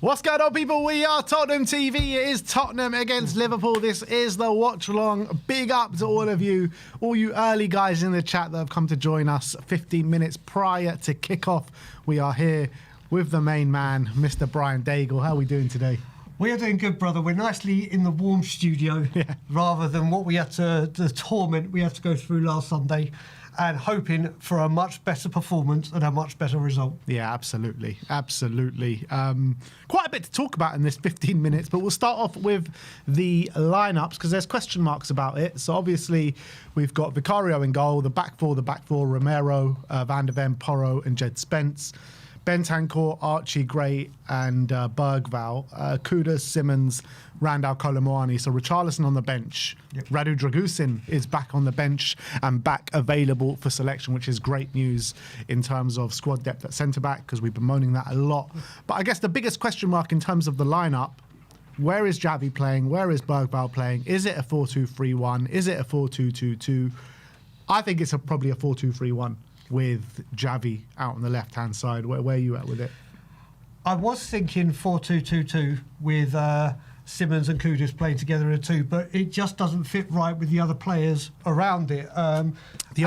What's going on, people? We are Tottenham TV. It is Tottenham against Liverpool. This is the watch along. Big up to all you early guys in the chat that have come to join us 15 minutes prior to kickoff. We are here with the main man, Mr. Brian Daigle. How are we doing today? We are doing good, brother. We're nicely in the warm studio rather than what we had to, the torment we had to go through last Sunday, and hoping for a much better performance and a much better result. Yeah, absolutely. Absolutely. Quite a bit to talk about in this 15 minutes, but we'll start off with the lineups because there's question marks about it. So obviously we've got Vicario in goal, the back four, Romero, Van der Ven, Porro and Jed Spence. Bentancur, Archie Gray and Bergvall, Kudus, Simmons, Randall Kolomoani. So Richarlison on the bench. Yep. Radu Dragusin is back on the bench and back available for selection, which is great news in terms of squad depth at centre-back because we've been moaning that a lot. But I guess the biggest question mark in terms of the lineup, where is Javi playing? Where is Bergvall playing? Is it a 4-2-3-1? Is it a 4-2-2-2? I think it's probably a 4-2-3-1. With Javi out on the left-hand side. Where are you at with it? I was thinking 4-2-2-2 with Simmons and Kudus playing together in a two, but it just doesn't fit right with the other players around it. The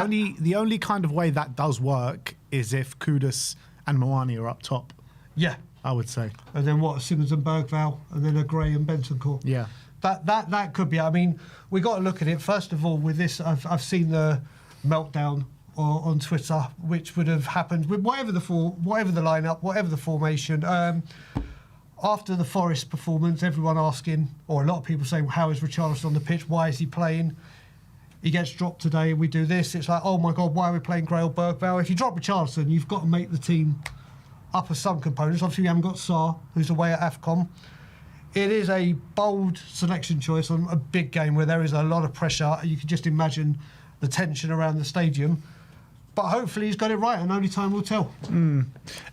only kind of way that does work is if Kudus and Moani are up top. Yeah. I would say. And then what, Simmons and Bergvall, and then a Gray and Bentancur. Yeah. That could be. I mean, we got to look at it. First of all, with this, I've seen the meltdown on Twitter, which would have happened with whatever the lineup, whatever the formation. After the Forest performance, everyone asking, or a lot of people saying, how is Richarlison on the pitch? Why is he playing? He gets dropped today, we do this. It's like, oh my God, why are we playing Gray or Bergvall? If you drop Richarlison, you've got to make the team up as some components. Obviously, we haven't got Sarr, who's away at AFCON. It is a bold selection choice on a big game where there is a lot of pressure. You can just imagine the tension around the stadium. But hopefully he's got it right, and only time will tell.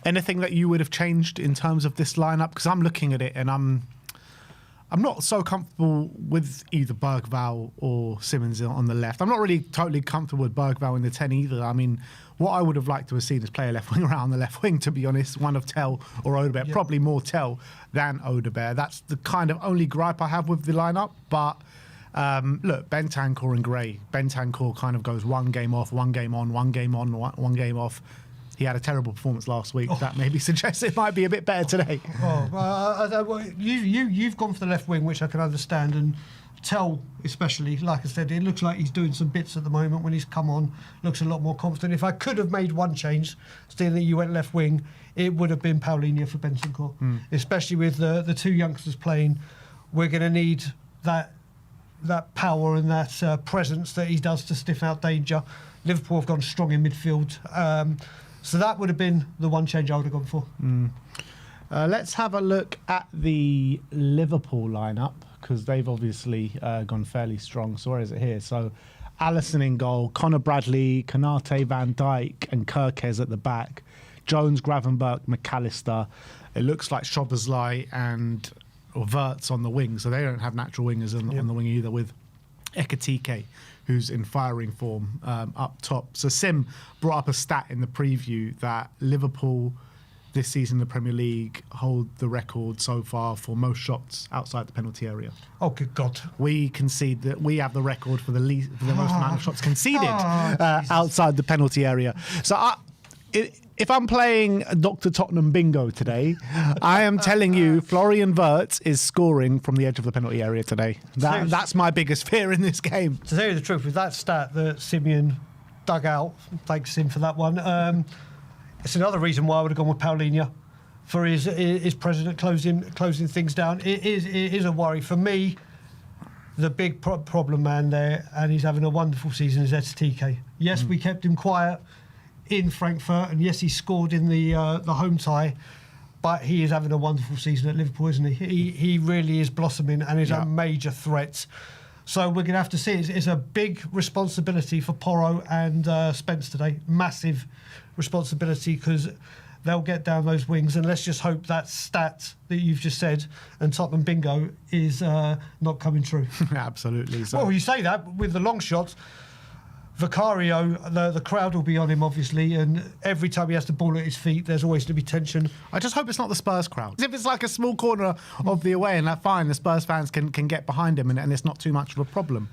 Anything that you would have changed in terms of this lineup? Because I'm looking at it and I'm not so comfortable with either Bergvall or Simmons on the left. I'm not really totally comfortable with Bergvall in the 10 either. I mean, what I would have liked to have seen is play a left wing around the left wing, to be honest. One of Tell or Odegaard. Yeah. Probably more Tell than Odegaard. That's the kind of only gripe I have with the lineup. But look, Bentancur and Gray. Bentancur kind of goes one game off, one game on, one game on, one game off. He had a terrible performance last week. That maybe suggests it might be a bit better today. You've gone for the left wing, which I can understand, and Tell especially. Like I said, it looks like he's doing some bits at the moment. When he's come on, looks a lot more confident. If I could have made one change, still that you went left wing, it would have been Paulinho for Bentancur. Especially with the two youngsters playing, we're going to need that power and that presence that he does to sniff out danger. Liverpool have gone strong in midfield. So that would have been the one change I would have gone for. Let's have a look at the Liverpool lineup because they've obviously gone fairly strong. So where is it here? So Alisson in goal, Connor Bradley, Konate, Van Dijk and Kirkes at the back. Jones, Gravenberch, McAllister. It looks like Szoboszlai and Verts on the wing, so they don't have natural wingers on the wing either, with Ekitike, who's in firing form up top. So Sim brought up a stat in the preview that Liverpool this season in the Premier League hold the record so far for most shots outside the penalty area. Oh, good God. We concede that we have the record for the most amount of shots conceded outside the penalty area. So if I'm playing Dr. Tottenham Bingo today, I am telling you Florian Wirtz is scoring from the edge of the penalty area today. That's my biggest fear in this game. To tell you the truth, with that stat that Simeon dug out, thanks him for that one, it's another reason why I would have gone with Paulinho for his presence closing things down. It is a worry. For me, the big problem man there, and he's having a wonderful season, is STK. Yes, we kept him quiet in Frankfurt, and yes, he scored in the home tie, but he is having a wonderful season at Liverpool, isn't he? He really is blossoming and is a major threat. So we're going to have to see. It's a big responsibility for Porro and Spence today. Massive responsibility because they'll get down those wings, and let's just hope that stat that you've just said and Tottenham Bingo is not coming true. Absolutely. So. Well, you say that with the long shots. Vicario, the crowd will be on him, obviously, and every time he has the ball at his feet, there's always to be tension. I just hope it's not the Spurs crowd. If it's like a small corner of the away, and that's fine, the Spurs fans can get behind him, and it's not too much of a problem.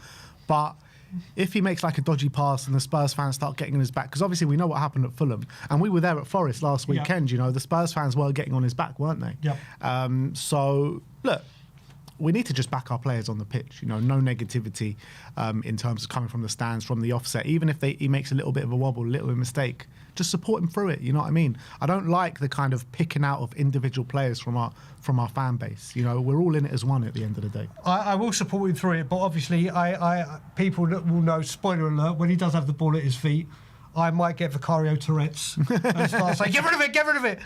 But if he makes like a dodgy pass and the Spurs fans start getting on his back, because obviously we know what happened at Fulham, and we were there at Forest last weekend, you know, the Spurs fans were getting on his back, weren't they? Yeah. So, look, we need to just back our players on the pitch. You know, no negativity in terms of coming from the stands, from the offset. Even if he makes a little bit of a wobble, a little mistake, just support him through it. You know what I mean? I don't like the kind of picking out of individual players from our fan base. You know, we're all in it as one at the end of the day. I will support him through it, but obviously, people that will know, spoiler alert, when he does have the ball at his feet, I might get Vicario Tourette's and start saying, get rid of it.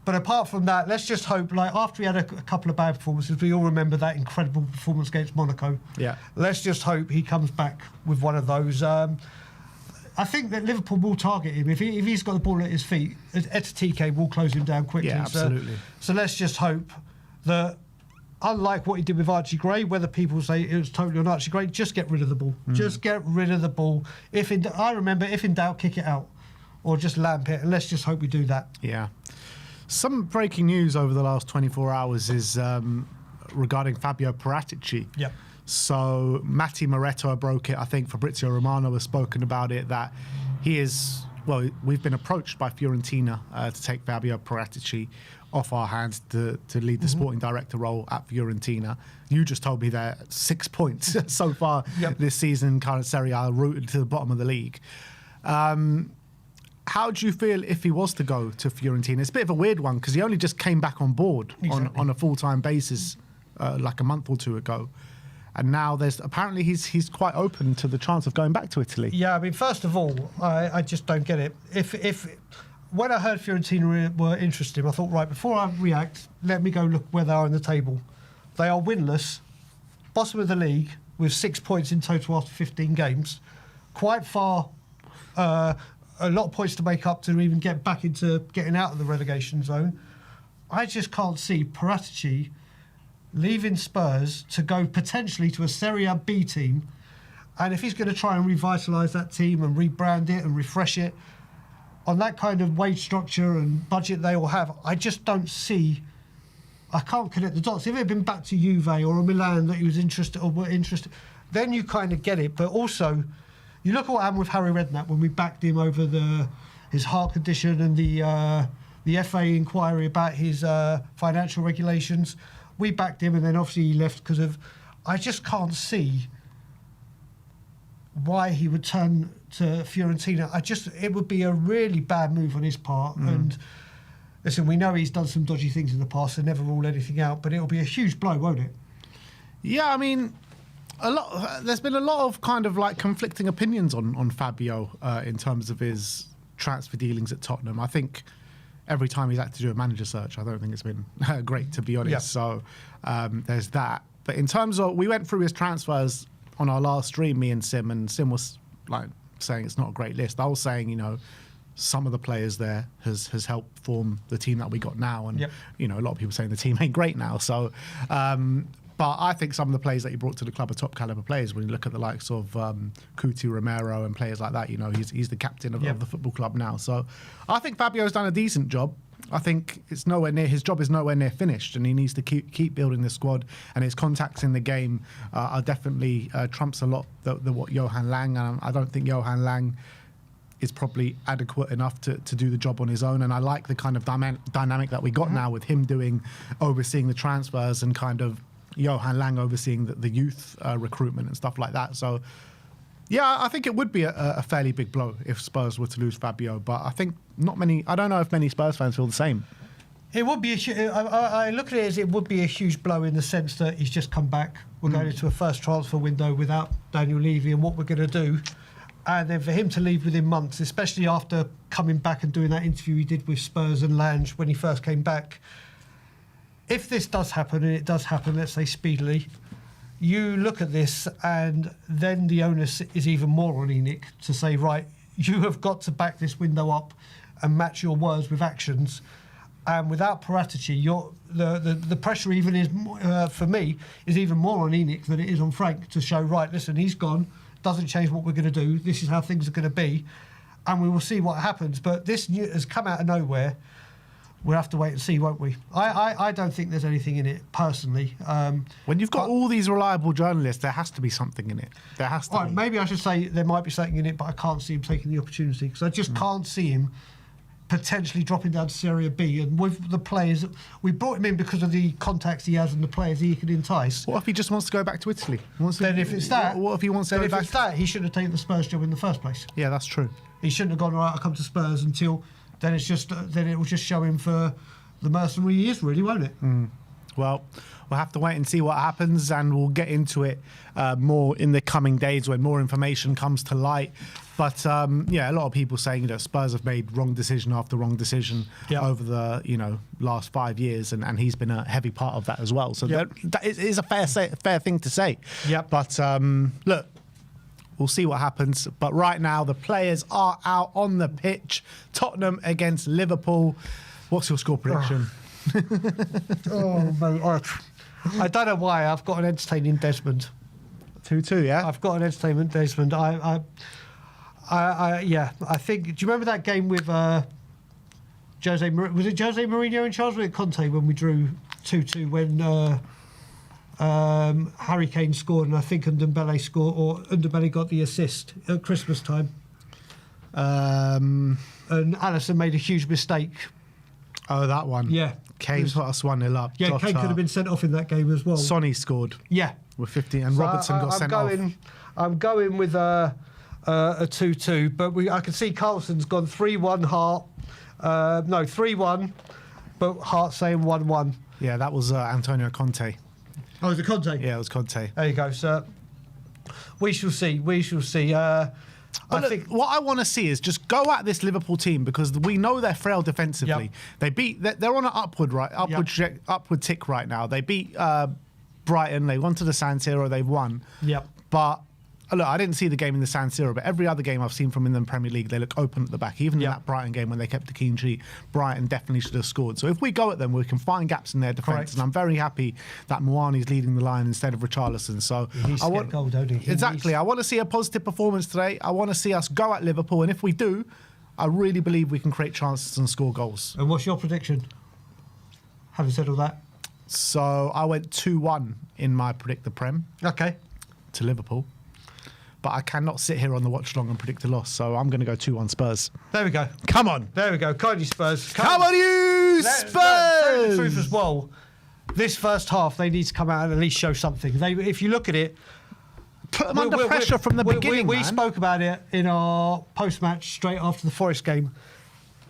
But apart from that, let's just hope, like, after we had a couple of bad performances, we all remember that incredible performance against Monaco. Yeah. Let's just hope he comes back with one of those. I think that Liverpool will target him. If he's got the ball at his feet, Etitike will close him down quickly. Yeah, absolutely. So let's just hope that, unlike what he did with Archie Gray, whether people say it was totally on Archie Gray, just get rid of the ball. Just get rid of the ball. I remember, if in doubt, kick it out. Or just lamp it, and let's just hope we do that. Yeah. Some breaking news over the last 24 hours is regarding Fabio Paratici. Yeah. So Matti Moretto broke it. I think Fabrizio Romano has spoken about it, that he is, well, we've been approached by Fiorentina to take Fabio Paratici off our hands to lead the sporting director role at Fiorentina. You just told me they're 6 points so far this season, kind of Serie A, rooted to the bottom of the league. How do you feel if he was to go to Fiorentina? It's a bit of a weird one because he only just came back on board on a full-time basis like a month or two ago. And now apparently he's quite open to the chance of going back to Italy. Yeah, I mean, first of all, I just don't get it. When I heard Fiorentina were interested, I thought, right, before I react, let me go look where they are in the table. They are winless, bottom of the league, with 6 points in total after 15 games. Quite far, a lot of points to make up to even get back into getting out of the relegation zone. I just can't see Paratici leaving Spurs to go potentially to a Serie A B team, and if he's going to try and revitalise that team and rebrand it and refresh it on that kind of wage structure and budget they all have, I just don't see. I can't connect the dots. If it had been back to Juve or a Milan that he was interested or were interested, then you kind of get it. But also, you look at what happened with Harry Redknapp when we backed him over his heart condition and the FA inquiry about his financial regulations. We backed him, and then obviously he left because of. I just can't see why he would turn to Fiorentina. It would be a really bad move on his part. And listen, we know he's done some dodgy things in the past, so never rule anything out. But it'll be a huge blow, won't it? Yeah, I mean, there's been a lot of kind of like conflicting opinions on Fabio in terms of his transfer dealings at Tottenham. I think every time he's had to do a manager search, I don't think it's been great, to be honest. Yeah. So there's that. But in terms of, we went through his transfers on our last stream, me and Sim was like saying it's not a great list. I was saying, you know, some of the players there has helped form the team that we got now. And, you know, a lot of people saying the team ain't great now. So, but I think some of the players that he brought to the club are top caliber players. When you look at the likes of Couto, Romero and players like that, you know, he's the captain of the football club now. So I think Fabio's done a decent job. I think his job is nowhere near finished, and he needs to keep building the squad. And his contacts in the game are definitely trumps a lot than what Johan Lang. I don't think Johan Lang is probably adequate enough to do the job on his own. And I like the kind of dynamic that we got now with him overseeing the transfers and kind of Johan Lang overseeing the youth recruitment and stuff like that. So, yeah, I think it would be a fairly big blow if Spurs were to lose Fabio. But I think I don't know if many Spurs fans feel the same. It would be I look at it as it would be a huge blow in the sense that he's just come back. We're going into a first transfer window without Daniel Levy and what we're going to do. And then for him to leave within months, especially after coming back and doing that interview he did with Spurs and Lange when he first came back. If this does happen, and it does happen, let's say speedily, you look at this and then the onus is even more on ENIC to say, right, you have got to back this window up and match your words with actions. And without Paratici, the pressure even is, for me, is even more on ENIC than it is on Frank to show, right, listen, he's gone, doesn't change what we're going to do. This is how things are going to be, and we will see what happens. But this has come out of nowhere. We'll have to wait and see, won't we? I don't think there's anything in it, personally. When you've got all these reliable journalists, there has to be something in it. There has to be. Maybe I should say there might be something in it, but I can't see him taking the opportunity, because I just can't see him potentially dropping down to Serie B. And with the players, we brought him in because of the contacts he has and the players he can entice. What if he just wants to go back to Italy? If it's that, what if he wants to go back? If it's that, he shouldn't have taken the Spurs job in the first place. Yeah, that's true. He shouldn't have gone, right, I'll come to Spurs, until then then it will just show him for the mercenary he is, really, won't it? Well, we'll have to wait and see what happens, and we'll get into it more in the coming days when more information comes to light. But yeah, a lot of people saying Spurs have made wrong decision after wrong decision over the last 5 years, and he's been a heavy part of that as well. So that is a fair thing to say. Yep. But look, we'll see what happens. But right now, the players are out on the pitch. Tottenham against Liverpool. What's your score prediction? Oh, mate, I don't know why. I've got an entertaining Desmond. 2-2, yeah? I've got an entertainment Desmond. I think. Do you remember that game with Jose? Was it Jose Mourinho in charge? Was it Conte when we drew 2-2 when Harry Kane scored and I think Ndombele scored, or Ndombele got the assist at Christmas time? And Alisson made a huge mistake. Oh, that one. Yeah. Kane put us 1-0 up. Yeah, Kane could have been sent off in that game as well. Sonny scored. Yeah. With 15, and so Robertson got sent off. I'm going with a 2-2, but I can see Carlson's gone 3-1 Hart. 3-1, but Hart saying 1-1. Yeah, that was Antonio Conte. Oh, was it Conte? Yeah, it was Conte. There you go, sir. We shall see. But look, what I want to see is just go at this Liverpool team, because we know they're frail defensively. Yep. They're on an upward tick right now. They beat Brighton. They won to the San Siro. They've won. Yep. But look, I didn't see the game in the San Siro, but every other game I've seen from in the Premier League, they look open at the back. Even in that Brighton game when they kept a clean sheet, Brighton definitely should have scored. So if we go at them, we can find gaps in their defence. Correct. And I'm very happy that Muani's leading the line instead of Richarlison. So he needs to get a goal, don't he? Exactly. I want to see a positive performance today. I want to see us go at Liverpool, and if we do, I really believe we can create chances and score goals. And what's your prediction? Having said all that. So I went 2-1 in my Predict the Prem. Okay. To Liverpool. But I cannot sit here on the watch long and predict a loss, so I'm going to go 2-1 Spurs. There we go. Come on. There we go. Come on, you Spurs. Come on, you Spurs! Tell you the truth as well, this first half, they need to come out and at least show something. If you look at it... Put them under pressure from the beginning, We spoke about it in our post-match straight after the Forest game.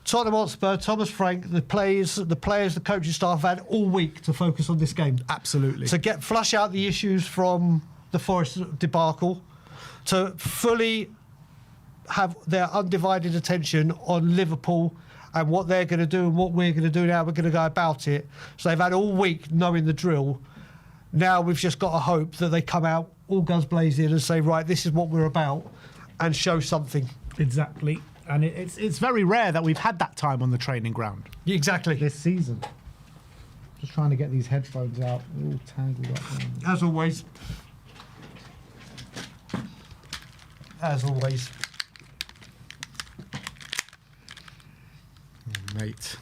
Tottenham Hotspur, Thomas Frank, the players, the coaching staff have had all week to focus on this game. Absolutely. To flush out the issues from the Forest debacle, to fully have their undivided attention on Liverpool and what they're going to do and what we're going to do now. We're going to go about it. So they've had all week knowing the drill. Now we've just got to hope that they come out all guns blazing and say, right, this is what we're about, and show something. Exactly. And it's very rare that we've had that time on the training ground. Exactly. This season. Just trying to get these headphones out. They're all tangled up. As always. As always. Oh, mate.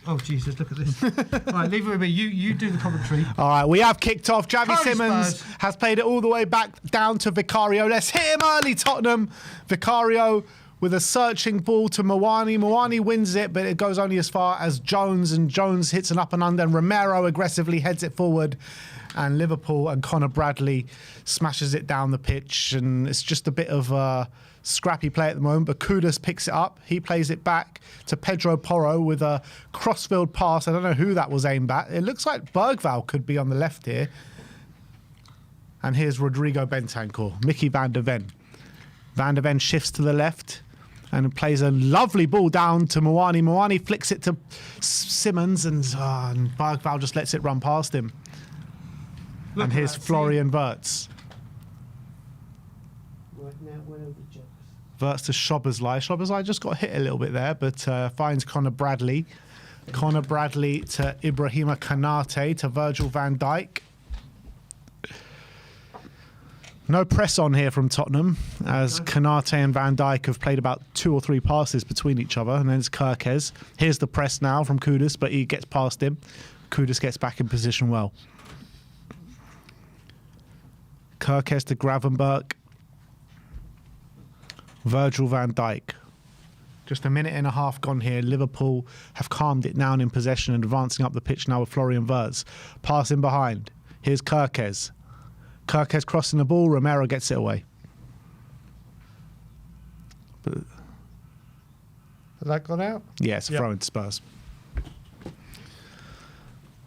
Oh, Jesus, look at this. All right, leave it with me. You do the commentary. All right, we have kicked off. Javi Come Simmons Spurs. has played it all the way back down to Vicario. Let's hit him early, Tottenham. Vicario with a searching ball to Muani. Muani wins it, but it goes only as far as Jones, and Jones hits an up and under, and Romero aggressively heads it forward. And Liverpool and Conor Bradley smashes it down the pitch, and it's just a bit of a scrappy play at the moment, but Kudus picks it up. He plays it back to Pedro Porro with a crossfield pass. I don't know who that was aimed at. It looks like Bergvall could be on the left here. And here's Rodrigo Bentancur, Mickey van der Ven. Van der Ven shifts to the left and plays a lovely ball down to Muani. Muani flicks it to Simmons, and Bergvall just lets it run past him. And here's Florian Wirtz. Right now, where are the jokes? Wirtz to Szoboszlai. Szoboszlai just got hit a little bit there, but finds Conor Bradley. Conor Bradley to Ibrahima Konate to Virgil van Dijk. No press on here from Tottenham, as Konate and Van Dijk have played about 2 or 3 passes between each other, and then it's Kirkes. Here's the press now from Kudus, but he gets past him. Kudus gets back in position well. Kirkes to Gravenberch. Virgil van Dijk. Just a minute and a half gone here. Liverpool have calmed it down in possession and advancing up the pitch now with Florian Wirtz. Passing behind. Here's Kirkes. Kirkes crossing the ball. Romero gets it away. Has that gone out? Yeah, it's a throw into Spurs.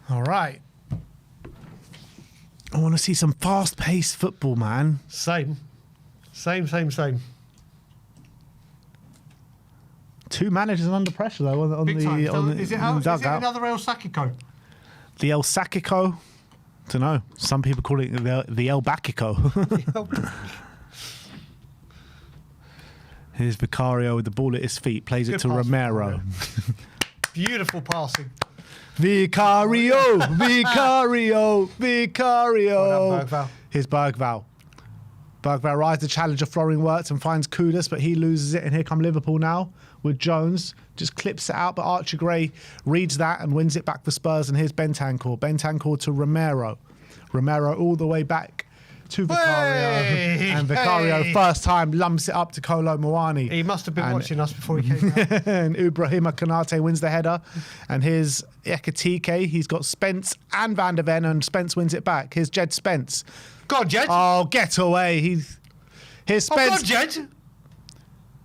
All right. I want to see some fast-paced football, man. Same. 2 managers under pressure, though, on Big the time. on the Is it dugout. another El Sakiko? The El Sakiko? Don't know. Some people call it the El Bakiko. Here's Vicario with the ball at his feet. Plays it to Romero. Beautiful passing. Vicario! Vicario! Vicario! Well done, Bergvall. Here's Bergvall. Bergvall rides the challenge of Florian Wirtz and finds Kudus, but he loses it. And here come Liverpool now with Jones. Just clips it out, but Archie Gray reads that and wins it back for Spurs. And here's Bentancur. Bentancur to Romero. Romero all the way back to Vicario. And Vicario, first time, lumps it up to Kolo Muani. He must have been watching us before he came out. And Ibrahima Konate wins the header. And here's Ekitike. He's got Spence and Van der Ven, and Spence wins it back. Here's Jed Spence. Go on, Jed. Oh, get away. Here's Spence. Oh, go on, Jed.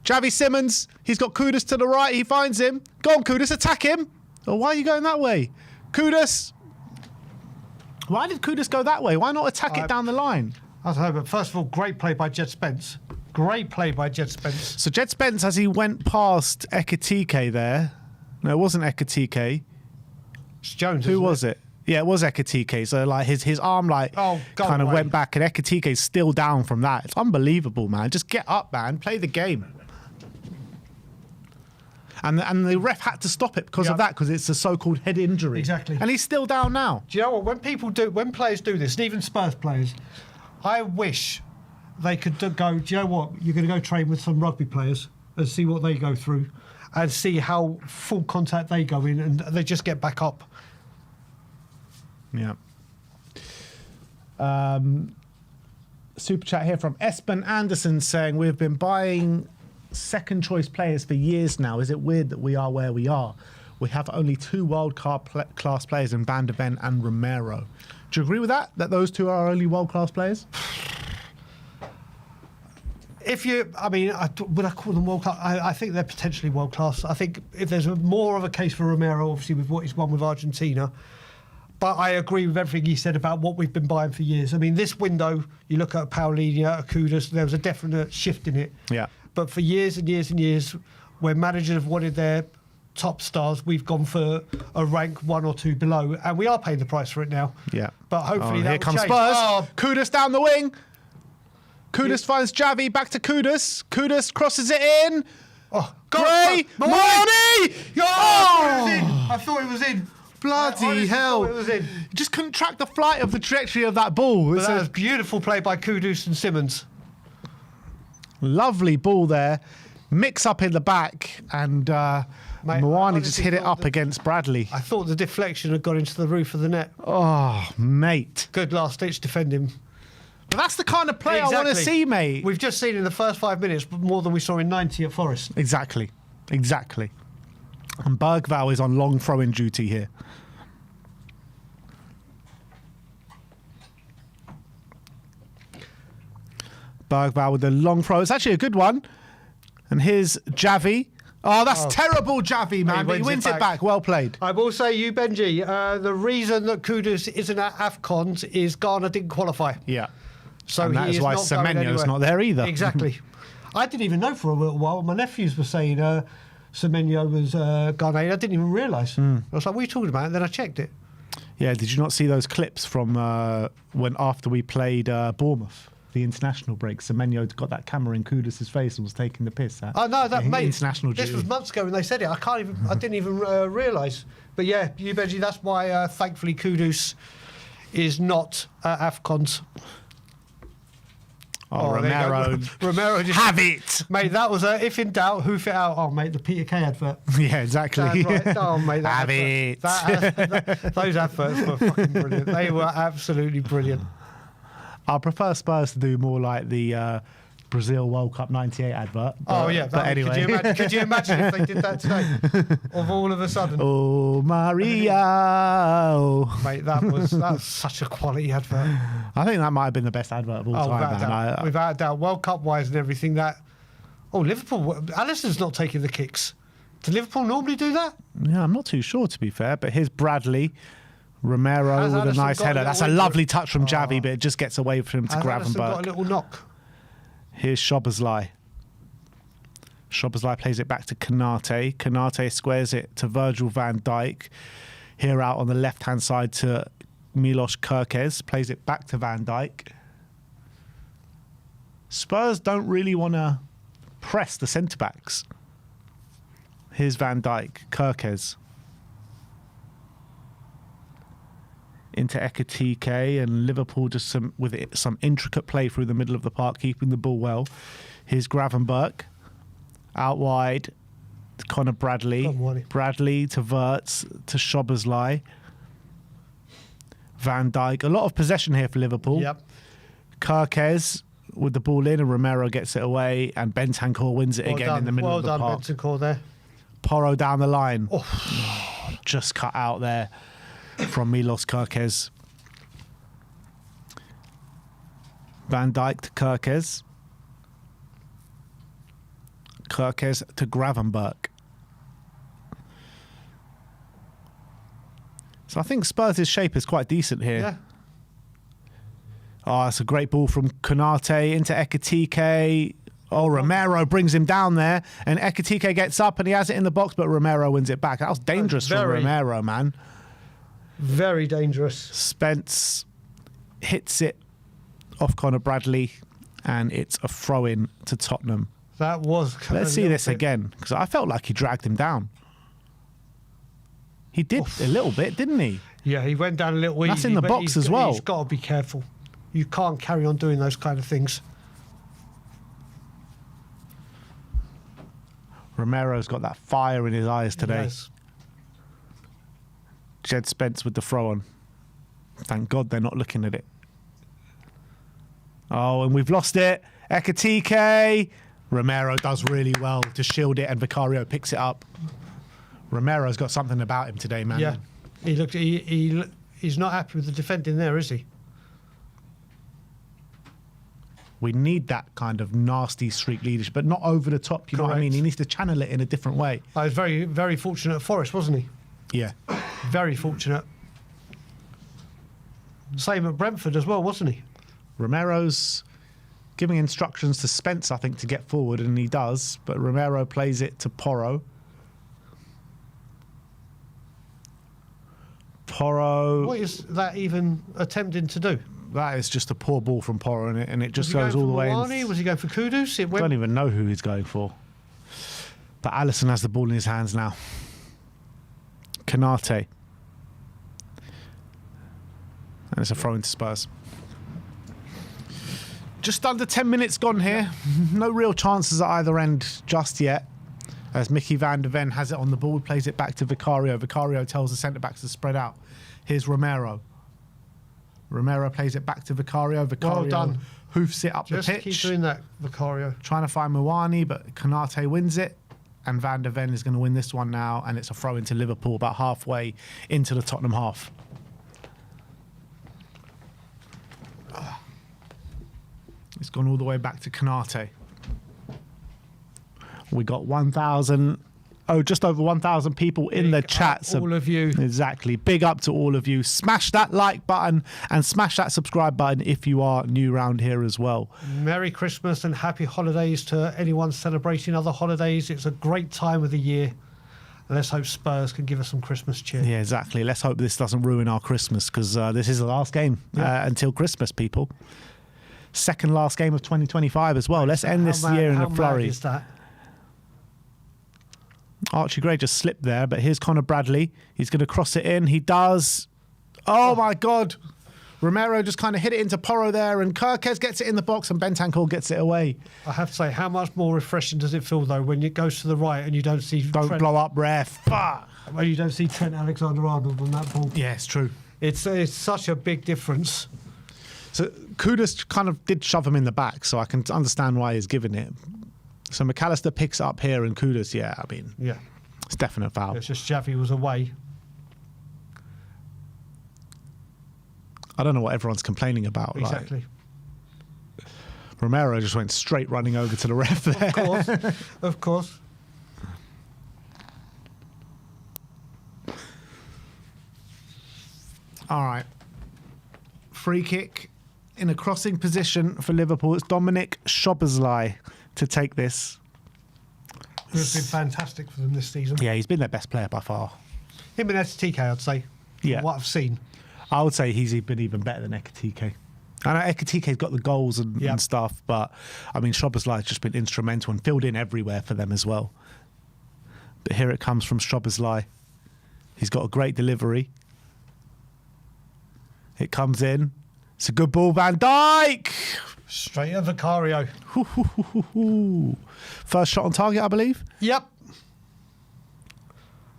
Javi Simmons. He's got Kudus to the right. He finds him. Go on, Kudus. Attack him. Oh, why are you going that way? Kudus. Why did Kudus go that way? Why not attack it down the line? I don't know, but first of all, great play by Jed Spence. Great play by Jed Spence. So Jed Spence, as he went past Ekitike there. No, it wasn't Ekitike. It's Jones. Who was it? Yeah, it was Ekitike. So like his arm kind of went back, and Ekitike's still down from that. It's unbelievable, man. Just get up, man. Play the game. And the ref had to stop it because of that, because it's a so-called head injury. Exactly. And he's still down now. Do you know what? When players do this, and even Spurs players, I wish they could go, do you know what? You're going to go train with some rugby players and see what they go through and see how full contact they go in, and they just get back up. Yeah. Super chat here from Espen Anderson saying, we've been buying second choice players for years now. Is it weird that we are where we are? We have only 2 world-class players in Van der Ven and Romero. Do you agree with that? That those 2 are only world-class players? Would I call them world-class? I think they're potentially world-class. I think if there's more of a case for Romero, obviously with what he's won with Argentina. But I agree with everything he said about what we've been buying for years. I mean, this window, you look at Paulinho, a Kudus, there was a definite shift in it. Yeah. But for years and years and years, where managers have wanted their top stars, we've gone for a rank 1 or 2 below, and we are paying the price for it now. Yeah. But hopefully that here will comes change. Spurs. Oh. Kudus down the wing. Kudus finds Javi, back to Kudus. Kudus crosses it in. Oh, Gray, Muani! Oh! I thought it was in. Bloody hell. It was in. Just couldn't track the flight of the trajectory of that ball. But that was beautiful play by Kudus and Simmons. Lovely ball there. Mix up in the back, and Muani just hit it up against Bradley. I thought the deflection had gone into the roof of the net. Oh, mate. Good last-ditch defending. But that's the kind of play I want to see, mate. We've just seen in the first 5 minutes more than we saw in 90 at Forest. Exactly. And Bergvall is on long throw-in duty here. Bergvall with the long throw. It's actually a good one. And here's Javi. Oh, that's terrible, Javi, man. But he wins it back. Well played. I will say, you, Benji, the reason that Kudus isn't at AFCONs is Ghana didn't qualify. Yeah. So and that is why Semenyo's not there either. Exactly. I didn't even know for a little while. My nephews were saying Semenyo was Ghanaian. I didn't even realise. I was like, what are you talking about? And then I checked it. Yeah, did you not see those clips from when after we played Bournemouth? The international break, Semenyo got that camera in Kudus' face and was taking the piss at. Oh no, that mate. International this duty. was months ago when they said it. I didn't even realise. But yeah, you Benji, that's why thankfully Kudus is not at AFCONs. Oh, there you go. Romero. Romero just Have it! Mate, that was if in doubt, hoof it out. Oh, mate, the Peter Kay advert. Yeah, exactly. Right. Oh, mate, that Have advert, it. those adverts were fucking brilliant. They were absolutely brilliant. I prefer Spurs to do more like the Brazil World Cup '98 advert. Oh yeah, but anyway. Could you imagine if they did that today? Of all of a sudden, Oh, Maria. mate, that's such a quality advert. I think that might have been the best advert of all time, without man. doubt. Without a doubt, World Cup wise and everything. Liverpool. Alisson's not taking the kicks. Do Liverpool normally do that? Yeah, I'm not too sure, to be fair. But here's Bradley. Romero Has with a Alisson nice got a header. little That's a injury? lovely touch from Javi, but it just gets away from him to Has Alisson got a Gravenberch. little knock? Here's Szoboszlai. Szoboszlai plays it back to Konate. Konate squares it to Virgil van Dijk. Here out on the left-hand side to Milos Kerkez. Plays it back to Van Dijk. Spurs don't really want to press the centre-backs. Here's Van Dijk. Kerkez. Into Ekitike, and Liverpool just some intricate play through the middle of the park, keeping the ball well. Here's Gravenberch. Out wide, to Conor Bradley. Bradley to Wirtz, to Szoboszlai. Van Dijk. A lot of possession here for Liverpool. Yep. Kerkez with the ball in, and Romero gets it away, and Bentancur wins it again in the middle of the park. Well done, Bentancur there. Porro down the line. Just cut out there from Milos Kerkez. Van Dijk to Kerkez. Kerkez to Gravenberch. So I think Spurs' shape is quite decent here. Yeah. Oh, it's a great ball from Konate into Ekitike. Oh, Romero brings him down there, and Ekitike gets up and he has it in the box, but Romero wins it back. That was dangerous from Romero, man. Very dangerous. Spence hits it off Conor Bradley, and it's a throw-in to Tottenham. That was. Let's see this again, because I felt like he dragged him down. He did a little bit, didn't he? Yeah, he went down a little easy. That's in the box as well. He's got to be careful. You can't carry on doing those kind of things. Romero's got that fire in his eyes today. Yes. Jed Spence with the throw-on. Thank God they're not looking at it. Oh, and we've lost it. Ekitike. Romero does really well to shield it, and Vicario picks it up. Romero's got something about him today, man. Yeah, he's not happy with the defending there, is he? We need that kind of nasty streak leadership, but not over the top. You know what I mean? He needs to channel it in a different way. I was very, very fortunate at Forest, wasn't he? Yeah. Very fortunate. Same at Brentford as well, wasn't he? Romero's giving instructions to Spence, I think, to get forward, and he does, but Romero plays it to Porro. Porro. What is that even attempting to do? That is just a poor ball from Porro, and it just Was he goes all the going way for in. Moani? Was he going for Kudus? I don't even know who he's going for. But Alisson has the ball in his hands now. Konate. And it's a throw into Spurs. Just under 10 minutes gone here. No real chances at either end just yet. As Mickey van der Ven has it on the ball, plays it back to Vicario. Vicario tells the centre-backs to spread out. Here's Romero. Romero plays it back to Vicario. Vicario Well done. hoofs it up Just the pitch. keep doing that, Vicario. Trying to find Moani, but Konate wins it. And Van der Ven is going to win this one now. And it's a throw into Liverpool about halfway into the Tottenham half. It's gone all the way back to Konate. We got 1,000... Oh, just over 1,000 people in the chat. So all of you. Exactly. Big up to all of you. Smash that like button and smash that subscribe button if you are new around here as well. Merry Christmas and happy holidays to anyone celebrating other holidays. It's a great time of the year. And let's hope Spurs can give us some Christmas cheer. Yeah, exactly. Let's hope this doesn't ruin our Christmas, because this is the last game until Christmas, people. Second last game of 2025 as well. Let's end this year in a flurry. How mad is that? Archie Gray just slipped there, but here's Conor Bradley. He's going to cross it in. He does. Oh, my God. Romero just kind of hit it into Porro there, and Kirkes gets it in the box, and Bentancur gets it away. I have to say, how much more refreshing does it feel, though, when it goes to the right and you don't see... Don't blow up, ref. Fuck. When you don't see Trent Alexander-Arnold on that ball. Yeah, it's true. It's such a big difference. So Kudus kind of did shove him in the back, so I can understand why he's giving it. So McAllister picks it up here, and Kudus, yeah, I mean... Yeah. It's definite foul. It's just Xavi was away. I don't know what everyone's complaining about. Exactly. Like, Romero just went straight running over to the ref there. Of course. Of course. All right. Free kick in a crossing position for Liverpool. It's Dominic Szoboszlai to take this. Who's been fantastic for them this season. Yeah, he's been their best player by far. Him and STK, I'd say. Yeah. From what I've seen. I would say he's been even better than Ekitike. I know Ekitike's got the goals and stuff, but I mean, Szoboszlai's just been instrumental and filled in everywhere for them as well. But here it comes from Szoboszlai. He's got a great delivery. It comes in. It's a good ball, Van Dijk. Straight at Vicario. First shot on target, I believe. Yep.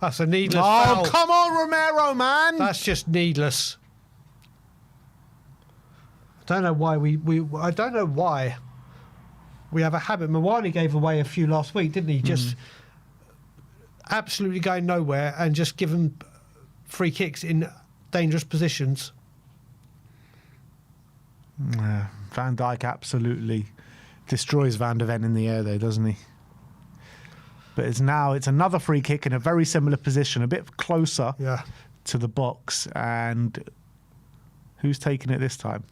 That's a needless foul. Oh, come on, Romero, man. That's just needless. I don't know why I don't know why we have a habit. Mawani gave away a few last week, didn't he? Just absolutely going nowhere and just giving free kicks in dangerous positions. Van Dijk absolutely destroys Van de Ven in the air though, doesn't he? But it's another free kick in a very similar position, a bit closer to the box. And who's taking it this time?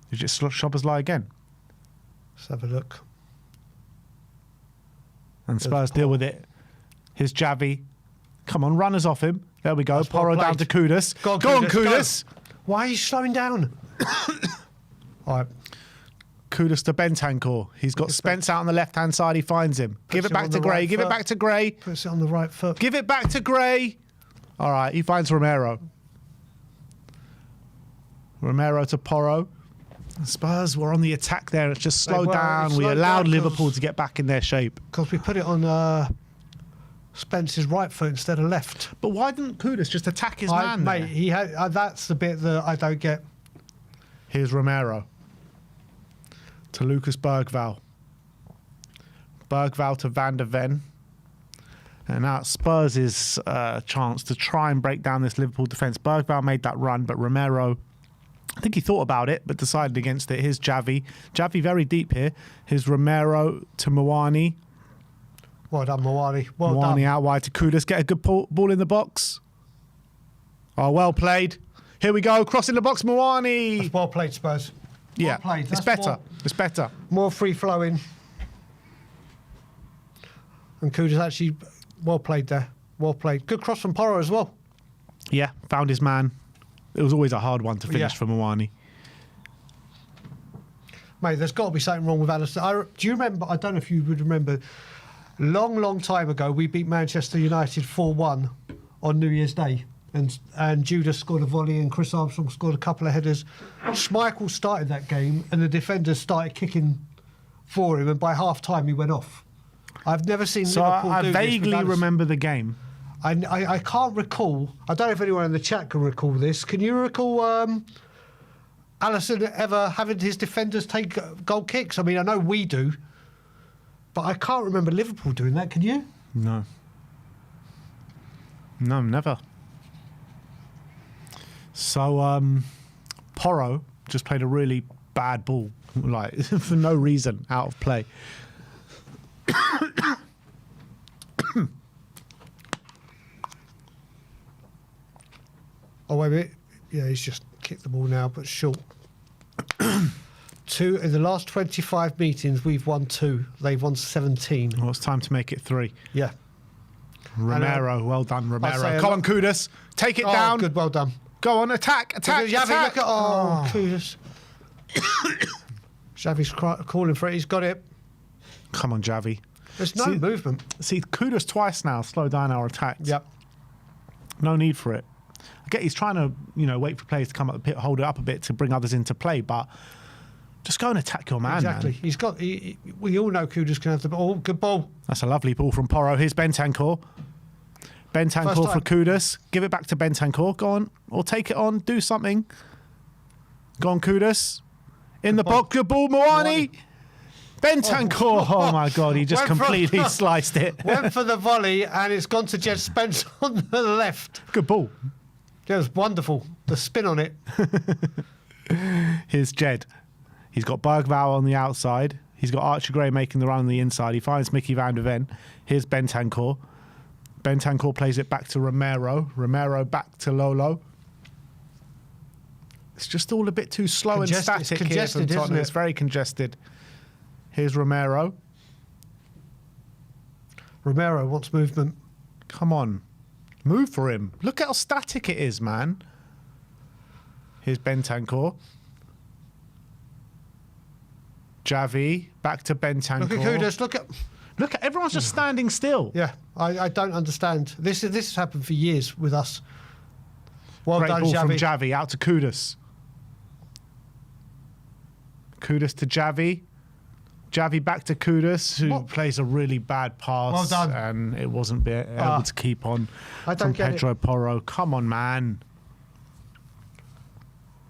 Is it Szoboszlai again? Let's have a look. And Spurs deal with it. Here's Xavi. Come on, runners off him. There we go. That's Porro well down to Kudus. Go on, Kudus. Go. Why are you slowing down? All right. Kudus to Bentancur. He's got Spence out on the left-hand side. He finds him. Give it back to Gray. Give it back to Gray. Puts it on the right foot. Give it back to Gray. All right, he finds Romero. Romero to Porro. Spurs were on the attack there. It's just slowed down. We allowed Liverpool to get back in their shape. Because we put it on Spence's right foot instead of left. But why didn't Kudus just attack his man mate, there? he had, that's the bit that I don't get. Here's Romero. To Lucas Bergvall. Bergvall to Van de Ven. And now it's Spurs' chance to try and break down this Liverpool defence. Bergvall made that run, but Romero, I think he thought about it, but decided against it. Here's Xavi. Xavi very deep here. Here's Romero to Mawani. Well done, Mawani. Well done. Mawani out wide to Kudus. Get a good ball in the box. Oh, well played. Here we go. Crossing the box, Mawani. That's well played, Spurs. Yeah, well played. It's better. It's better. More free-flowing. And Kudus actually well played there. Well played. Good cross from Porro as well. Yeah, found his man. It was always a hard one to finish for Mawani. Mate, there's got to be something wrong with Alistair. Do you remember, I don't know if you would remember, long time ago, we beat Manchester United 4-1 on New Year's Day. And Judas scored a volley and Chris Armstrong scored a couple of headers. Schmeichel started that game and the defenders started kicking for him, and by half-time he went off. I've never seen Liverpool do this. I vaguely remember the game. I can't recall. I don't know if anyone in the chat can recall this. Can you recall Alisson ever having his defenders take goal kicks? I mean, I know we do, but I can't remember Liverpool doing that. Can you? No. No, never. So, Porro just played a really bad ball, like for no reason, out of play. Oh, wait a minute. Yeah, he's just kicked the ball now, but short. In the last 25 meetings, we've won 2. They've won 17. Well, it's time to make it 3. Yeah. Romero, well done, Romero. Come on, Kudus. Take it down. Good, well done. Go on, attack. Xavi, look at... Kudus. Xavi's calling for it. He's got it. Come on, Xavi. There's no movement. See, Kudus twice now slow down our attacks. Yep. No need for it. I get he's trying to, wait for players to come up the pit, hold it up a bit to bring others into play, but just go and attack your man. Exactly. Man. We all know Kudus can have the ball. Good ball. That's a lovely ball from Porro. Here's Bentancur. Bentancur for Kudus. Give it back to Bentancur. Go on. Or take it on. Do something. Go on, Kudus. In the box. Good ball, Moani. Bentancur. Oh, my God. He just completely sliced it. Went for the volley, and it's gone to Jed Spence on the left. Good ball. It was wonderful. The spin on it. Here's Jed. He's got Bergvall on the outside. He's got Archie Gray making the run on the inside. He finds Mickey van der Ven. Here's Bentancur. Bentancur plays it back to Romero. Romero back to Lolo. It's just all a bit too slow and static here from Tottenham. It's very congested. Here's Romero. Romero wants movement. Come on. Move for him. Look how static it is, man. Here's Bentancur. Javi, back to Bentancur. Look at Kudus. Look at everyone's just standing still. Yeah, I don't understand. This has happened for years with us. Well Great done, ball Javi. from Javi out to Kudus. Kudus to Javi. Javi back to Kudus, who plays a really bad pass. Well done. And it wasn't able to keep on from Pedro Porro. Come on, man.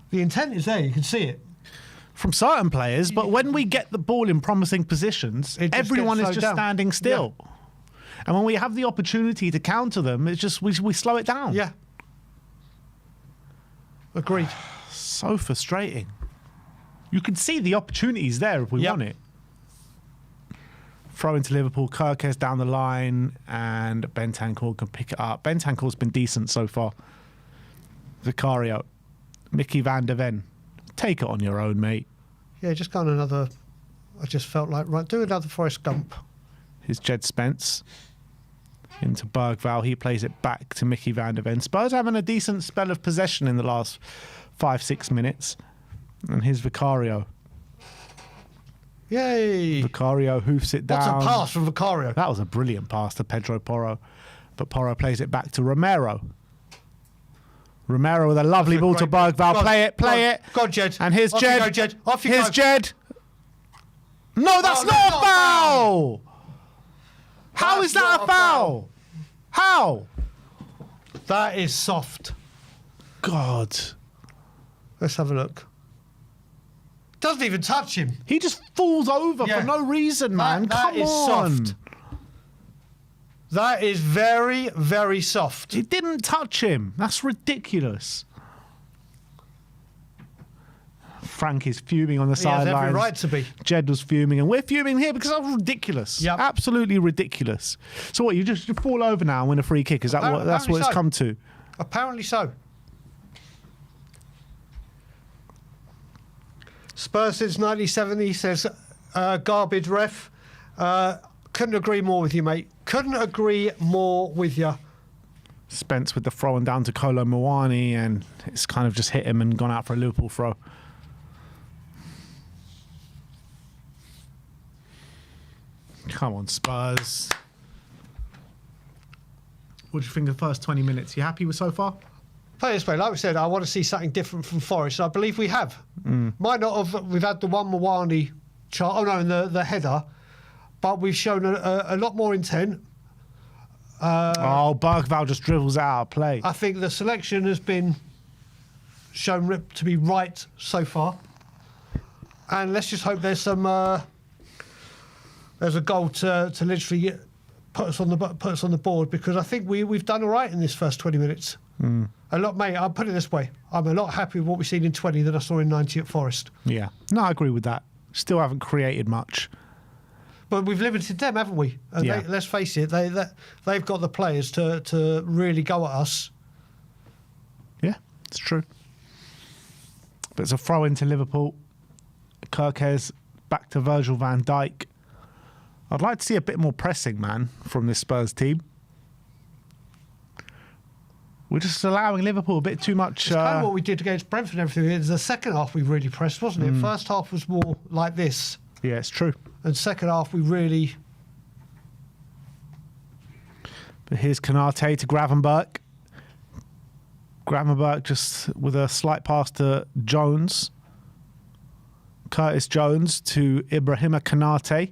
The intent is there. You can see it. From certain players, but when we get the ball in promising positions, everyone is just standing still. Yeah. And when we have the opportunity to counter them, it's just we slow it down. Yeah. Agreed. So frustrating. You can see the opportunities there if we want it. Throw into Liverpool, Kirkes down the line, and Bentancur can pick it up. Bentancur's been decent so far. Vicario, Mickey van der Ven. Take it on your own, mate. Yeah, just go on another. I just felt like, right, do another Forrest Gump. Here's Jed Spence. Into Bergvall. He plays it back to Mickey van der Ven. Spurs having a decent spell of possession in the last 5-6 minutes. And here's Vicario. Yay! Vicario hoofs it down. What's a pass from Vicario? That was a brilliant pass to Pedro Porro. But Porro plays it back to Romero. Romero with a lovely ball to Bergvall. Play it. Go on, Jed. And here's Jed. You go, Jed. Off you here's go. Jed. No, that's not a foul! How is that a foul? How? That is soft. God. Let's have a look. Doesn't even touch him. He just falls over for no reason, man. Come on. That is soft. That is very, very soft. He didn't touch him. That's ridiculous. Frank is fuming on the sidelines. He has every right to be. Jed was fuming, and we're fuming here because that's ridiculous. Yep. Absolutely ridiculous. So what, you just fall over now and win a free kick? Is that that's what it's come to? Apparently so. Spurs since 1970 says garbage ref. Couldn't agree more with you, mate. Couldn't agree more with you. Spence with the throw and down to Kolo Muani, and it's kind of just hit him and gone out for a Liverpool throw. Come on, Spurs. What do you think of the first 20 minutes? You happy with so far? Put it this way, like we said, I want to see something different from Forest. I believe we have. Might not have. We've had the one Mawani chart. Oh no, in the header, but we've shown a lot more intent. Bergvall just dribbles out of play. I think the selection has been shown to be right so far, and let's just hope there's some. There's a goal to literally put us on the board, because I think we've done all right in this first 20 minutes. A lot, mate. I'll put it this way: I'm a lot happy with what we've seen in 20 than I saw in 90 at Forest. Yeah, no, I agree with that. Still haven't created much, but we've limited them, haven't we? And let's face it, they've got the players to really go at us. Yeah, it's true. But it's a throw into Liverpool. Kirkes back to Virgil van Dijk. I'd like to see a bit more pressing, man, from this Spurs team. We're just allowing Liverpool a bit too much. It's kind of what we did against Brentford and everything. It was the second half we really pressed, wasn't it? First half was more like this. Yeah, it's true. And second half we really... But here's Konate to Gravenberch. Gravenberch just with a slight pass to Jones. Curtis Jones to Ibrahima Konate.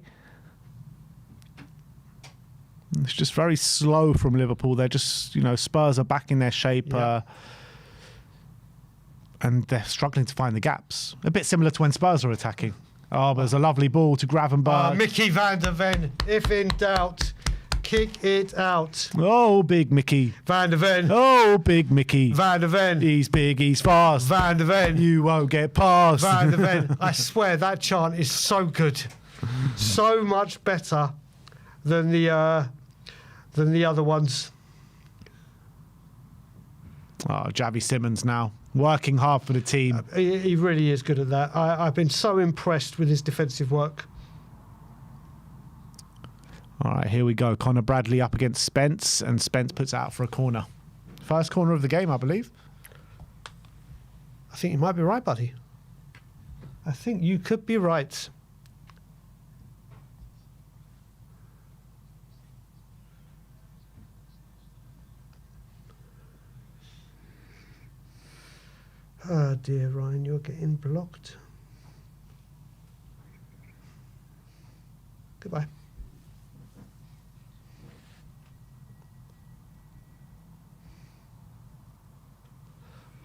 It's just very slow from Liverpool. They're just, Spurs are back in their shape. Yeah. And they're struggling to find the gaps. A bit similar to when Spurs are attacking. Oh, but there's a lovely ball to Gravenberch. Mickey van der Ven, if in doubt, kick it out. Oh, big Mickey. Van der Ven. Oh, big Mickey. Van der Ven. He's big, he's fast. Van der Ven. You won't get past. Van der Ven. I swear that chant is so good. So much better than the other ones. Oh, Javi Simmons now. Working hard for the team. He really is good at that. I've been so impressed with his defensive work. All right, here we go. Connor Bradley up against Spence, and Spence puts out for a corner. First corner of the game, I believe. I think you might be right, buddy. I think you could be right. Oh dear, Ryan, you're getting blocked. Goodbye.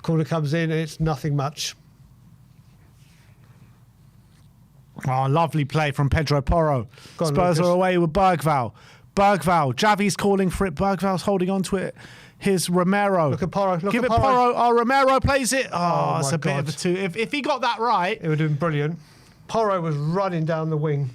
Corner comes in, it's nothing much. Oh, lovely play from Pedro Porro. Go on, Spurs Lucas. are away with Bergvall. Javi's calling for it. Bergval's holding on to it. Here's Romero. Look at Porro. Give it Porro. Oh, Romero plays it. Oh, it's my a bit God. of a two. If he got that right. It would have been brilliant. Porro was running down the wing.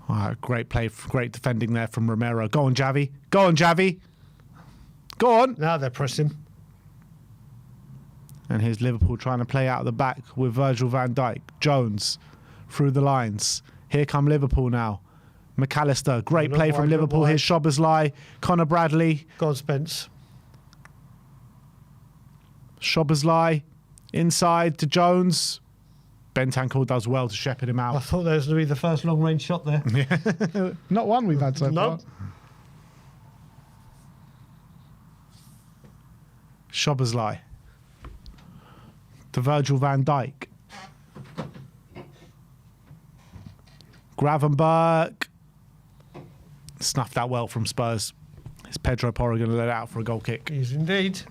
All right, great play, great defending there from Romero. Go on, Javi. Go on, Javi. Go on. Now they're pressing. And here's Liverpool trying to play out the back with Virgil van Dijk. Jones through the lines. Here come Liverpool now. McAllister, great Look play wide, from look Liverpool. wide. Here's Szoboszlai. Connor Bradley. Go on, Spence. Szoboszlai inside to Jones. Bentancur does well to shepherd him I out. thought that was going to be the first long-range shot there. Not one we've had so Nope. far. Szoboszlai to Virgil van Dijk. Gravenberch snuffed that well from Spurs. Is Pedro Porro going to let it out for a goal kick? He is indeed.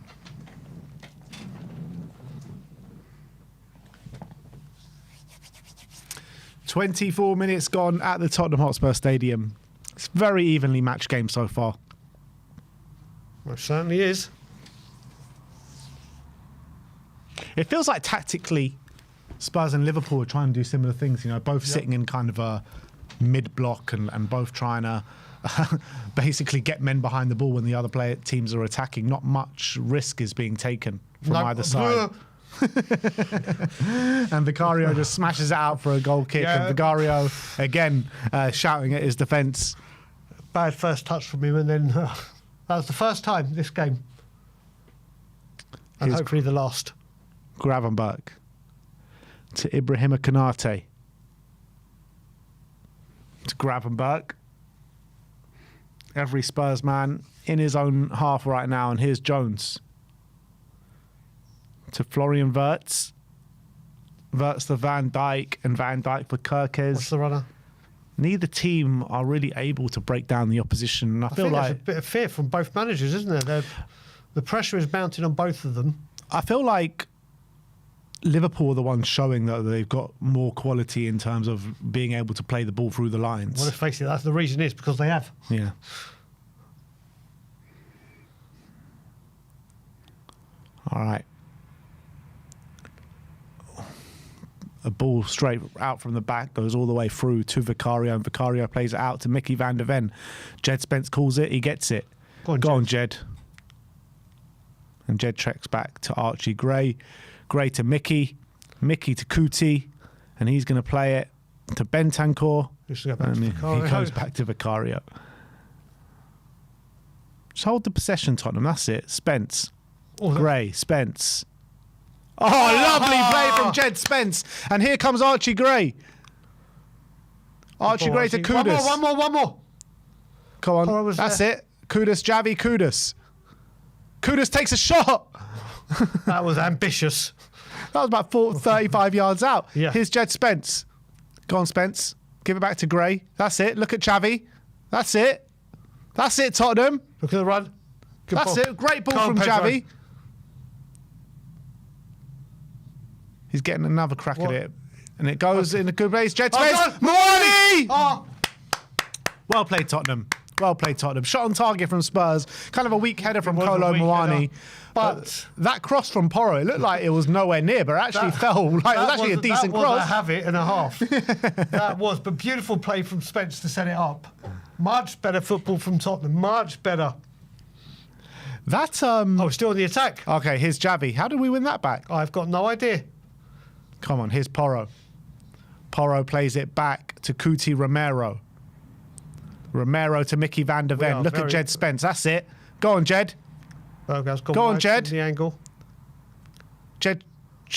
"24 minutes gone at the Tottenham Hotspur Stadium. It's a very evenly matched game so far. Well, it certainly is. It feels like tactically Spurs and Liverpool are trying to do similar things, both sitting in kind of a mid-block and both trying to basically get men behind the ball when the other teams are attacking. Not much risk is being taken from either side. And Vicario just smashes it out for a goal kick. Yeah. And Vicario, again, shouting at his defence. Bad first touch from him, and then that was the first time this game. And Here's hopefully the last. Gravenberch to Ibrahima Konate. To Gravenberch. Every Spurs man in his own half right now. And here's Jones. To Florian Wirtz. Wirtz to Van Dijk, and Van Dijk for What's Kerkez. the runner? Neither team are really able to break down the opposition. And I feel think like there's a bit of fear from both managers, isn't there? The pressure is mounting on both of them. I feel like Liverpool are the ones showing that they've got more quality in terms of being able to play the ball through the lines. Well, let's face it, that's the reason is because they have. Yeah. All right. A ball straight out from the back goes all the way through to Vicario, and Vicario plays it out to Mickey van der Ven. Jed Spence calls it. He gets it. Go on, Jed. And Jed treks back to Archie Gray. Gray to Mickey. Mickey to Kuti. And he's going to play it to Bentancur. He should go back And to he Vicario. goes back to Vicario. Just hold the possession, Tottenham. That's it. Spence. Oh, Gray. Spence. Oh, lovely play from Jed Spence. And here comes Archie Gray. Archie Gray to Kudus. One more. Come on. Porro was That's there. it. Kudus, Javi, Kudus. Kudus takes a shot. That was ambitious. That was about 35 yards out. Yeah. Here's Jed Spence. Go on, Spence. Give it back to Gray. That's it. Look at Xavi. That's it. That's it, Tottenham. Look at the run. Good That's ball. it. Great ball Go on, from Pedro. Xavi. He's getting another crack at it. And it goes in a good place. Jed Spence. Moani! Oh, Well played, Tottenham. Well played, Tottenham. Shot on target from Spurs. Kind of a weak header from was a Kolo weak Muani. header. But That cross from Porro, it looked like it was nowhere near, but it actually fell. Like, it was actually a decent that was cross. a habit and a half. That was, but beautiful play from Spence to set it up. Much better football from Tottenham. Much better. That Oh, still in the attack. Okay, here's Xavi. How did we win that back? I've got no idea. Come on, here's Porro. Porro plays it back to Cuti Romero. Romero to Mickey van der Ven. are Look at very- Jed Spence. That's it. Go on, Jed. Berghuis gone Go on, wide Jed. from the angle. Jed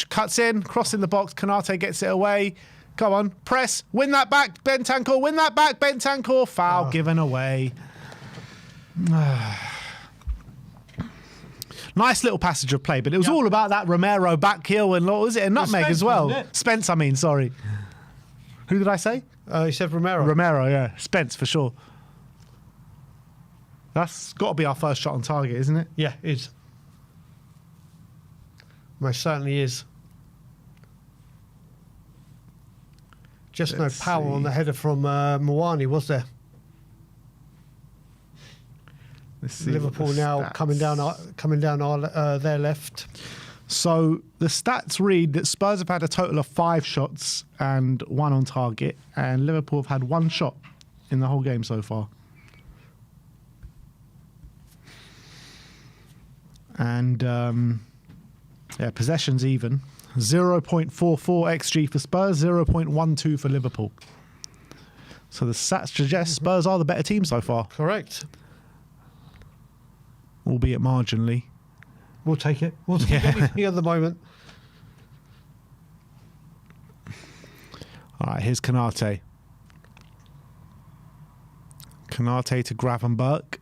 cuts in, crossing the box. Kanate gets it away. Go on, press. Win that back, Bentancur. Win that back, Bentancur. Foul given away. Nice little passage of play, but it was all about that Romero back heel and what was it, a nutmeg Spence, as well? wasn't it? Spence, I mean, sorry. Who did I say? He said Romero. Romero, yeah. Spence for sure. That's got to be our first shot on target, isn't it? Yeah, it is. Most certainly is. Just Let's no power on see. the header from Muani, was there? Let's see what Liverpool the now stats- coming down their left. So the stats read that Spurs have had a total of 5 shots and 1 on target, and Liverpool have had 1 shot in the whole game so far. And yeah, possessions even. 0.44 XG for Spurs, 0.12 for Liverpool. So the stats suggest Spurs are the better team so far, Correct. albeit marginally. We'll take it. We'll take anything at the moment. All right, here's Kanate. Kanate to Gravenberch.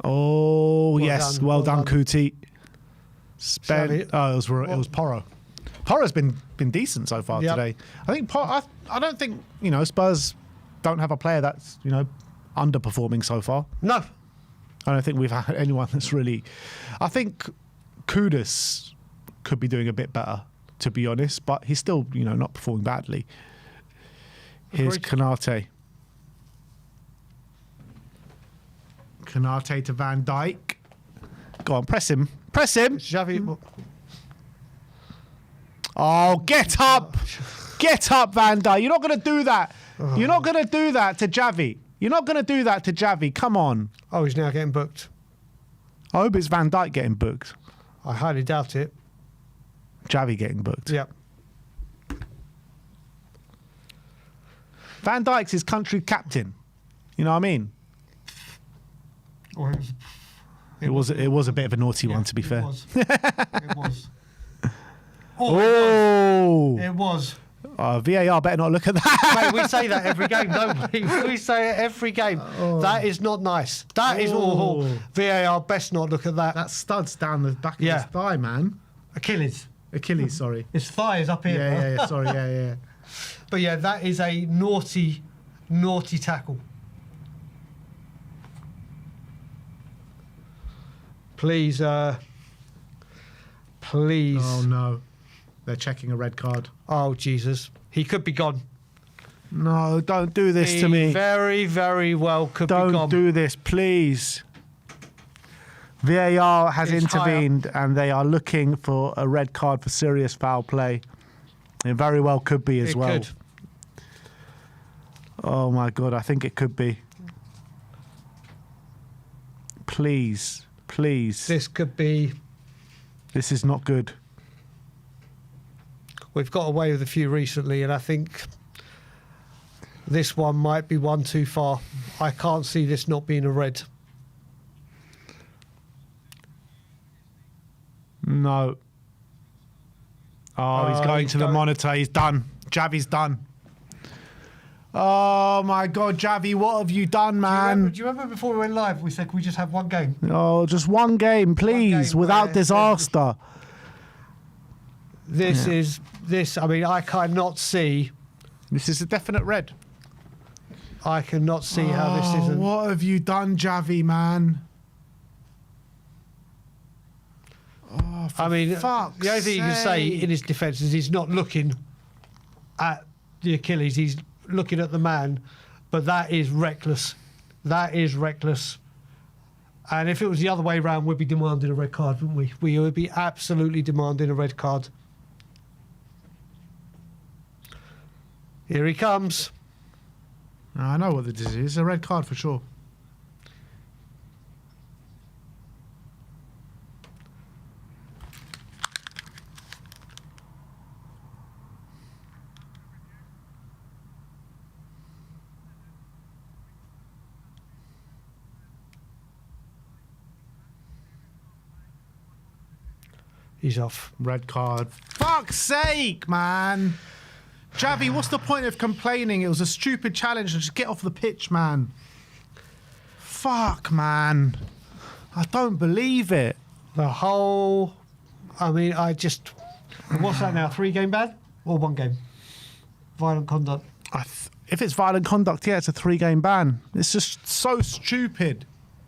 Oh, Well yes. done, Well well done, done. Kuti. Xavi. Oh, it was Porro. Porro's been decent so far Yep. today. I think I don't think, Spurs don't have a player that's, underperforming so far. No. I don't think we've had anyone that's really... I think Kudus could be doing a bit better, to be honest, but he's still, not performing badly. Here's Agreed. Kanate. Kanate to Van Dijk. Go on, press him. Press him. Xavi. Oh, get up. Get up, Van Dijk. You're not going to do that. You're not going to do that to Xavi. You're not going to do that to Xavi. Come on. Oh, he's now getting booked. I hope it's Van Dijk getting booked. I highly doubt it. Xavi getting booked. Yeah. Van Dijk's his country captain. You know what I mean? Or It was a bit of a naughty one, to be fair. It was. Oh, It was. VAR better not look at that. Mate, we say that every game, don't we? We say it every game. That is not nice. That is awful. VAR best not look at that. That stud's down the back of Yeah. his thigh, man. Achilles. Sorry. His thigh is up here. Yeah, sorry, yeah. But yeah, that is a naughty tackle. Please, please. Oh, no. They're checking a red card. Oh, Jesus. He could be gone. No, don't do this to He me. very, very well could be gone. Don't do this, please. VAR has It's intervened and they are looking for a red card for serious foul play. It very well could be as It well. could. Oh my God, I think it could be. Please. This could be... This is not good. We've got away with a few recently, and I think This one might be one too far. I can't see this not being a red. No. Oh, he's going to the monitor. He's done. Javi's done. Oh, my God, Javi, what have you done, man? Do you remember before we went live, we said, can we just have one game? Oh, just one game, please, without disaster. I mean, I cannot see. This is a definite red. I cannot see how this isn't. What have you done, Javi, man? Oh, I mean, the only thing you can say in his defence is he's not looking at the Achilles, he's looking at the man, but that is reckless. That is reckless. And if it was the other way around, we'd be demanding a red card, wouldn't we? We would be absolutely demanding a red card. Here he comes. I know what this is. It's a red card for sure. He's off. Red card. Fuck's sake, man. Javi, what's the point of complaining? It was a stupid challenge. Just get off the pitch, man. Fuck, man. I don't believe it. The whole... I mean, what's that now? 3-game ban? Or 1 game? Violent conduct. If it's violent conduct, yeah, it's a 3-game ban. It's just so stupid.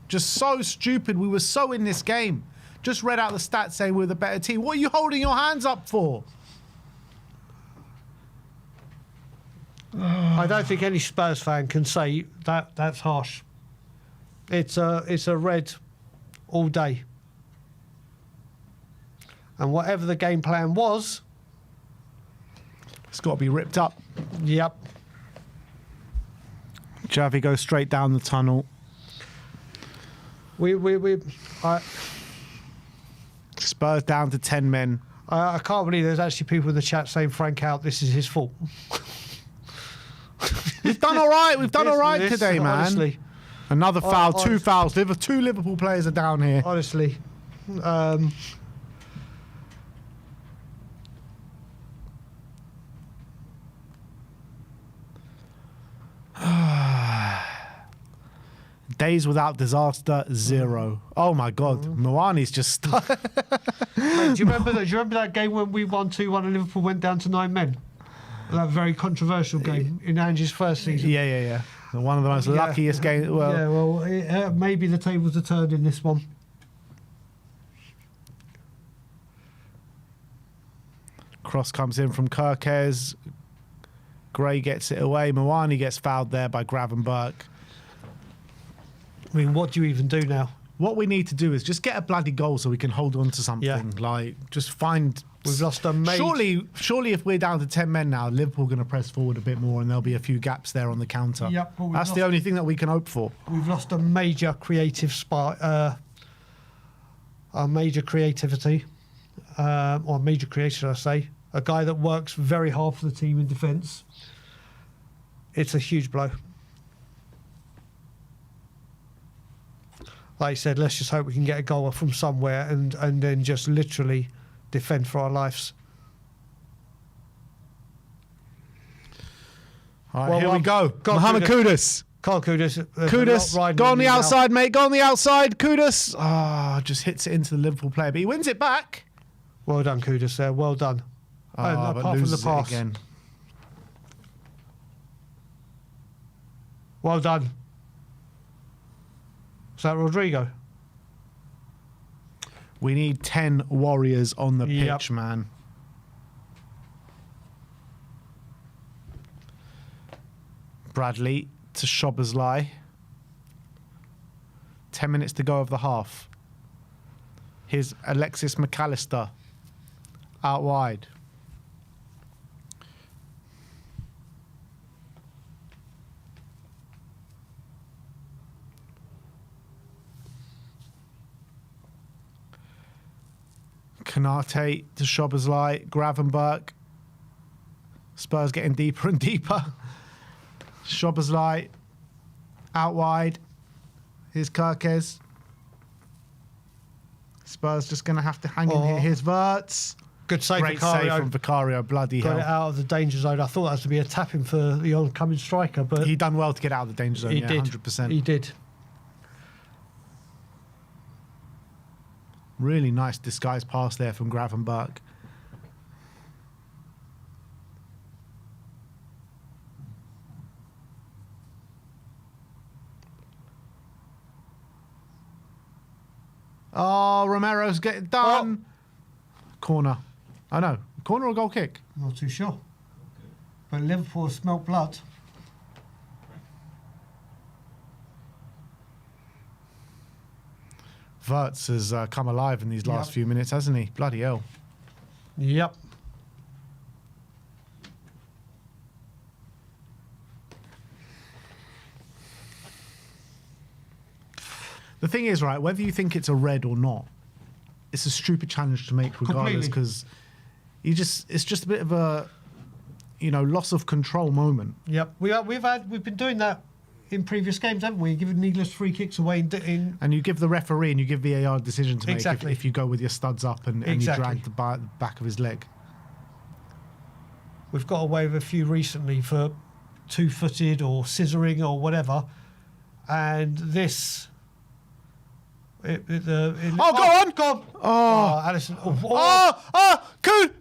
Just so stupid. We were so in this game. Just read out the stats saying we're the better team. What are you holding your hands up for? I don't think any Spurs fan can say that's harsh. It's a red all day. And whatever the game plan was, it's got to be ripped up. Yep. Javi goes straight down the tunnel. Spurs down to 10 men. I can't believe there's actually people in the chat saying Frank out. This is his fault. We've done all right. We've done all right today, man. Honestly. Another foul, 2 fouls. 2 Liverpool players are down here. Honestly. Days without disaster, 0. Oh my God, Moani's just. Mate, do you remember that game when we won 2-1 and Liverpool went down to 9 men? That very controversial game in Ange's first season. Yeah. One of the most luckiest games. Well, maybe the tables are turned in this one. Cross comes in from Kirkes. Gray gets it away. Moani gets fouled there by Gravenberch. I mean, what do you even do now? What we need to do is just get a bloody goal so we can hold on to something. Yeah. Like, just find... We've lost a mate. Surely if we're down to 10 men now, Liverpool are going to press forward a bit more and there'll be a few gaps there on the counter. Yep, that's the only thing that we can hope for. We've lost a major creative spark, a major creativity, or major creation, I say. A guy that works very hard for the team in defence. It's a huge blow. Like I said, let's just hope we can get a goal from somewhere and then just literally defend for our lives. All right, here we go. Mohamed Kudus. Carl Kudus. Kudus, go on the outside, mate. Go on the outside. Kudus. Just hits it into the Liverpool player, but he wins it back. Well done, Kudus there. Well done. But apart from the pass. Again. Well done. Is that Rodrigo? We need 10 warriors on the pitch, man. Bradley to Szoboszlai. 10 minutes to go of the half. Here's Alexis McAllister out wide. Konate to Szoboszlai, Gravenberch. Spurs getting deeper and deeper. Szoboszlai out wide. Here's Kirkes. Spurs just going to have to hang in here. Here's Wirtz. Good save, Great Vicario. save from Vicario. Bloody Got hell. it out of the danger zone. I thought that was to be a tapping for the oncoming striker, but He done well to get out of the danger zone. he Yeah, did. 100%. He did. Really nice disguised pass there from Gravenberch. Oh, Romero's getting done. Corner. I know. Corner or goal kick? Not too sure. But Liverpool smelt blood. Wirtz has come alive in these last few minutes, hasn't he? Bloody hell. Yep. The thing is, right, whether you think it's a red or not, it's a stupid challenge to make regardless, because it's just a bit of a, loss of control moment. Yep. We've been doing that in previous games, haven't we? Giving needless free kicks away in And you give the referee and you give VAR a decision to make Exactly. if you go with your studs up and you drag the back of his leg. We've got away with a few recently for two-footed or scissoring or whatever, and this. Go on! Go on! Oh, Alisson! Coon!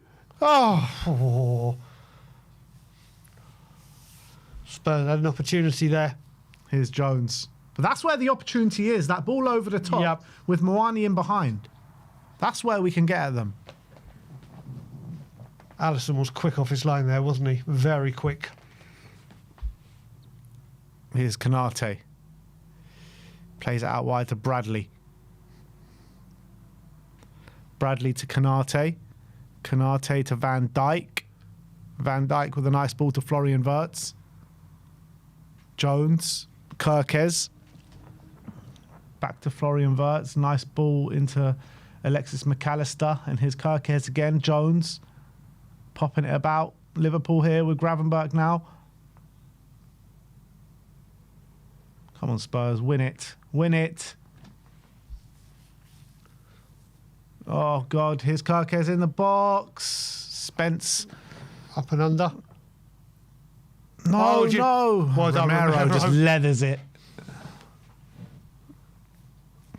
Oh. Spurs had an opportunity there. Here's Jones. But that's where the opportunity is. That ball over the top with Moani in behind. That's where we can get at them. Alisson was quick off his line there, wasn't he? Very quick. Here's Kanate. Plays it out wide to Bradley. Bradley to Kanate. Kanate to Van Dijk. Van Dijk with a nice ball to Florian Wirtz. Jones. Kirkes. Back to Florian Wirtz. Nice ball into Alexis McAllister. And here's Kirkes again. Jones. Popping it about. Liverpool here with Gravenberch now. Come on, Spurs. Win it. Win it. Oh, God. Here's Kirkes in the box. Spence. Up and under. No, no. Well done, Romero Romero. just leathers it.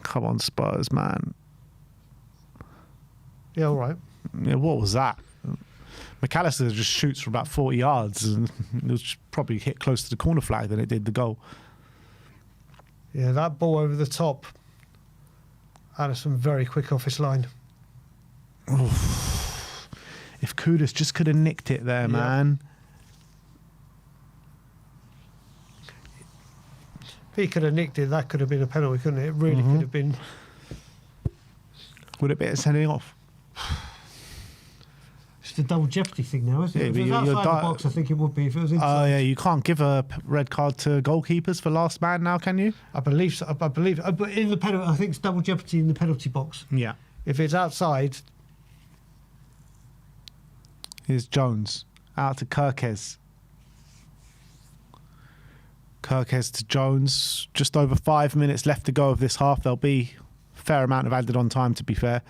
Come on, Spurs, man. Yeah, all right. Yeah, what was that? McAllister just shoots for about 40 yards and it was probably hit closer to the corner flag than it did the goal. Yeah, that ball over the top. Alisson very quick off his line. Oof. If Kudus just could have nicked it there, man. If he could have nicked it, that could have been a penalty, couldn't it? It really could have been. Would it be sending off? It's the double jeopardy thing now, isn't it? Yeah, If but it was you're outside the box, I think it would be. If it was inside, Oh, yeah, you can't give a red card to goalkeepers for last man now, can you? I believe so. I believe, but in the penalty, I think it's double jeopardy in the penalty box. Yeah. If it's outside, Here's Jones. Out to Kirkes. Kirkes to Jones. Just over 5 minutes left to go of this half. There'll be a fair amount of added on time, to be fair.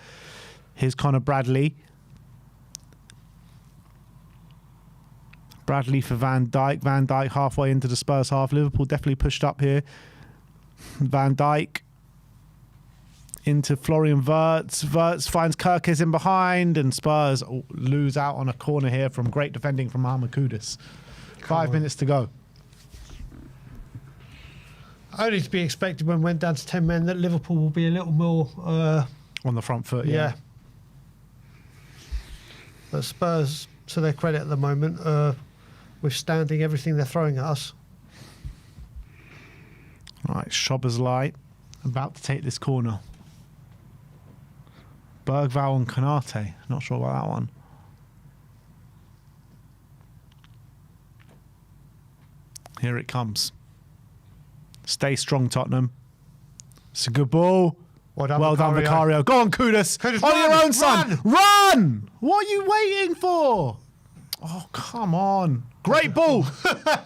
Here's Connor Bradley. Bradley for Van Dijk. Van Dijk halfway into the Spurs half. Liverpool definitely pushed up here. Van Dijk into Florian Wirtz. Wirtz finds Kirkes in behind and Spurs lose out on a corner here from great defending from Mohamed Kudus. 5 minutes to go. only to be expected when we went down to 10 men that Liverpool will be a little more on the front foot. yeah. But Spurs, to their credit at the moment, withstanding everything they're throwing at us. Right, Szoboszlai about to take this corner. Bergvall and Konate. Not sure about that one. Here it comes. Stay strong, Tottenham. It's a good ball. Well done, Vicario. Go on, Kudus. On your own, son. Run! What are you waiting for? Oh, come on. Great ball.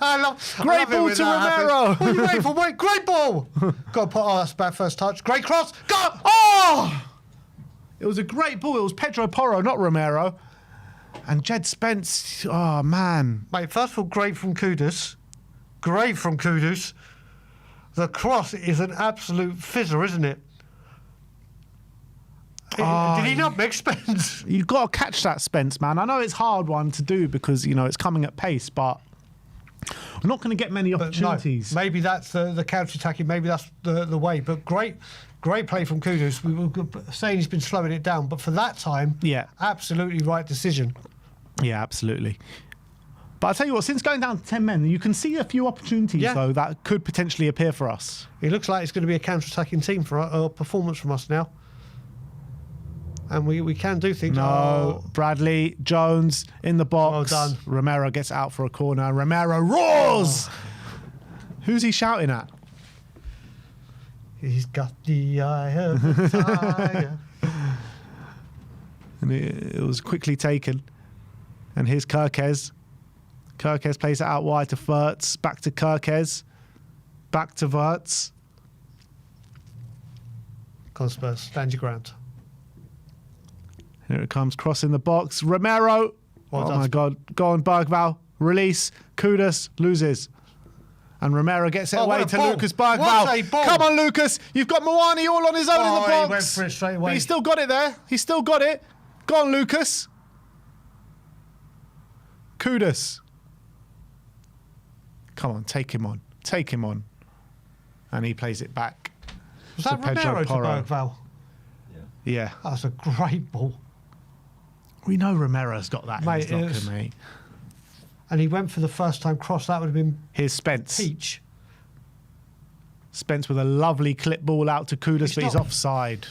I love Great it ball when to that happens. Romero. What are you waiting for? Wait, great ball. That's a bad first touch. Great cross. Go. Oh! It was a great ball. It was Pedro Porro, not Romero. And Jed Spence, oh, man. Mate, first of all, great from Kudus. Great from Kudus. The cross is an absolute fizzer, isn't it? Did he not make Spence? You've got to catch that, Spence, man. I know it's a hard one to do because, you know, it's coming at pace, but we're not going to get many opportunities. No, maybe that's the counter-attacking. Maybe that's the way. But great play from Kudus. We were saying he's been slowing it down, but for that time, Yeah. absolutely right decision. Yeah, absolutely. But I'll tell you what, since going down to 10 men, you can see a few opportunities, though, that could potentially appear for us. It looks like it's going to be a counter-attacking team for our performance from us now. And we can do things. No, Bradley, Jones in the box. Well done. Romero gets out for a corner. Romero roars! Who's he shouting at? He's got the eye of the tiger. And it was quickly taken. And here's Kirkes. Kirkes plays it out wide to Wirtz. Back to Kirkes. Back to Wirtz. Conspurs, stand your ground. Here it comes, crossing the box. Romero. Well oh done. my God. Go on, Bergvall. Release. Kudus loses. And Romero gets it away what a to ball. Lucas What a Bergvall. ball. Come on, Lucas. You've got Moani all on his own in the box. He went for it straight away. But he's still got it there. He's still got it. Go on, Lucas. Kudus. Come on, take him on. Take him on. And he plays it back. Was that Pedro Romero to Porro. Bergvall? Yeah. That's a great ball. We know Romero's got that Mate, in it his was- locker, mate. And he went for the first time cross. That would have been Here's Spence. peach. Spence with a lovely clip ball out to Kudus, but he's stopped. offside.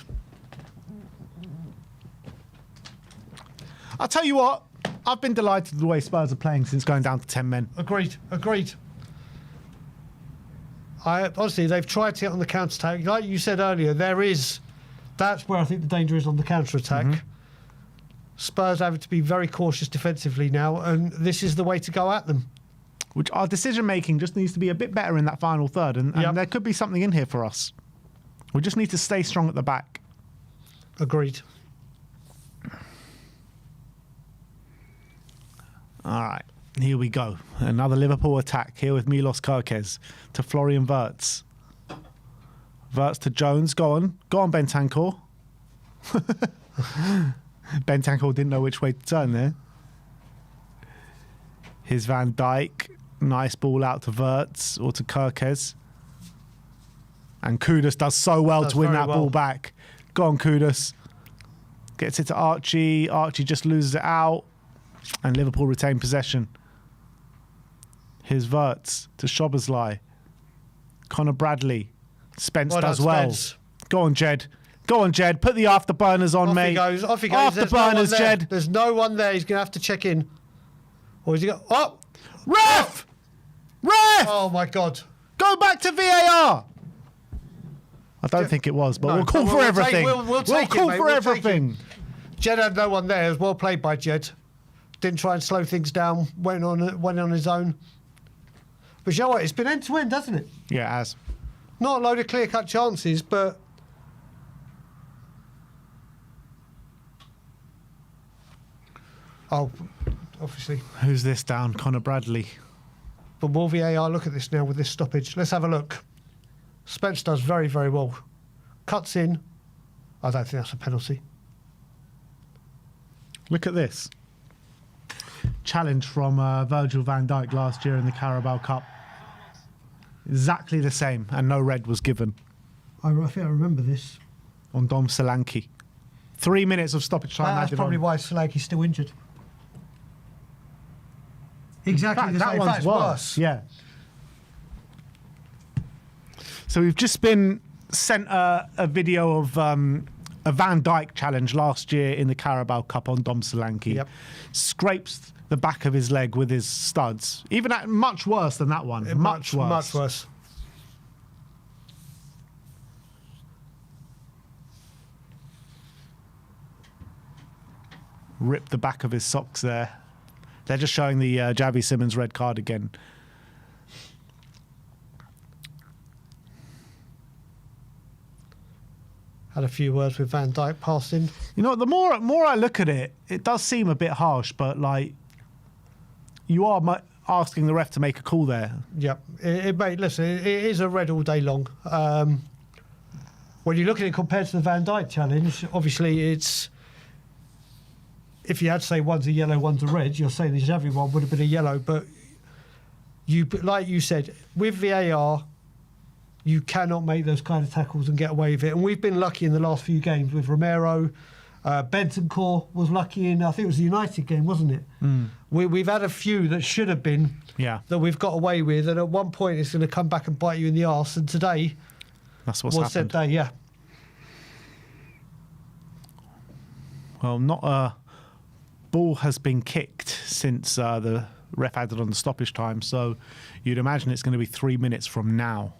I'll tell you what, I've been delighted with the way Spurs are playing since going down to 10 men. Agreed. Honestly, they've tried to get on the counter-attack. Like you said earlier, that's where I think the danger is on the counter-attack. Spurs having to be very cautious defensively now, and this is the way to go at them. Which our decision-making just needs to be a bit better in that final third, and Yep. there could be something in here for us. We just need to stay strong at the back. Agreed. All right, here we go. Another Liverpool attack here with Milos Kirkes to Florian Wirtz. Wirtz to Jones. Go on, Bentancur. Bentancur didn't know which way to turn there. Here's Van Dijk. Nice ball out to Wirtz or to Kirkes. And Kudus does so well Does to win very that well. ball back. Go on, Kudus. Gets it to Archie. Archie just loses it out. And Liverpool retain possession. Here's Wirtz to Szoboszlai. Connor Bradley. Spence Well does done, well. Spence. Go on, Jed. Go on, Jed. Put the afterburners on, Off mate. he goes. Off he goes. There's no one Afterburners, there. Jed. There's no one there. He's going to have to check in. Or is he got... Oh! Ref! Ref! Oh, my God. Go back to VAR! I don't think it was, but No, we'll call but for we'll take- everything. we'll take it, call mate. for We'll take everything. Jed had no one there. It was well played by Jed. Didn't try and slow things down. Went on his own. But you know what? It's been end to end, hasn't it? Yeah, it has. Not a load of clear-cut chances, but... Oh, obviously. Who's this down? Connor Bradley. But will VAR look at this now with this stoppage? Let's have a look. Spence does very, very well. Cuts in. I don't think that's a penalty. Look at this. Challenge from Virgil van Dijk last year in the Carabao Cup. Exactly the same, and no red was given I think I remember this. on Dom Solanke. 3 minutes of stoppage time That's added probably on. why Solanke's still injured. Exactly the that same. one's That's worse. Yeah. So we've just been sent a video of a Van Dijk challenge last year in the Carabao Cup on Dom Solanke. Yep. Scrapes the back of his leg with his studs. Even at, much worse than that one. Much worse. Much worse. Ripped the back of his socks there. They're just showing the Javi Simmons red card again. Had a few words with Van Dijk passing. You know, the more I look at it, it does seem a bit harsh, but like you are asking the ref to make a call there. Yep. Listen, it is a red all day long. When you look at it compared to the Van Dijk challenge, obviously it's... If you had to say one's a yellow, one's a red, you're saying the Xavi one would have been a yellow. But like you said, with VAR, you cannot make those kind of tackles and get away with it. And we've been lucky in the last few games with Romero. Bentancur was lucky in, I think it was the United game, wasn't it? We've had a few that should have been that we've got away with. And at one point, it's going to come back and bite you in the arse. And today, that's what's happened. Said day, Well, not a ball has been kicked since the ref added on the stoppage time. So you'd imagine it's going to be 3 minutes from now.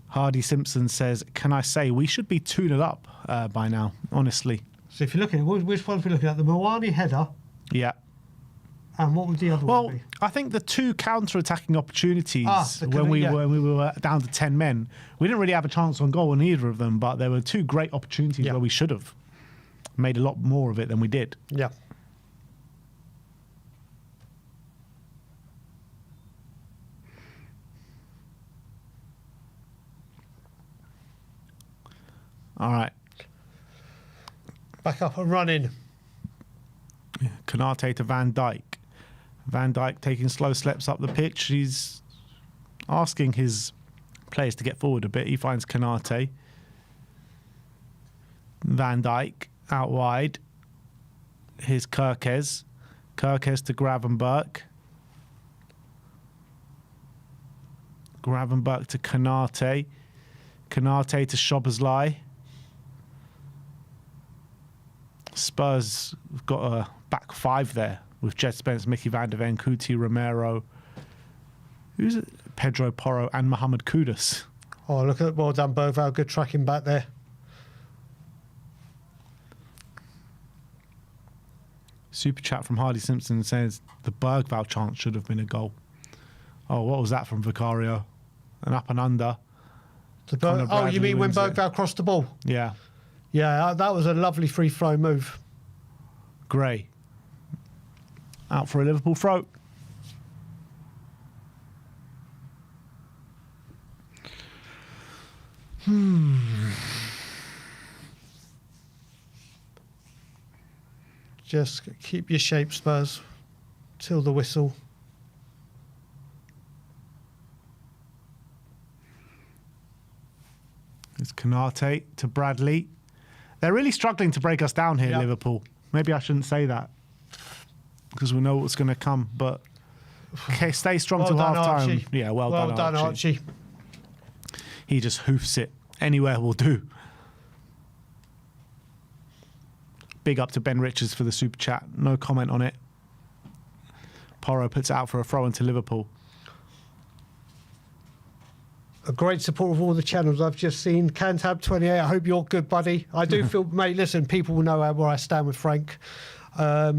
Hardy Simpson says, can I say we should be 2-0 up by now, honestly. So if you look at it, which ones are we looking at? The Moani header? Yeah. And what would the other one be? Well, I think the two counter-attacking opportunities when we were down to 10 men, we didn't really have a chance on goal on either of them, but there were two great opportunities where we should have made a lot more of it than we did. Yeah. All right. Back up and running. Konate to Van Dijk. Van Dijk taking slow steps up the pitch. He's asking his players to get forward a bit. He finds Konate. Van Dijk out wide. Here's Kirkes. Kirkes to Gravenberch. Gravenberch to Konate. Konate to Szoboszlai. Spurs have got a back five there with Jed Spence, Mickey van der Ven, Kuti, Romero. Who's it? Pedro Porro and Mohamed Kudus. Oh, look at well done, Bergvall. Good tracking back there. Super chat from Hardy Simpson says the Bergvall chance should have been a goal. Oh, what was that from Vicario? An up and under. Oh, you mean when Bergvall crossed the ball? Yeah. Yeah, that was a lovely free throw move. Gray. Out for a Liverpool throw. Just keep your shape, Spurs, till the whistle. It's Konate to Bradley. They're really struggling to break us down here, Liverpool. Maybe I shouldn't say that because we know what's going to come. But okay, stay strong till half-time. Yeah, well done, Archie. He just hoofs it. Anywhere will do. Big up to Ben Richards for the super chat. No comment on it. Porro puts it out for a throw into Liverpool. A great support of all the channels I've just seen. Cantab28, I hope you're good, buddy. I do feel, mate, listen, people will know where I stand with Frank. I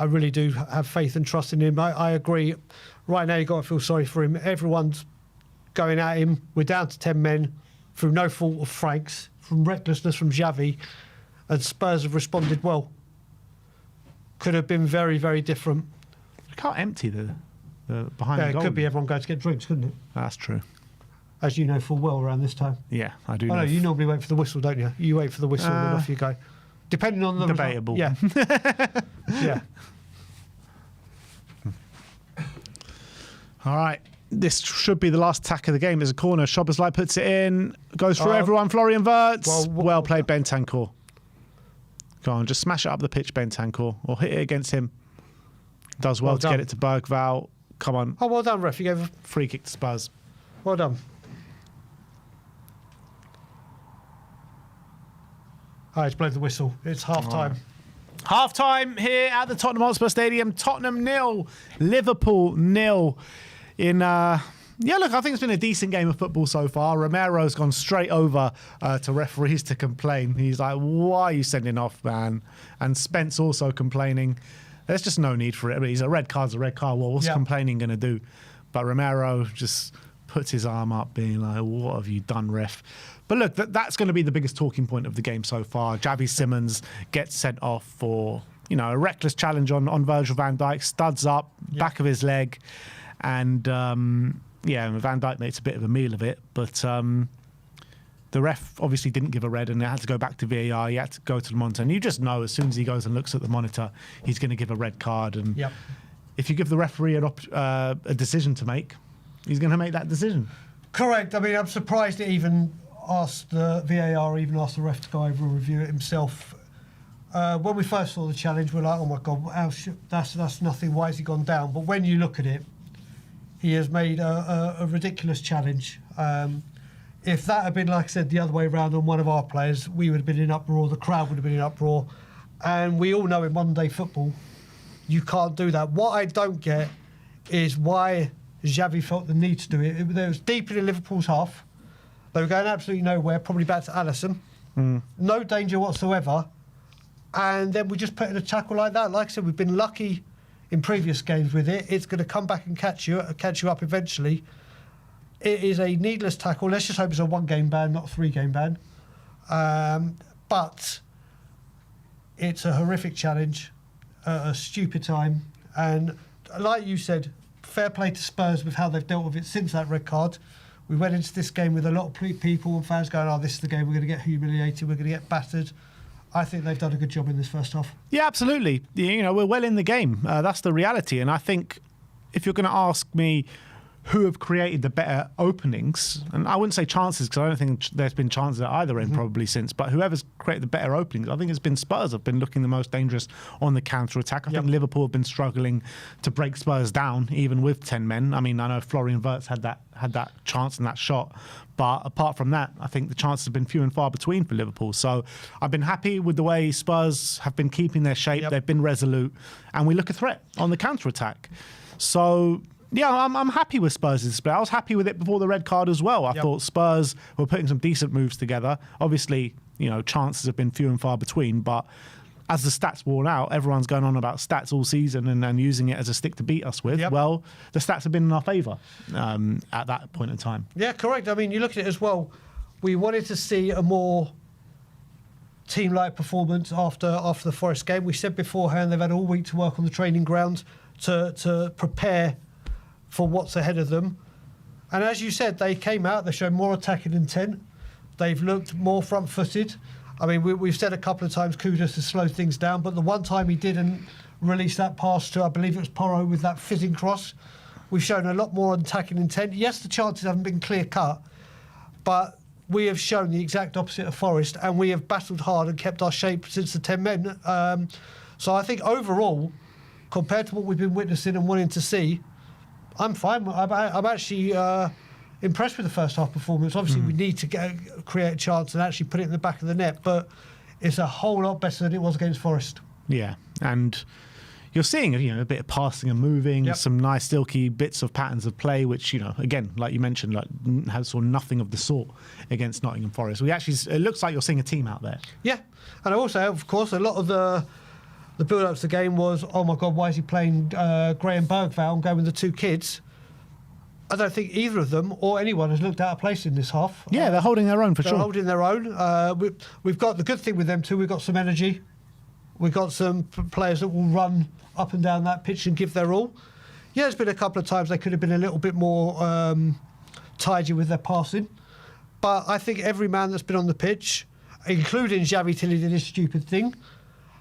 really do have faith and trust in him. I agree. Right now, you've got to feel sorry for him. Everyone's going at him. We're down to 10 men through no fault of Frank's, from recklessness from Xavi, and Spurs have responded well. Could have been very, very different. You can't empty the behind the goal. It could be everyone going to get drinks, couldn't it? That's true. As you know full well around this time. Yeah, I do know. Oh, no, you normally wait for the whistle, don't you? You wait for the whistle and then off you go. Depending on the debatable. Result. Yeah. Yeah. All right. This should be the last attack of the game. There's a corner. Szoboszlai puts it in. Goes through everyone. Florian Wirtz. Well played, Bentancur. Go on, just smash it up the pitch, Bentancur. Or hit it against him. Does well to get it to Bergvall. Come on. Oh, well done, ref. You gave a free kick to Spurs. Well done. Oh, it's blown the whistle. It's half-time. Half-time here at the Tottenham Hotspur Stadium. Tottenham 0, Liverpool 0 in Yeah, look, I think it's been a decent game of football so far. Romero's gone straight over to referees to complain. He's like, why are you sending off, man? And Spence also complaining. There's just no need for it. He's a red card's a red card. Well, what's complaining going to do? But Romero just puts his arm up, being like, what have you done, ref? But look, that's going to be the biggest talking point of the game so far. Javi Simmons gets sent off for, a reckless challenge on Virgil van Dijk, studs up, back of his leg. And, Van Dijk makes a bit of a meal of it. But the ref obviously didn't give a red, and it had to go back to VAR. He had to go to the monitor. And you just know as soon as he goes and looks at the monitor, he's going to give a red card. And if you give the referee a decision to make, he's going to make that decision. Correct. I mean, I'm surprised it even asked the VAR, even asked the ref to go over and review it himself. When we first saw the challenge, we're like, oh my God, that's nothing. Why has he gone down? But when you look at it, he has made a ridiculous challenge. If that had been, like I said, the other way around on one of our players, we would have been in uproar, the crowd would have been in uproar. And we all know in modern day football, you can't do that. What I don't get is why Xavi felt the need to do it. It was deep in Liverpool's half. They were going absolutely nowhere, probably back to Alisson. No danger whatsoever. And then we just put in a tackle like that. Like I said, we've been lucky in previous games with it. It's going to come back and catch you up eventually. It is a needless tackle. Let's just hope it's a 1-game ban, not a 3-game ban. But it's a horrific challenge, a stupid time. And like you said, fair play to Spurs with how they've dealt with it since that red card. We went into this game with a lot of people and fans going, oh, this is the game, we're going to get humiliated, we're going to get battered. I think they've done a good job in this first half. Yeah, absolutely. We're well in the game. That's the reality. And I think if you're going to ask me who have created the better openings, and I wouldn't say chances because I don't think there's been chances at either end probably since, but whoever's created the better openings, I think it's been Spurs have been looking the most dangerous on the counter-attack. I think Liverpool have been struggling to break Spurs down, even with 10 men. I mean, I know Florian Wirtz had that chance and that shot, but apart from that, I think the chances have been few and far between for Liverpool. So I've been happy with the way Spurs have been keeping their shape. They've been resolute, and we look a threat on the counter-attack. So yeah, I'm happy with Spurs' display. I was happy with it before the red card as well. I thought Spurs were putting some decent moves together. Obviously, chances have been few and far between, but as the stats worn out, everyone's going on about stats all season and using it as a stick to beat us with. Well, the stats have been in our favour at that point in time. Yeah, correct. I mean, you look at it as well. We wanted to see a more team-like performance after the Forest game. We said beforehand they've had all week to work on the training ground to prepare for what's ahead of them. And as you said, they came out, they showed more attacking intent. They've looked more front-footed. I mean, we've said a couple of times Kudus has slowed things down, but the one time he didn't release that pass to, I believe it was Porro with that fizzing cross, we've shown a lot more attacking intent. Yes, the chances haven't been clear-cut, but we have shown the exact opposite of Forest, and we have battled hard and kept our shape since the 10 men. So I think overall, compared to what we've been witnessing and wanting to see, I'm fine. I'm actually impressed with the first half performance. Obviously, we need to create a chance and actually put it in the back of the net, but it's a whole lot better than it was against Forest. Yeah, and you're seeing a bit of passing and moving, some nice silky bits of patterns of play, which again, like you mentioned, saw nothing of the sort against Nottingham Forest. It looks like you're seeing a team out there. Yeah, and also, of course, a lot of the build-up to the game was, oh my God, why is he playing Graham Bergvall and going with the two kids? I don't think either of them or anyone has looked out of place in this half. Yeah, they're holding their own for sure. They're holding their own. We've got the good thing with them too, we've got some energy. We've got some players that will run up and down that pitch and give their all. Yeah, there's been a couple of times they could have been a little bit more tidy with their passing. But I think every man that's been on the pitch, including Xavi till he did his stupid thing,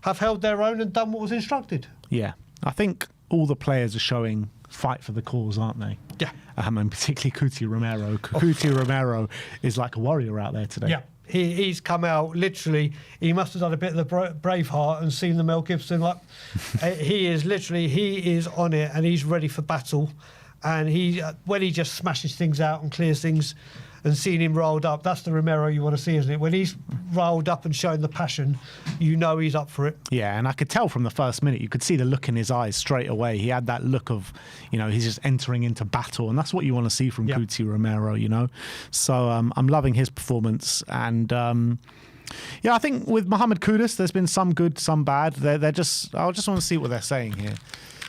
have held their own and done what was instructed. Yeah, I think all the players are showing fight for the cause, aren't they? Yeah. And particularly Cuti Romero. Cuti Romero is like a warrior out there today. Yeah, he's come out, literally, he must have done a bit of the Braveheart and seen the Mel Gibson. He is on it and he's ready for battle. And when he just smashes things out and clears things, and seeing him rolled up. That's the Romero you want to see, isn't it? When he's rolled up and showing the passion, you know he's up for it. Yeah, and I could tell from the first minute, you could see the look in his eyes straight away. He had that look of, he's just entering into battle, and that's what you want to see from Cuti Romero, So I'm loving his performance, and I think with Mohamed Kudus, there's been some good, some bad. I just want to see what they're saying here.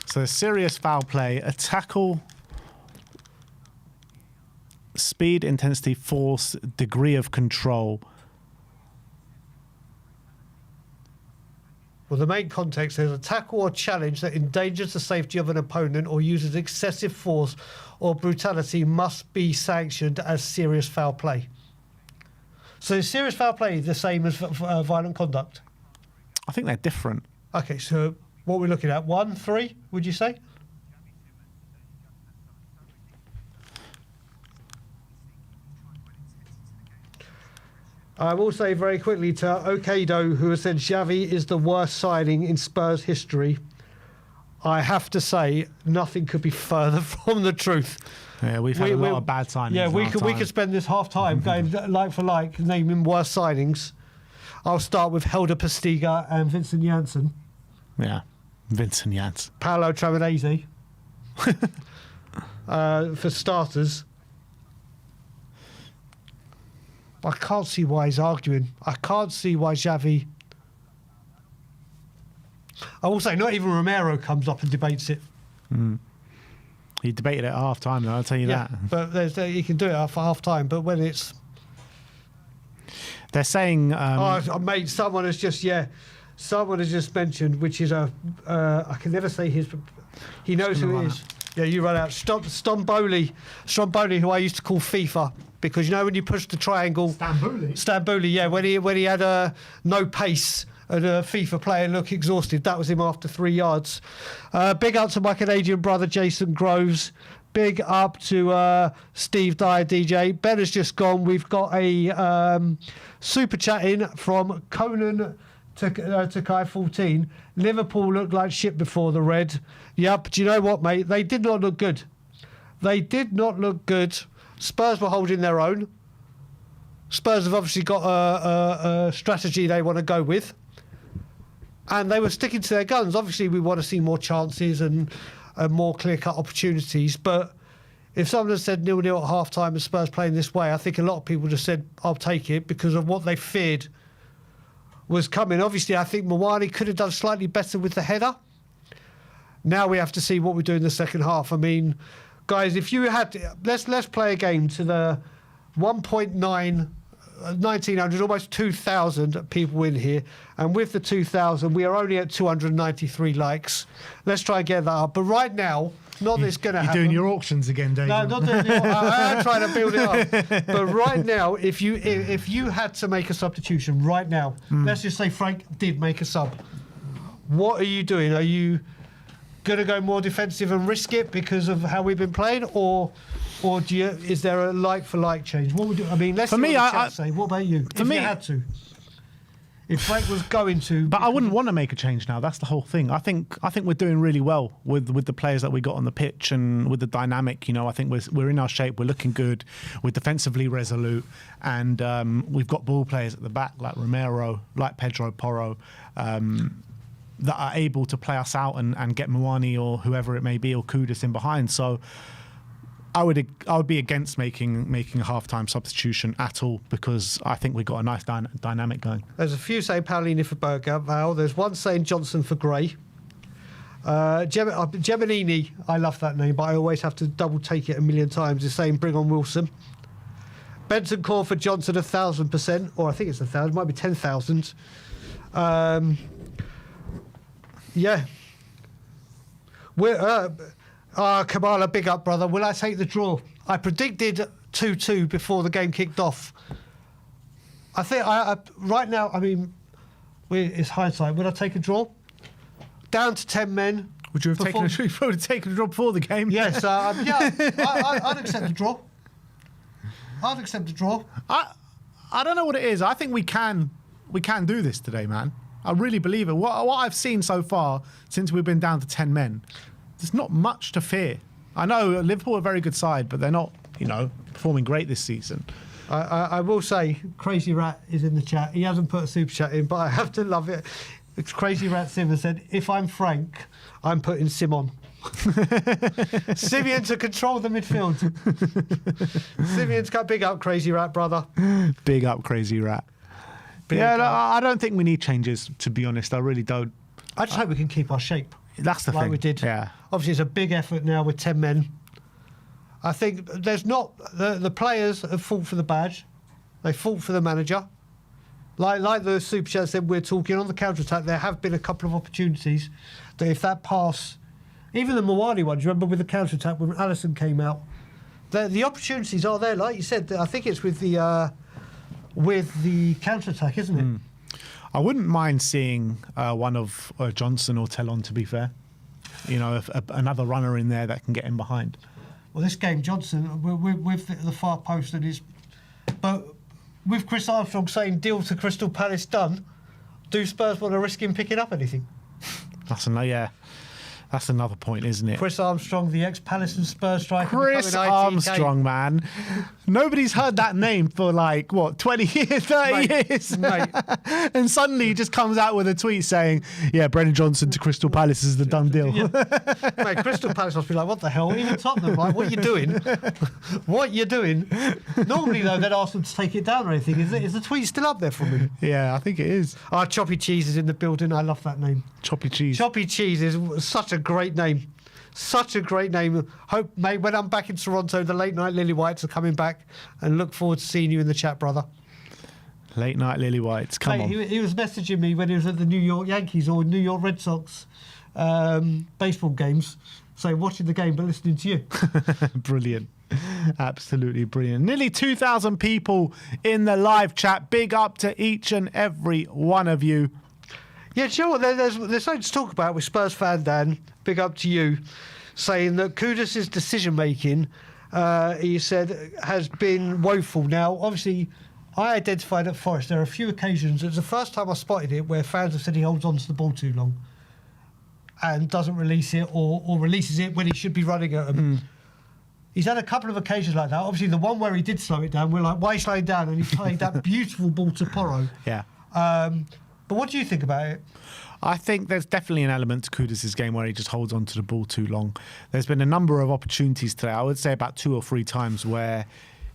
So serious foul play, a tackle, speed, intensity, force, degree of control. Well, the main context is a tackle or challenge that endangers the safety of an opponent or uses excessive force or brutality must be sanctioned as serious foul play. So is serious foul play the same as violent conduct? I think they're different. Okay, so what we're looking at, 1, 3, would you say? I will say very quickly to Okado, who has said Xavi is the worst signing in Spurs history. I have to say, nothing could be further from the truth. Yeah, we've had a lot of bad signings. Yeah, we could spend this half time going like for like, naming worst signings. I'll start with Helder Postiga and Vincent Janssen. Yeah, Vincent Janssen. Paolo Travanese. For starters. I can't see why he's arguing. I can't see why Xavi... I will say, not even Romero comes up and debates it. Mm. He debated it at half time, though, I'll tell you that. But you can do it for half time, but when it's... They're saying... mate, someone has just mentioned, which is I can never say his... He knows who it is. Yeah, you run out. Stromboli, who I used to call FIFA, because when you push the triangle... Stambouli, yeah, when he had no pace... and a FIFA player look exhausted. That was him after 3 yards. Big up to my Canadian brother, Jason Groves. Big up to Steve Dyer, DJ. Ben has just gone. We've got a super chat in from Conan to Kai 14. Liverpool looked like shit before the red. Yep. Do you know what, mate? They did not look good. They did not look good. Spurs were holding their own. Spurs have obviously got a strategy they want to go with. And they were sticking to their guns. Obviously, we want to see more chances and more clear-cut opportunities. But if someone had said 0-0 at half-time and Spurs playing this way, I think a lot of people just said, I'll take it, because of what they feared was coming. Obviously, I think Mawani could have done slightly better with the header. Now we have to see what we do in the second half. I mean, guys, if you had to... Let's play a game to the 1,900, almost 2,000 people in here, and with the 2,000 we are only at 293 likes. Let's try and get that up, but right now, not that it's going to happen. You're doing your auctions again, Dave. No, not doing I am trying to build it up, but right now, if you had to make a substitution right now, let's just say Frank did make a sub, what are you doing? Are you going to go more defensive and risk it because of how we've been playing, or is there a like-for-like change? What would you... I mean, let's see what the chat say. What about you? If you had to. If Frank was going to... But I wouldn't want to make a change now. That's the whole thing. I think we're doing really well with the players that we got on the pitch and with the dynamic. I think we're in our shape. We're looking good. We're defensively resolute. And we've got ball players at the back like Romero, like Pedro Porro, that are able to play us out and get Mawani or whoever it may be, or Kudus in behind. So... I would be against making a half-time substitution at all, because I think we've got a nice dynamic going. There's a few saying Paolini for Berger, Val. There's one saying Johnson for Gray. Geminini, I love that name, but I always have to double take it a million times, is saying bring on Wilson. Benton Core for Johnson 1,000%, or I think it's 1,000, it might be 10,000. Yeah. We're... Kamala, big up, brother. Will I take the draw? I predicted 2-2 before the game kicked off. I think right now, I mean, it's hindsight. Would I take a draw? Down to 10 men. Would you have taken a draw before the game? Yes. I'd accept the draw. I'd accept the draw. I don't know what it is. I think we can do this today, man. I really believe it. What I've seen so far since we've been down to 10 men, there's not much to fear. I know Liverpool are a very good side, but they're not, performing great this season. I will say, Crazy Rat is in the chat. He hasn't put a super chat in, but I have to love it. Crazy Rat Simon said, if I'm Frank, I'm putting Sim on. Simeon to control the midfield. Simeon's got big up, Crazy Rat, brother. Big up, Crazy Rat. I don't think we need changes, to be honest. I really don't. I just hope we can keep our shape. That's the like thing. we did. Yeah. Obviously, it's a big effort now with 10 men. I think there's not... The players have fought for the badge. They fought for the manager. Like the super chat said, we're talking on the counter-attack. There have been a couple of opportunities that if that pass... Even the Mawani ones, remember with the counter-attack when Alisson came out? The opportunities are there. Like you said, I think it's with the counter-attack, isn't it? I wouldn't mind seeing one of Johnson or Tellon, to be fair. You know, if another runner in there that can get in behind. Well, this game, Johnson, with the far post and his... But with Chris Armstrong saying deal to Crystal Palace done, do Spurs want to risk him picking up anything? That's another point, isn't it? Chris Armstrong, the ex-Palace and Spurs striker. Chris Armstrong, man. Nobody's heard that name for 20 years, 30 years. Mate. And suddenly he just comes out with a tweet saying, yeah, Brennan Johnson to Crystal Palace is the done deal. Yeah. Mate, Crystal Palace must be like, what the hell? Even Tottenham, like, what are you doing? What you doing? Normally, though, they'd ask them to take it down or anything. Is the tweet still up there from him? Yeah, I think it is. Choppy Cheese is in the building. I love that name. Choppy Cheese. Choppy Cheese is such a great name. Such a great name. Hope, mate, when I'm back in Toronto, the late night Lily Whites are coming back, and look forward to seeing you in the chat, brother. Late night Lily Whites, come on. He was messaging me when he was at the New York Yankees or New York Red Sox baseball games, saying watching the game but listening to you. Brilliant. Absolutely brilliant. Nearly 2,000 people in the live chat. Big up to each and every one of you. Yeah, do you know what? There's something to talk about with Spurs fan Dan. Big up to you, saying that Kudus' decision-making, he said, has been woeful. Now, obviously, I identified at Forest there are a few occasions, it's the first time I spotted it, where fans have said he holds on to the ball too long and doesn't release it or releases it when he should be running at them. He's had a couple of occasions like that. Obviously, the one where he did slow it down, we're like, why are you slowing down? And he played that beautiful ball to Porro. Yeah. But what do you think about it? I think there's definitely an element to Kudus' game where he just holds on to the ball too long. There's been a number of opportunities today, I would say about 2 or 3 times, where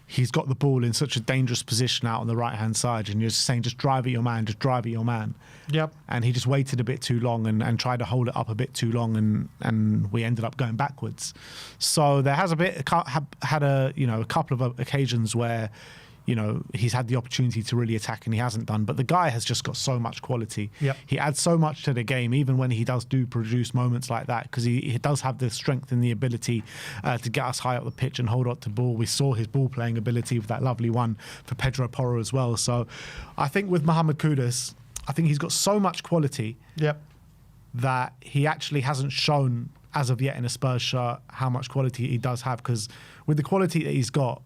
he's got the ball in such a dangerous position out on the right-hand side, and you're just saying, just drive at your man, just drive at your man. Yep. And he just waited a bit too long and tried to hold it up a bit too long, and we ended up going backwards. So there has had a couple of occasions where he's had the opportunity to really attack and he hasn't done. But the guy has just got so much quality. Yep. He adds so much to the game, even when he do produce moments like that, because he does have the strength and the ability to get us high up the pitch and hold on to the ball. We saw his ball playing ability with that lovely one for Pedro Porro as well. So I think with Mohamed Kudus, I think he's got so much quality that he actually hasn't shown as of yet in a Spurs shirt how much quality he does have, because with the quality that he's got,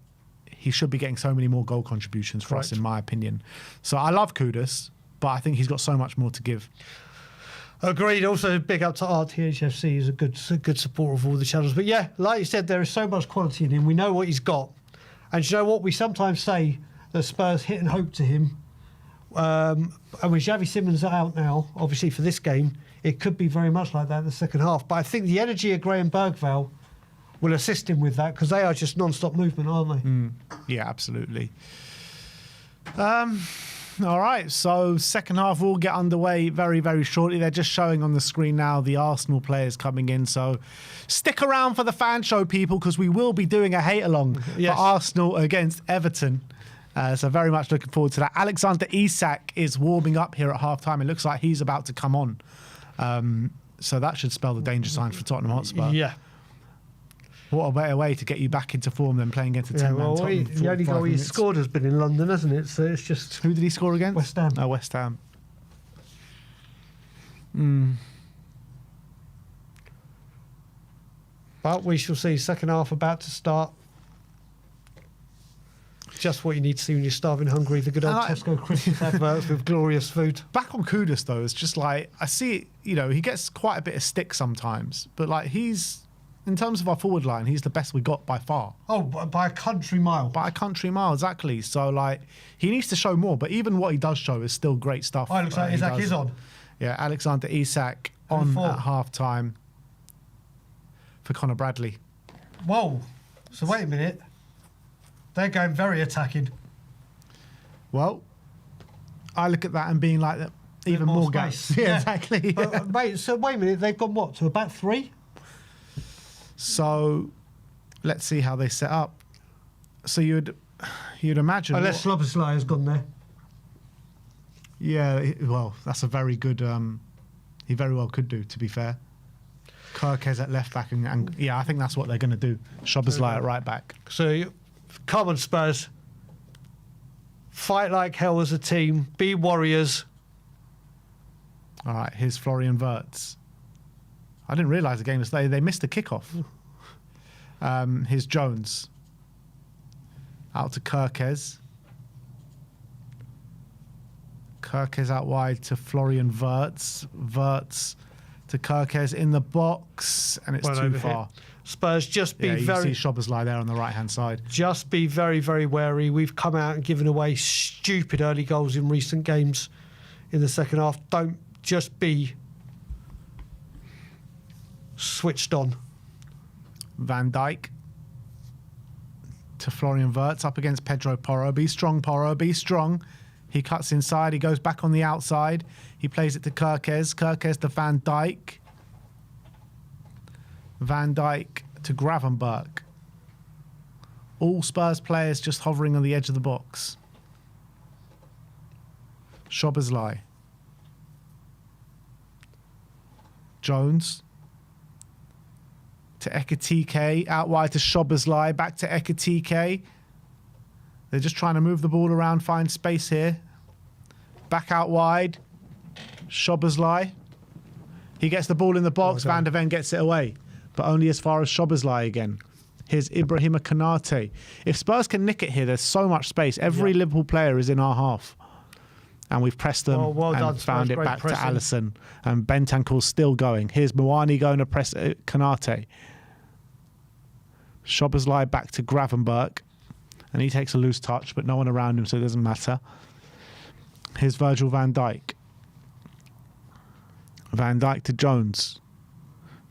he should be getting so many more goal contributions for us, in my opinion. So I love Kudus, but I think he's got so much more to give. Agreed. Also, big up to RTHFC. He's a good supporter of all the channels. But yeah, like you said, there is so much quality in him. We know what he's got. And you know what? We sometimes say that Spurs hit and hope to him. And with Xavi Simons out now, obviously for this game, it could be very much like that in the second half. But I think the energy of Graham Bergvall will assist him with that, because they are just non-stop movement, aren't they? Yeah, absolutely. All right, so second half will get underway very, very shortly. They're just showing on the screen now the Arsenal players coming in, so stick around for the fan show, people, because we will be doing a hate-along for Arsenal against Everton. So very much looking forward to that. Alexander Isak is warming up here at half-time. It looks like he's about to come on. So that should spell the danger signs for Tottenham Hotspur. Yeah. What a better way to get you back into form than playing against a 10-man Tottenham. The only goal he's scored has been in London, hasn't it? So it's just... Who did he score against? West Ham. Oh, West Ham. But we shall see. Second half about to start. Just what you need to see when you're starving hungry. The good old Tesco Christmas adverts with glorious food. Back on Kudus, though, it's just like, I see, he gets quite a bit of stick sometimes, but like he's in terms of our forward line, he's the best we got by far. Oh, by a country mile. By a country mile, exactly. So, like, he needs to show more. But even what he does show is still great stuff. Oh, it looks like Isak is on. Yeah, Alexander Isak on at half-time for Conor Bradley. Whoa. So, wait a minute. They're going very attacking. Well, I look at that and being like, that even more gaps. Yeah, exactly. Mate, so wait a minute. They've gone what, to about 3? So, let's see how they set up. So you'd imagine. Unless Szoboszlai has gone there. Yeah, well, that's a very good. He very well could do, to be fair. Kirkes at left back, and yeah, I think that's what they're going to do. Szoboszlai at right back. So, come on, Spurs. Fight like hell as a team. Be warriors. All right, here's Florian Wirtz. I didn't realise the game was they missed the kickoff. Here's Jones. Out to Kirkes. Kirkes out wide to Florian Wirtz. Wirtz to Kirkes in the box, and it's too far. Spurs, just be you very... see Szoboszlai there on the right-hand side. Just be very, very wary. We've come out and given away stupid early goals in recent games in the second half. Don't just be switched on. Van Dijk to Florian Wirtz up against Pedro Porro. Be strong, Porro. Be strong. He cuts inside. He goes back on the outside. He plays it to Kirkes. Kirkes to Van Dijk. Van Dijk to Gravenberch. All Spurs players just hovering on the edge of the box. Szoboszlai. Jones to Ekitike, out wide to Szoboszlai, back to Ekitike. They're just trying to move the ball around, find space here. Back out wide, Szoboszlai. He gets the ball in the box, Van der Ven gets it away, but only as far as Szoboszlai again. Here's Ibrahima Konate. If Spurs can nick it here, there's so much space. Every Liverpool player is in our half. And we've pressed them and found it back to Alisson. And Bentancur's still going. Here's Muani going to press Konate. Szoboszlai back to Gravenberch. And he takes a loose touch, but no one around him, so it doesn't matter. Here's Virgil van Dijk. Van Dijk to Jones.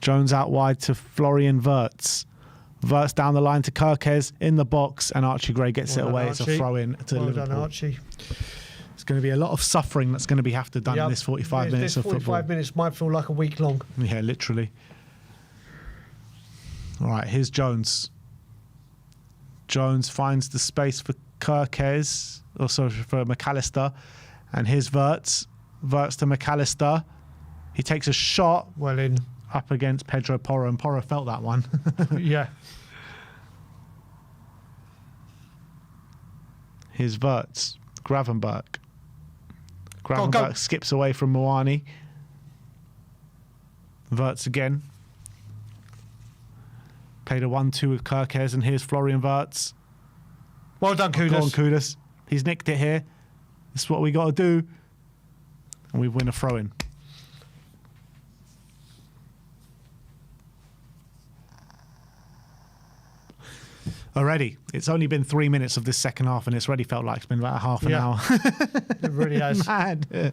Jones out wide to Florian Wirtz. Wirtz down the line to Kirkes in the box, and Archie Gray gets it away. It's a throw-in to Liverpool. Well done, Archie. It's going to be a lot of suffering that's going to have to done in this 45 minutes of football. 45 minutes might feel like a week long. Yeah, literally. All right, here's Jones. Jones finds the space for Kirkes, also for McAllister. And here's Wirtz. Wirtz to McAllister. He takes a shot. Well in. Up against Pedro Porro, and Porro felt that one. Yeah. Here's Wirtz. Gravenberch. Gravenberch skips away from Muani. Wirtz again. Played a 1-2 with Kirkes, and here's Florian Wirtz. Well done, Kudus. Go on, Kudus. He's nicked it here. This is what we got to do. And we win a throw-in. Already. It's only been 3 minutes of this second half, and it's already felt like it's been about half an hour. It really has. Mad.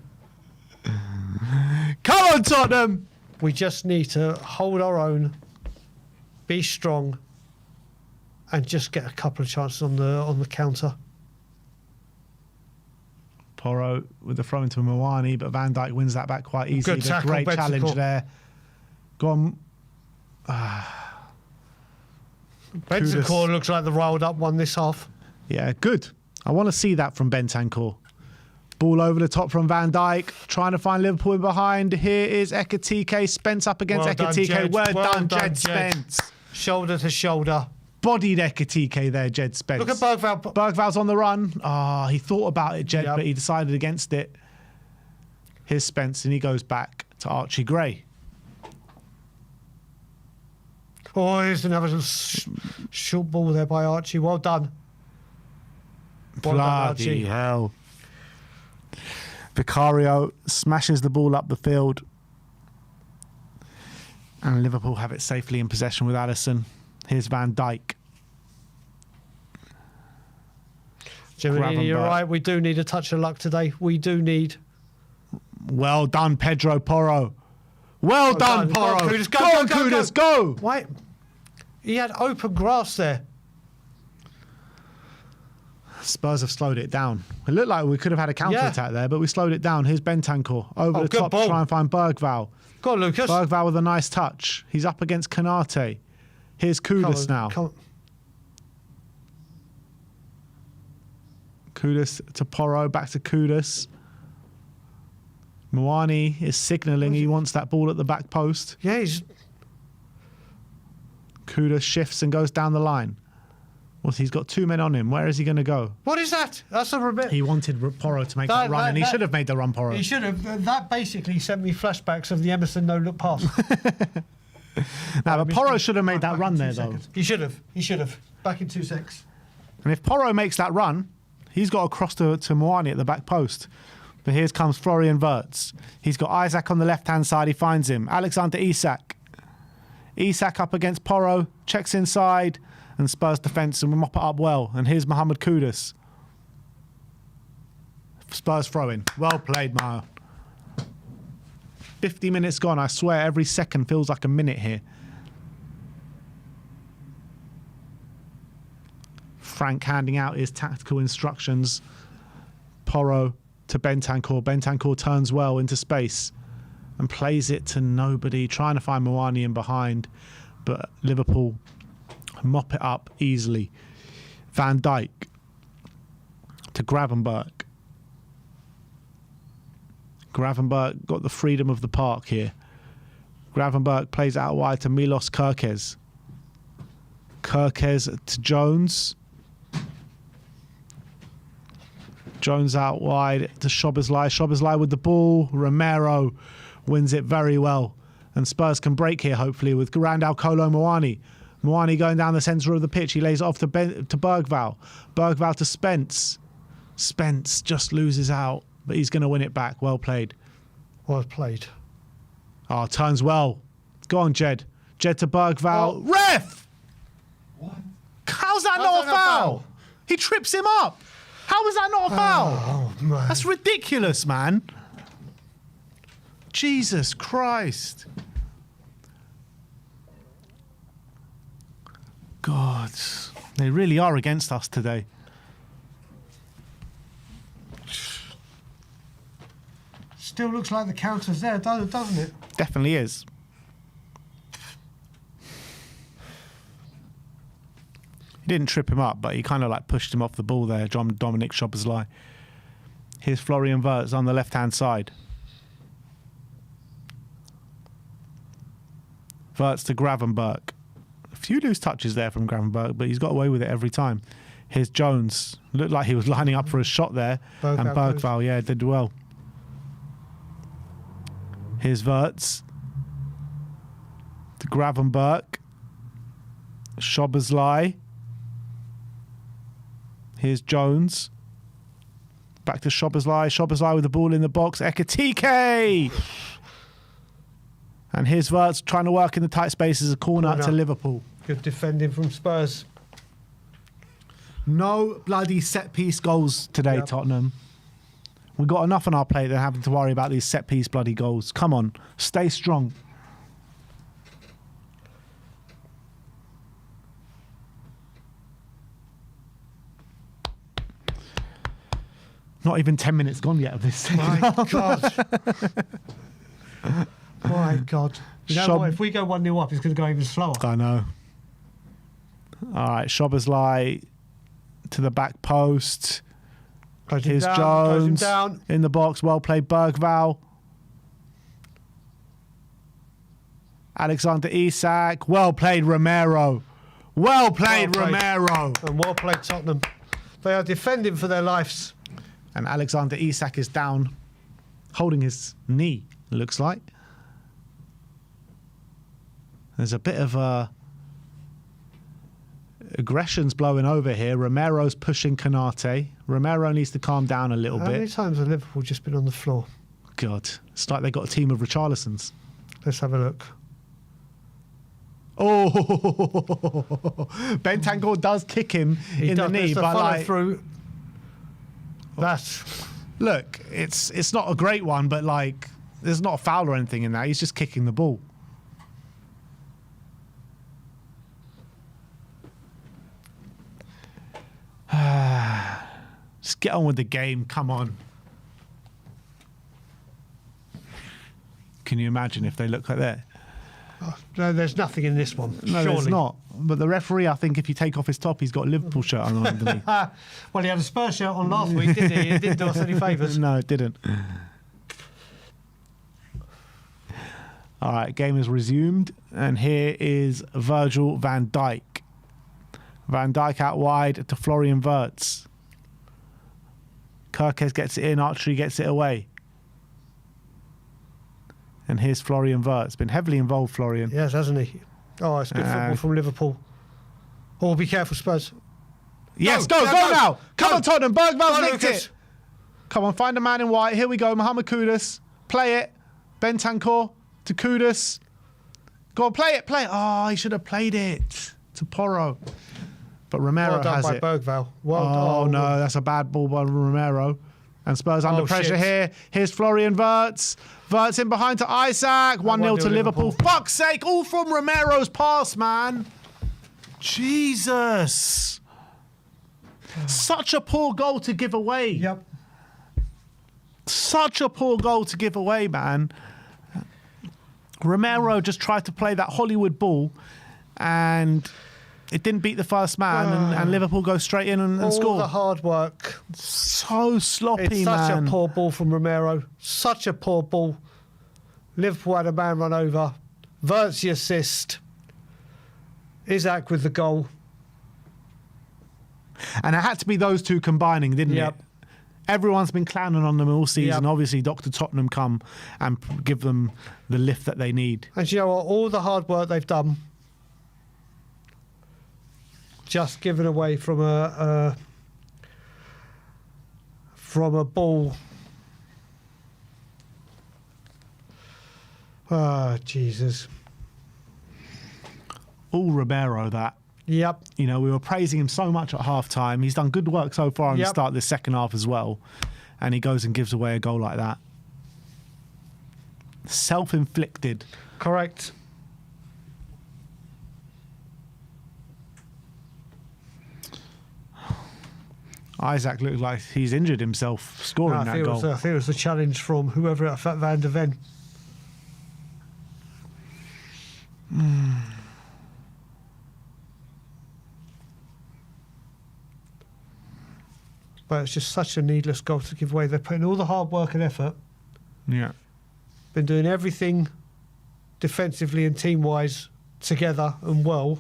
Come on, Tottenham! We just need to hold our own, be strong, and just get a couple of chances on the counter. Porro with the throw into Muani, but Van Dijk wins that back quite easily. Good tackle, great challenge there. Go on. Bentancur looks like the rolled up one this half. Yeah, good. I want to see that from Bentancur. Ball over the top from Van Dijk, trying to find Liverpool in behind. Here is Ekitike. Spence up against Ekitike. Well done, Jed Spence. Shoulder to shoulder. Bodied Ekitike there, Jed Spence. Look at Bergvall. Bergvall's on the run. He thought about it, Jed, but he decided against it. Here's Spence, and he goes back to Archie Gray. Oh, here's another short ball there by Archie. Well done. Bloody hell. Vicario smashes the ball up the field. And Liverpool have it safely in possession with Alisson. Here's Van Dijk. Jimmy, you're right. We do need a touch of luck today. We do need. Well done, Pedro Porro. Well done, Porro. Go on, Kudus. Go on, Kudus. Go. Wait. He had open grass there. Spurs have slowed it down. It looked like we could have had a counter-attack there, but we slowed it down. Here's Bentancur over the top to try and find Bergvall. Go on, Lucas. Bergvall with a nice touch. He's up against Konate. Here's Kudus now. Kudus to Porro, back to Kudus. Muani is signalling he wants that ball at the back post. Yeah, Kudus shifts and goes down the line. Well, he's got 2 men on him. Where is he going to go? What is that? That's a bit. He wanted Porro to make that run, and he should have made the run, Porro. He should have. That basically sent me flashbacks of the Emerson no-look pass. Now, but Porro should have made that run there, though. He should have. He should have. Back in 2 seconds. And if Porro makes that run, he's got to cross to Muani at the back post. But here comes Florian Wirtz. He's got Isaac on the left-hand side. He finds him. Alexander Isak. Isak up against Porro. Checks inside. And Spurs defence, and we mop it up well. And here's Mohamed Kudus. Spurs throw-in. Well played, Mao. 50 minutes gone. I swear every second feels like a minute here. Frank handing out his tactical instructions. Porro to Bentancur. Bentancur turns well into space and plays it to nobody, trying to find Muani in behind. But Liverpool mop it up easily. Van Dijk to Gravenberch. Gravenberch got the freedom of the park here. Gravenberch plays out wide to Milos Kerkez. Kerkez to Jones. Jones out wide to Szoboszlai. Szoboszlai with the ball. Romero wins it very well. And Spurs can break here, hopefully, with Randal Kolo Muani. Muani going down the centre of the pitch. He lays it off to Bergvall. Bergvall to Spence. Spence just loses out, but he's going to win it back. Well played. Well played. Oh, turns well. Go on, Jed. Jed to Bergvall. Oh. Ref! What? How's that not a foul? He trips him up. How was that not a foul? Oh, man. That's ridiculous, man. Jesus Christ. God, they really are against us today. Still looks like the counter's there, doesn't it? Definitely is. He didn't trip him up, but he kind of like pushed him off the ball there, Dominic Szoboszlai. Here's Florian Wirtz on the left-hand side. Wirtz to Gravenberch. A few loose touches there from Gravenberch, but he's got away with it every time. Here's Jones. Looked like he was lining up for a shot there. And Bergvall, yeah, did well. Here's Wirtz. To Gravenberch. Szoboszlai. Here's Jones. Back to Szoboszlai. Szoboszlai with the ball in the box. Ekitike! And here's Wirtz trying to work in the tight spaces. A corner to Liverpool. Good defending from Spurs. No bloody set-piece goals today, Tottenham. We've got enough on our plate than having to worry about these set-piece bloody goals. Come on, stay strong. Not even 10 minutes gone yet of this. My God. My God. You know what? If we go 1-0 up, it's going to go even slower. I know. All right, Szoboszlai to the back post. Here's Jones in the box. Well played, Bergvall. Alexander Isak. Well played, Romero. Well played, Romero. And well played, Tottenham. They are defending for their lives. And Alexander Isak is down, holding his knee, it looks like. There's a bit of aggression's blowing over here. Romero's pushing Konate. Romero needs to calm down a little bit. How many times have Liverpool just been on the floor? God, it's like they got a team of Richarlisons. Let's have a look. Oh, Bentancur does kick him in the knee, but like, through. That's look, it's not a great one, but like, there's not a foul or anything in that. He's just kicking the ball. Just get on with the game. Come on. Can you imagine if they look like that? no, there's nothing in this one. No, surely. there's not. But the referee, I think, if you take off his top, he's got a Liverpool shirt on underneath. Well, he had a Spurs shirt on last week, didn't he? It didn't do us any favours. No, it didn't. All right, game is resumed, and here is Virgil van Dijk. Van Dijk out wide to Florian Wirtz. Kirkes gets it in, Archery gets it away. And here's Florian Wirtz. Been heavily involved, Florian. Yes, hasn't he? Oh, it's good football from Liverpool. Oh, be careful, Spurs. Yes, go now. Come on, Tottenham. Bergvall's nicked it. Come on, find a man in white. Here we go. Mohamed Kudus. Play it. Bentancur to Kudus. Go on, play it. Oh, he should have played it to Porro. But Romero Well done has by it. Bergvall. Oh, no, that's a bad ball by Romero. And Spurs under pressure here. Here's Florian Wirtz. Wirtz in behind to Isaac. 1-0 to Liverpool. Fuck's sake, all from Romero's pass, man. Jesus. Such a poor goal to give away. Yep. Such a poor goal to give away, man. Romero just tried to play that Hollywood ball and it didn't beat the first man, and Liverpool go straight in and score. All the hard work. So sloppy, It's man. such a poor ball from Romero. Such a poor ball. Liverpool had a man run over. Wirtz the assist. Isaac with the goal. And it had to be those two combining, didn't it? Everyone's been clowning on them all season. Yep. Obviously, Dr. Tottenham come and give them the lift that they need. And you know what? All the hard work they've done, just given away from a ball. Ah, Jesus. All Romero, that. Yep. You know, we were praising him so much at half-time. He's done good work so far in the start of this second half as well. And he goes and gives away a goal like that. Self-inflicted. Correct. Isaac looked like he's injured himself scoring that goal. I think it was a challenge from whoever at Van der Ven. But it's just such a needless goal to give away. They're putting all the hard work and effort. Yeah. Been doing everything defensively and team-wise together and well.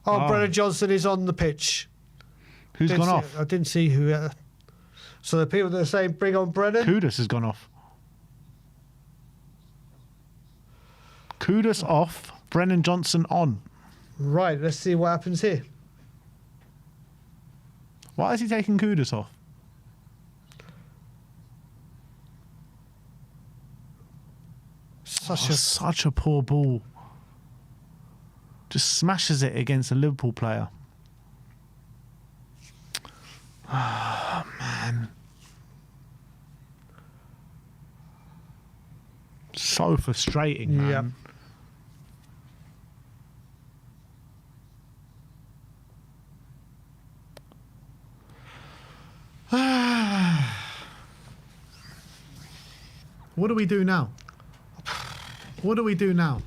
Oh, Brennan Johnson is on the pitch. Who's gone off? I didn't see who. So the people that are saying bring on Brennan. Kudus has gone off. Kudus off. Brennan Johnson on. Right, let's see what happens here. Why is he taking Kudus off? Such a poor ball. Just smashes it against a Liverpool player. Oh, man. So frustrating, man. Yep. What do we do now? What do we do now?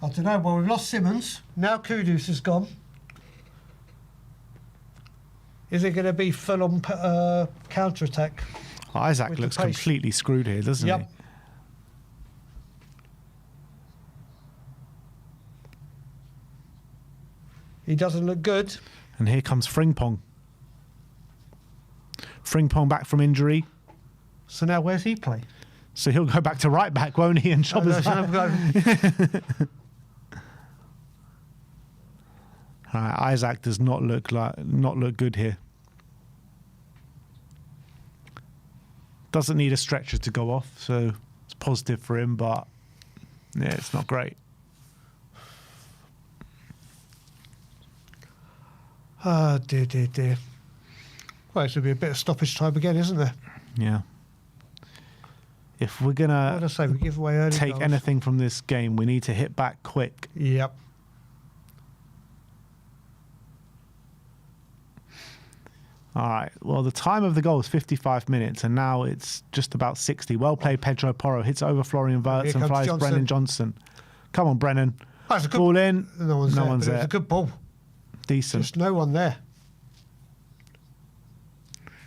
I don't know. Well, we've lost Simmons. Now Kudus has gone. Is it going to be full-on counter-attack? Isaac looks completely screwed here, doesn't he? He doesn't look good. And here comes Frimpong. Frimpong back from injury. So now where's he play? So he'll go back to right back, won't he? And Isaac does not look good here. Doesn't need a stretcher to go off, so it's positive for him, but yeah, it's not great. Oh, dear, dear, dear. Well, it's going to be a bit of stoppage time again, isn't there? Yeah. If we're going What did I say? We give away early take goals. anything from this game, we need to hit back quick. Yep. All right. Well, the time of the goal is 55 minutes, and now it's just about 60. Well played, Pedro Porro. Hits over Florian Wirtz Here and comes flies Johnson. Brennan Johnson. Come on, Brennan. Oh, it's a good Ball in. No one's there. But it's a good ball. Decent. Just no one there.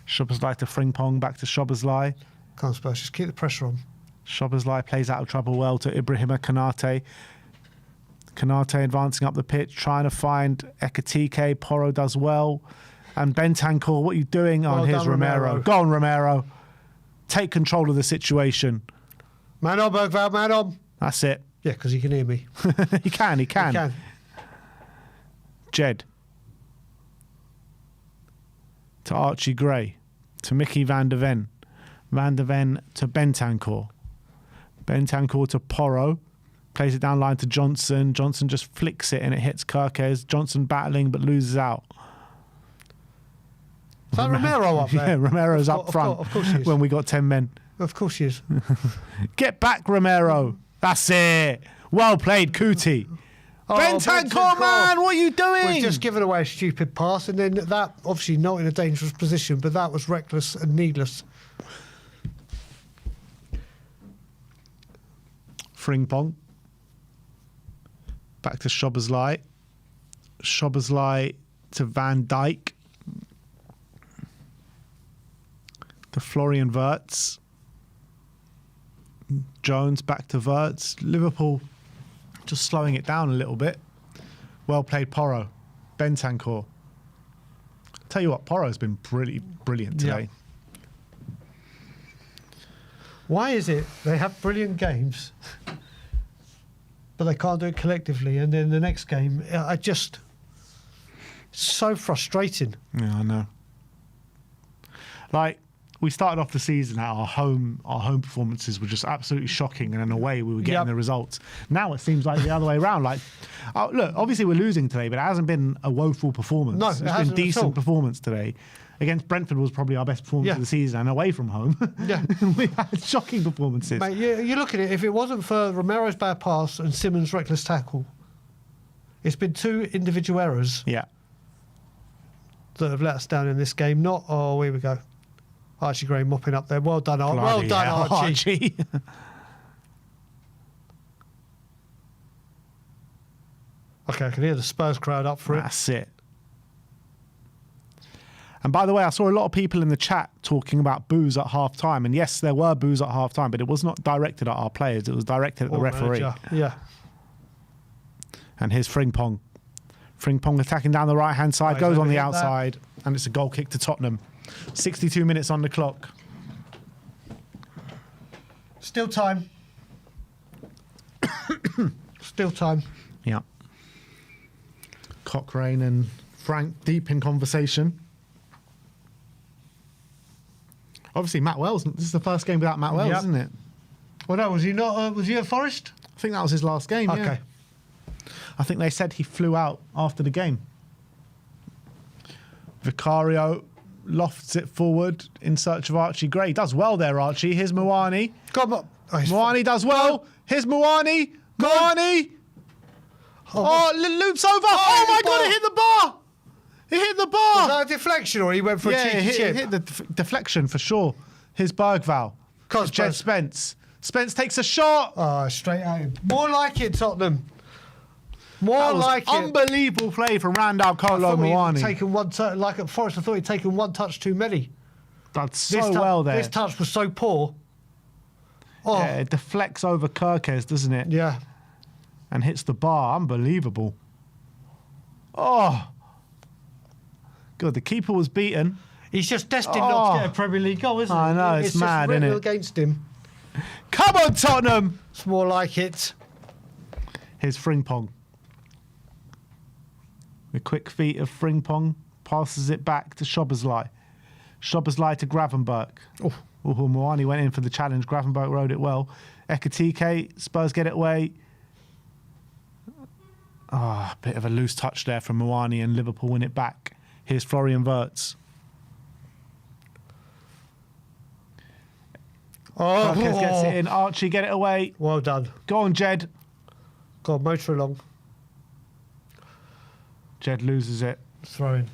Szoboszlai to Frimpong, back to Szoboszlai. Come on, Spurs. Just keep the pressure on. Szoboszlai plays out of trouble well to Ibrahima Konate. Konate advancing up the pitch, trying to find Ekitike. Porro does well. And Bentancur, what are you doing? Well Here's done, Romero. Romero. Go on, Romero. Take control of the situation. Man on, Bergvall, man on. That's it. Yeah, because he can hear me. He can. He can. Jed. To Archie Gray. To Mickey van der Ven. Van der Ven to Bentancur. Bentancur to Porro. Plays it down line to Johnson. Johnson just flicks it and it hits Kirkes. Johnson battling but loses out. Is that Romero up there? Yeah, Romero's up front Of course he is. when we got 10 men. Of course he is. Get back, Romero. That's it. Well played, Kuti. Bentancur, man, what are you doing? We've just given away a stupid pass, and then that, obviously not in a dangerous position, but that was reckless and needless. Frimpong. Back to Szoboszlai. Szoboszlai to Van Dijk. To Florian Wirtz. Jones back to Wirtz. Liverpool just slowing it down a little bit. Well played, Porro. Bentancur. Tell you what, Porro's been brilliant today. Why is it they have brilliant games, but they can't do it collectively, and then the next game, it's so frustrating. Yeah, I know. Like, we started off the season at our home performances were just absolutely shocking, and in a way we were getting the results. Now it seems like the other way around. Like, look, obviously we're losing today, but it hasn't been a woeful performance. No, it's been hasn't at all. decent performance today. Against Brentford was probably our best performance of the season, and away from home, we had shocking performances. Mate, you look at it, if it wasn't for Romero's bad pass and Simmons' reckless tackle, it's been two individual errors that have let us down in this game. Here we go. Archie Gray mopping up there. Well done, Archie. Well done, Archie. Okay, I can hear the Spurs crowd up for it. That's it. And by the way, I saw a lot of people in the chat talking about boos at half-time. And yes, there were boos at half-time, but it was not directed at our players. It was directed at the referee. Manager. Yeah. And here's Frimpong. Frimpong attacking down the right-hand side, goes on the outside, and it's a goal kick to Tottenham. 62 minutes on the clock. Still time. Still time. Yeah. Cochrane and Frank deep in conversation. Obviously, Matt Wells. This is the first game without Matt Wells, isn't it? Well, no, was he not? Was he at Forest? I think that was his last game. Okay. Yeah. I think they said he flew out after the game. Vicario lofts it forward in search of Archie Gray. Does well there, Archie. Here's Mwani. Come on. Mwani does well. Here's Mwani. Mwani. Loops over. Oh my God, it hit the bar. It hit the bar. Was that a deflection or he went for a cheeky chip? It hit the deflection for sure. Here's Bergvall. Jed Spence. Spence takes a shot. Oh, straight at him. More like it, Tottenham. More like it. Unbelievable play from Randall Kolo Mwani. Taken one like at Forest, I thought he'd taken one touch too many. That's so well there. This touch was so poor. Oh. Yeah, it deflects over Kirkes, doesn't it? Yeah. And hits the bar. Unbelievable. Oh. God, the keeper was beaten. He's just destined not to get a Premier League goal, isn't he? I know, it's mad, isn't it? Against him. Come on, Tottenham! It's more like it. Here's Frimpong. The quick feet of Frimpong passes it back to Szoboszlai. Szoboszlai to Gravenberch. Mwani went in for the challenge. Gravenberch rode it well. Ekitike, Spurs get it away. A bit of a loose touch there from Mwani, and Liverpool win it back. Here's Florian Wirtz. Oh, Marquez gets it in. Archie, get it away. well done. Go on, Jed. Go on, motor along. Jed loses it. Throw in.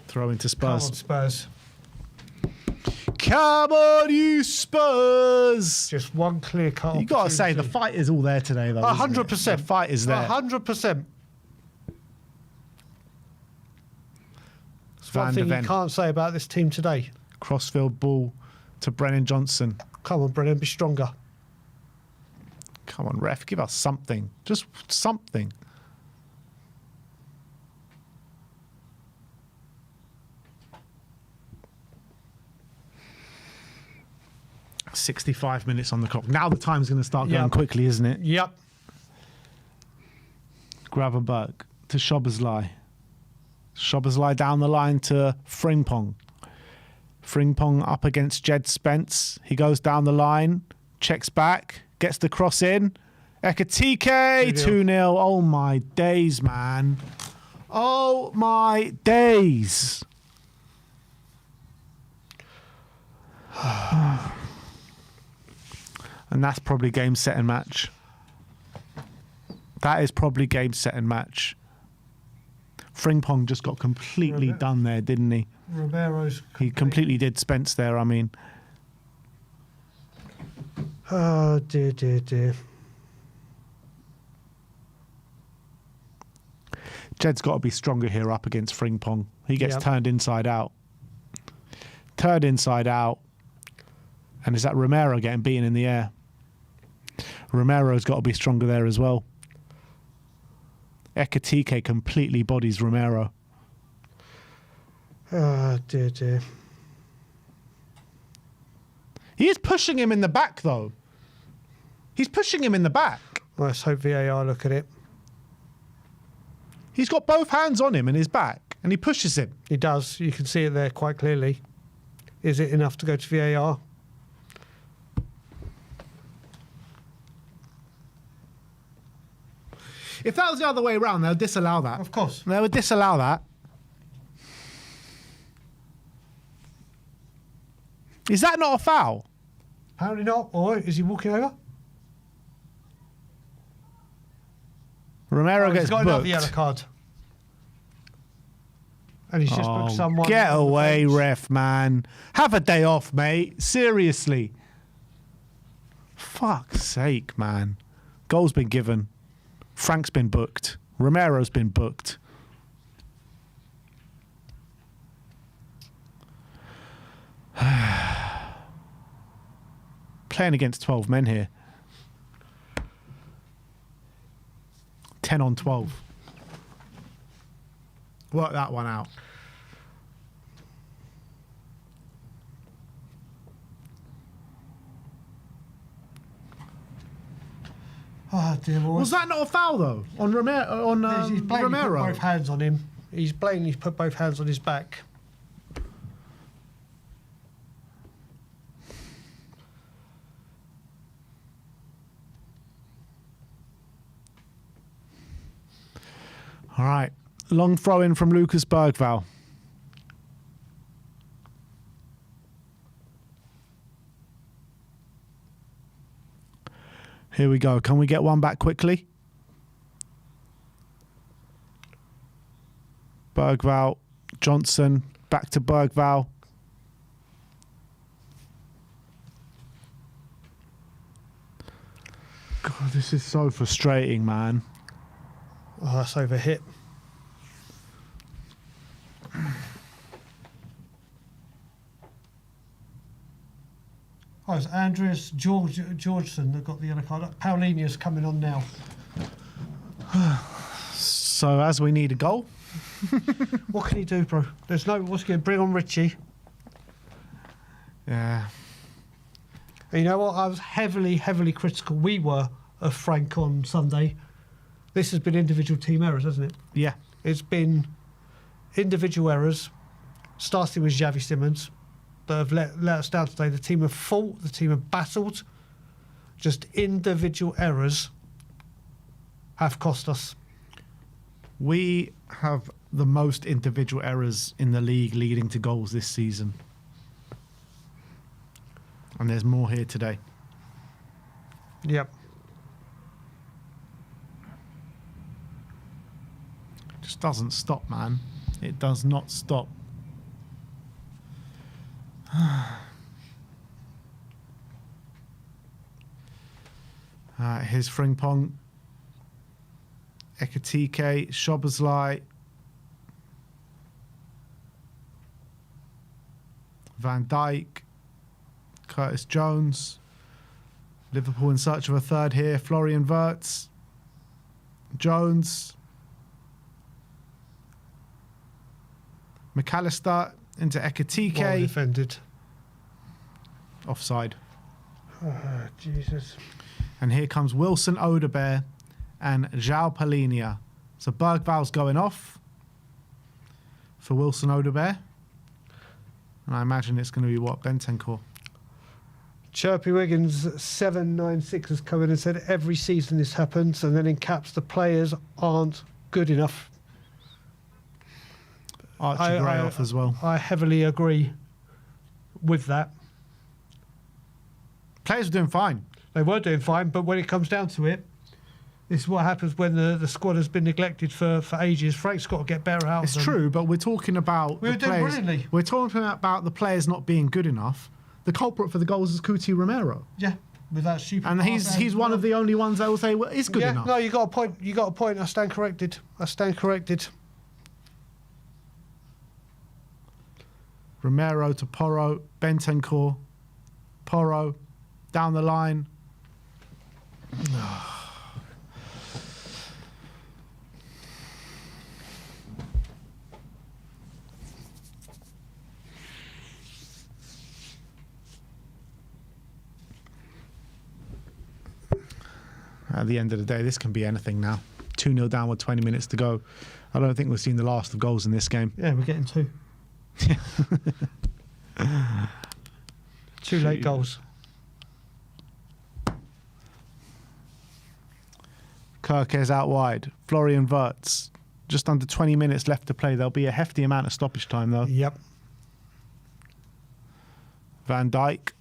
Throw into Come on, Spurs. Spurs. Come on, you Spurs. Just one clear cut. You got to say, the fight is all there today, though. 100%. The fight is there. 100%. It's Van one de thing Ven. you can't say about this team today. Crossfield ball to Brennan Johnson. Come on, Brennan, be stronger. Come on, ref, give us something. Just something. "65 minutes on the clock." Now the time's going to start going Yep. quickly, isn't it? Yep. Gravenberg to Szoboszlai. Szoboszlai down the line to Frimpong. Frimpong up against Jed Spence. He goes down the line, checks back, gets the cross in. Ekatike, 2-0. Oh my days, man. Oh my days. And that's probably game, set and match. That is probably game, set and match. Frimpong just got completely done there, didn't he? Romero's. He completely did Spence there, I mean. Oh, dear, dear, dear. Jed's got to be stronger here up against Frimpong. He gets Yep. turned inside out. Turned inside out. And is that Romero getting beaten in the air? Romero's got to be stronger there as well. Ekatike completely bodies Romero. Oh, dear, dear. He is pushing him in the back, though. He's pushing him in the back. Let's hope VAR look at it. He's got both hands on him in his back, and he pushes him. He does. You can see it there quite clearly. Is it enough to go to VAR? If that was the other way around, they'll disallow that. Of course. They would disallow that. Is that not a foul? Apparently not. Or is he walking over? Romero He's gets got another yellow booked. card. And he's just booked someone. Get on the away, bench. ref, man. Have a day off, mate. Seriously. Fuck's sake, man. Goal's been given. Frank's been booked. Romero's been booked. Playing against 12 men here. 10 on 12. Work that one out. Oh, dear boy. Was that not a foul, though? On Romero? He's blatantly Romero? put both hands on him. He's blatantly put both hands on his back. All right. Long throw in from Lucas Bergvall. Here we go. Can we get one back quickly? Bergvall, Johnson, back to Bergvall. God, this is so frustrating, man. Oh, that's overhit. Oh, it's Andreas Georgeson that got the yellow card. Paulinia's coming on now. So as we need a goal, What can he do, bro? There's no... What's going to bring on Richie? yeah, And you know what? I was heavily, heavily critical. We were of Frank on Sunday. This has been individual team errors, hasn't it? yeah. It's been individual errors, starting with Xavi Simons, that have let us down today. The team have fought, the team have battled. Just individual errors have cost us. We have the most individual errors in the league leading to goals this season. And there's more here today. Yep. Just doesn't stop, man. It does not stop. Here's Frimpong, Ekitike, Szoboszlai, Van Dijk, Curtis Jones. Liverpool in search of a third here. Florian Wirtz, Jones, McAllister into Ekitike. Well defended. Offside. Oh, Jesus. And here comes Wilson Odebear and João Palhinha. So Bergval's going off for Wilson Odebear. And I imagine it's going to be what? Bentancur. Chirpy Wiggins 796 has come in and said every season this happens, and then in caps the players aren't good enough. Archie Gray off as well. I heavily agree with that. Players were doing fine. They were doing fine, but when it comes down to it, this is what happens when the squad has been neglected for ages. Frank's got to get better out of them. It's true, but we're talking about We were doing brilliantly. We're talking about the players not being good enough. The culprit for the goals is Cuti Romero. Yeah, with that stupid. And he's one of the only ones I will say is good enough. No, you got a point. You got a point. I stand corrected. Romero to Porro, Bentancur, Porro, down the line. At the end of the day, this can be anything now. 2-0 down with 20 minutes to go. I don't think we've seen the last of goals in this game. Yeah, we're getting two. Two late goals. Kirkes out wide. Florian Wirtz. Just under 20 minutes left to play. There'll be a hefty amount of stoppage time, though. Yep. Van Dijk.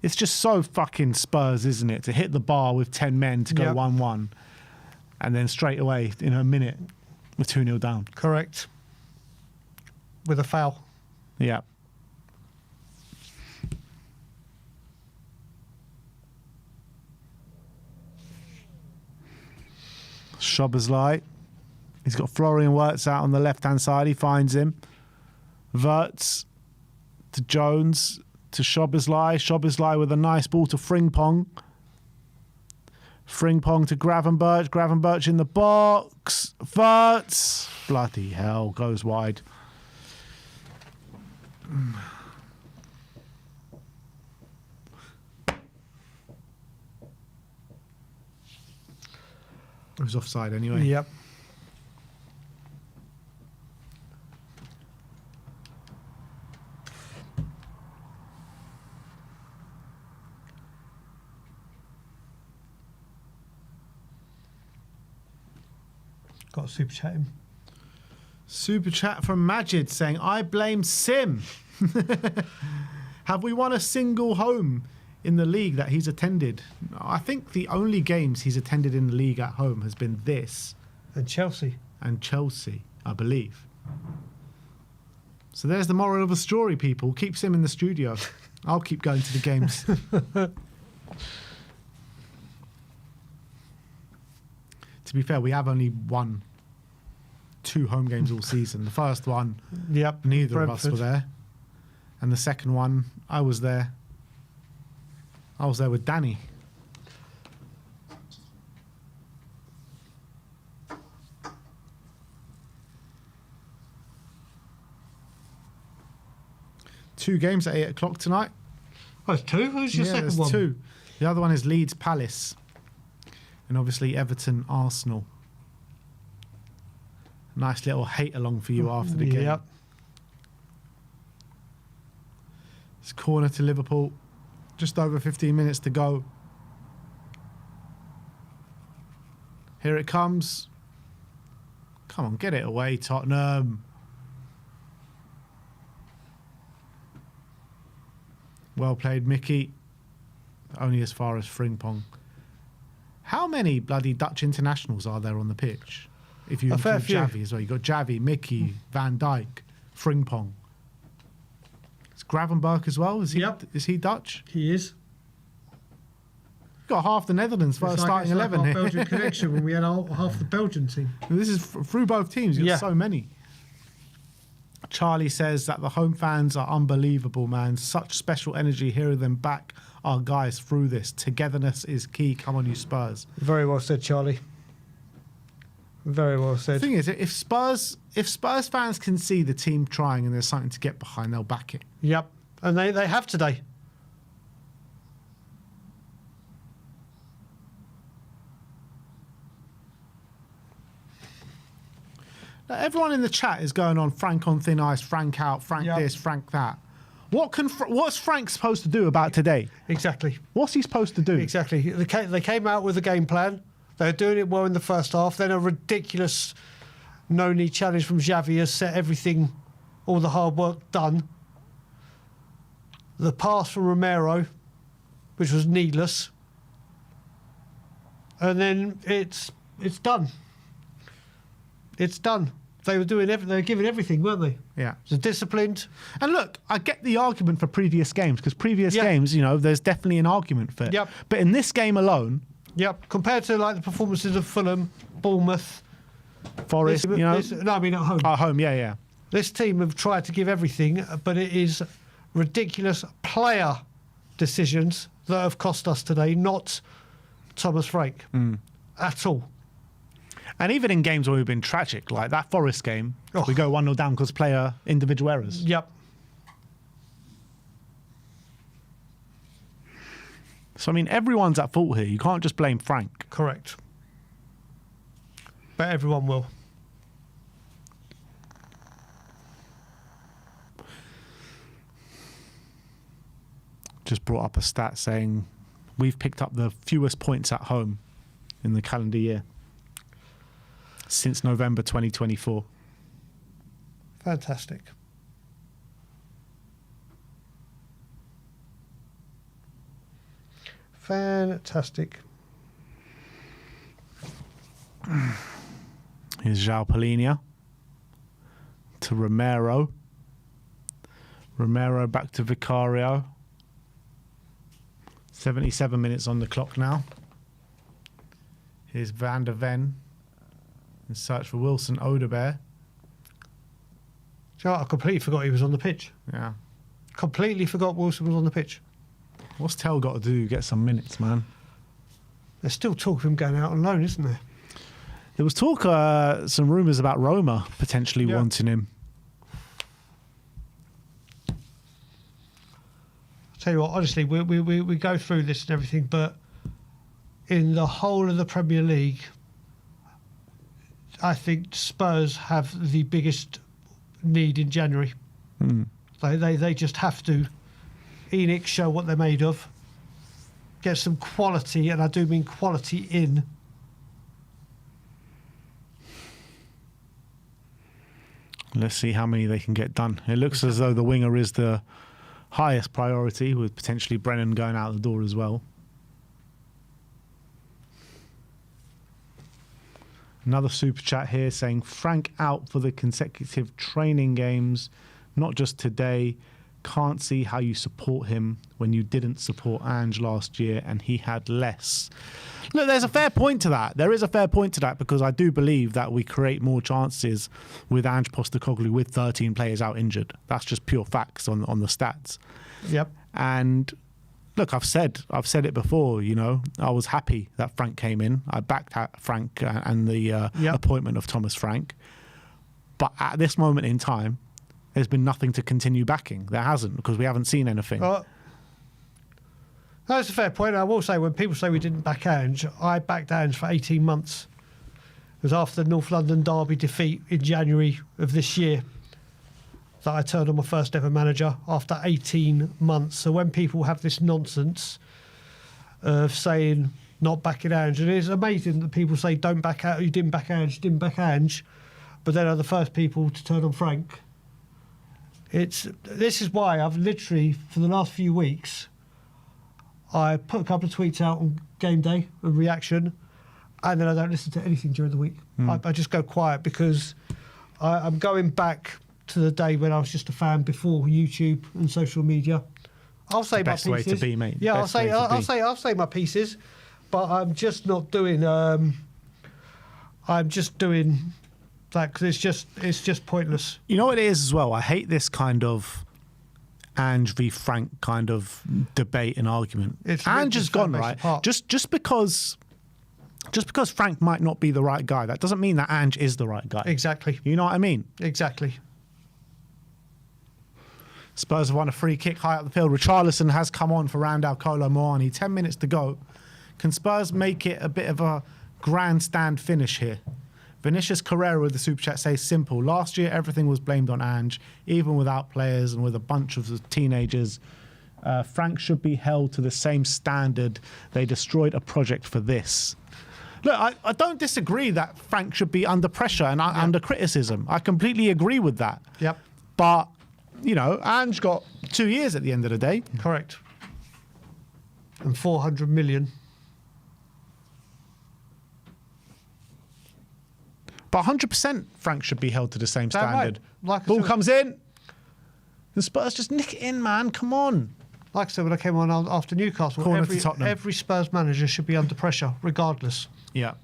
It's just so fucking Spurs, isn't it? To hit the bar with 10 men to go 1-1. And then straight away, in a minute, we're 2-0 down. Correct. With a foul. Yeah. Szoboszlai. He's got Florian Wirtz out on the left-hand side. He finds him. Wirtz to Jones to Szoboszlai. Szoboszlai with a nice ball to Frimpong. Frimpong to Gravenberch. Gravenberch in the box. Wirtz. Bloody hell. Goes wide. It was offside anyway. Yep. Got a super chat him. Super chat from Majid saying, I blame Sim. Have we won a single home in the league that he's attended? I think the only games he's attended in the league at home has been this. And Chelsea. And Chelsea, I believe. So there's the moral of the story, people. Keep Sim in the studio. I'll keep going to the games. To be fair, we have only won 2 home games all season. The first one, neither of us were there. And the second one, I was there. I was there with Danny. Two games at 8 o'clock tonight. Oh, it's 2? Who's your second one? 2. The other one is Leeds Palace. And obviously Everton Arsenal. Nice little hate along for you after the game. Yep. It's corner to Liverpool. Just over 15 minutes to go. Here it comes. Come on, get it away, Tottenham. Well played, Mickey. Only as far as Frimpong. How many bloody Dutch internationals are there on the pitch? If you include Javi as well. You've got Javi, Mickey, Van Dijk, Frimpong. Is Gravenberch as well? Is he Dutch? He is. Got half the Netherlands for starting 11 our here. Belgian connection when we had half the Belgian team. This is through both teams. You've got so many. Charlie says that the home fans are unbelievable, man. Such special energy hearing them back our guys through this. Togetherness is key. Come on, you Spurs. Very well said, Charlie. Very well said. The thing is, if Spurs fans can see the team trying and there's something to get behind, they'll back it. Yep. And they have today. Now, everyone in the chat is going on Frank on thin ice, Frank out, Frank this, Frank that. What's Frank supposed to do about today? Exactly. What's he supposed to do? Exactly. They came out with a game plan. They were doing it well in the first half. Then a ridiculous no-knee challenge from Xavi has set everything, all the hard work done. The pass from Romero, which was needless. And then it's done. It's done. They were doing everything. They were giving everything, weren't they? Yeah. So disciplined. And look, I get the argument for previous games because previous games, there's definitely an argument for it. Yep. But in this game alone, compared to like the performances of Fulham, Bournemouth, Forest, no, I mean at home. At home, yeah. This team have tried to give everything, but it is ridiculous player decisions that have cost us today, not Thomas Frank at all. And even in games where we've been tragic, like that Forest game, we go 1-0 down because player individual errors. Yep. So, I mean, everyone's at fault here. You can't just blame Frank. Correct. But everyone will. Just brought up a stat saying we've picked up the fewest points at home in the calendar year since November 2024. Fantastic. Fantastic. Here's João Palhinha to Romero. Romero back to Vicario. 77 minutes on the clock now. Here's Van der Ven in search for Wilson Odebear. I completely forgot he was on the pitch. Yeah. Completely forgot Wilson was on the pitch. What's Tell got to do to get some minutes, man? There's still talk of him going out on loan, isn't there? There was talk, some rumours about Roma potentially wanting him. I'll tell you what, honestly, we go through this and everything, but in the whole of the Premier League, I think Spurs have the biggest need in January. They just have to. Enix show what they're made of. Get some quality, and I do mean quality in. Let's see how many they can get done. It looks as though the winger is the highest priority, with potentially Brennan going out the door as well. Another super chat here saying Frank out for the consecutive training games, not just today. Can't see how you support him when you didn't support Ange last year and he had less. Look, there's a fair point to that. There is a fair point to that because I do believe that we create more chances with Ange Postecoglou with 13 players out injured. That's just pure facts on the stats. Yep. And look, I've said it before, I was happy that Frank came in. I backed Frank and the appointment of Thomas Frank. But at this moment in time, there's been nothing to continue backing. There hasn't, because we haven't seen anything. That's a fair point. I will say, when people say we didn't back Ange, I backed Ange for 18 months. It was after the North London Derby defeat in January of this year that I turned on my first ever manager after 18 months. So when people have this nonsense of saying not backing Ange, and it's amazing that people say don't back out, you didn't back Ange, but then are the first people to turn on Frank. This is why I've literally, for the last few weeks, I put a couple of tweets out on game day and reaction, and then I don't listen to anything during the week. I just go quiet because I'm going back to the day when I was just a fan before YouTube and social media. I'll say my pieces. Best way to be, mate. Yeah, Best way to I'll say my pieces, but I'm just not doing. I'm just doing that because it's just pointless. You know what it is as well? I hate this kind of Ange v Frank kind of debate and argument. Ange has gone, right? Just because Frank might not be the right guy, that doesn't mean that Ange is the right guy. Exactly. You know what I mean? Exactly. Spurs have won a free kick high up the field. Richarlison has come on for Randall Kolo Muani. 10 minutes to go. Can Spurs make it a bit of a grandstand finish here? Vinicius Carrera with the super chat says simple. Last year, everything was blamed on Ange, even without players and with a bunch of teenagers. Frank should be held to the same standard. They destroyed a project for this. Look, I don't disagree that Frank should be under pressure and under criticism. I completely agree with that. Yep. But, you know, Ange got 2 years at the end of the day. Correct. And 400 million. But 100% Frank should be held to the same standard. Right. Ball comes in. The Spurs just nick it in, man. Come on. Like I said when I came on after Newcastle, Corner to Tottenham. every Spurs manager should be under pressure, regardless. Yeah.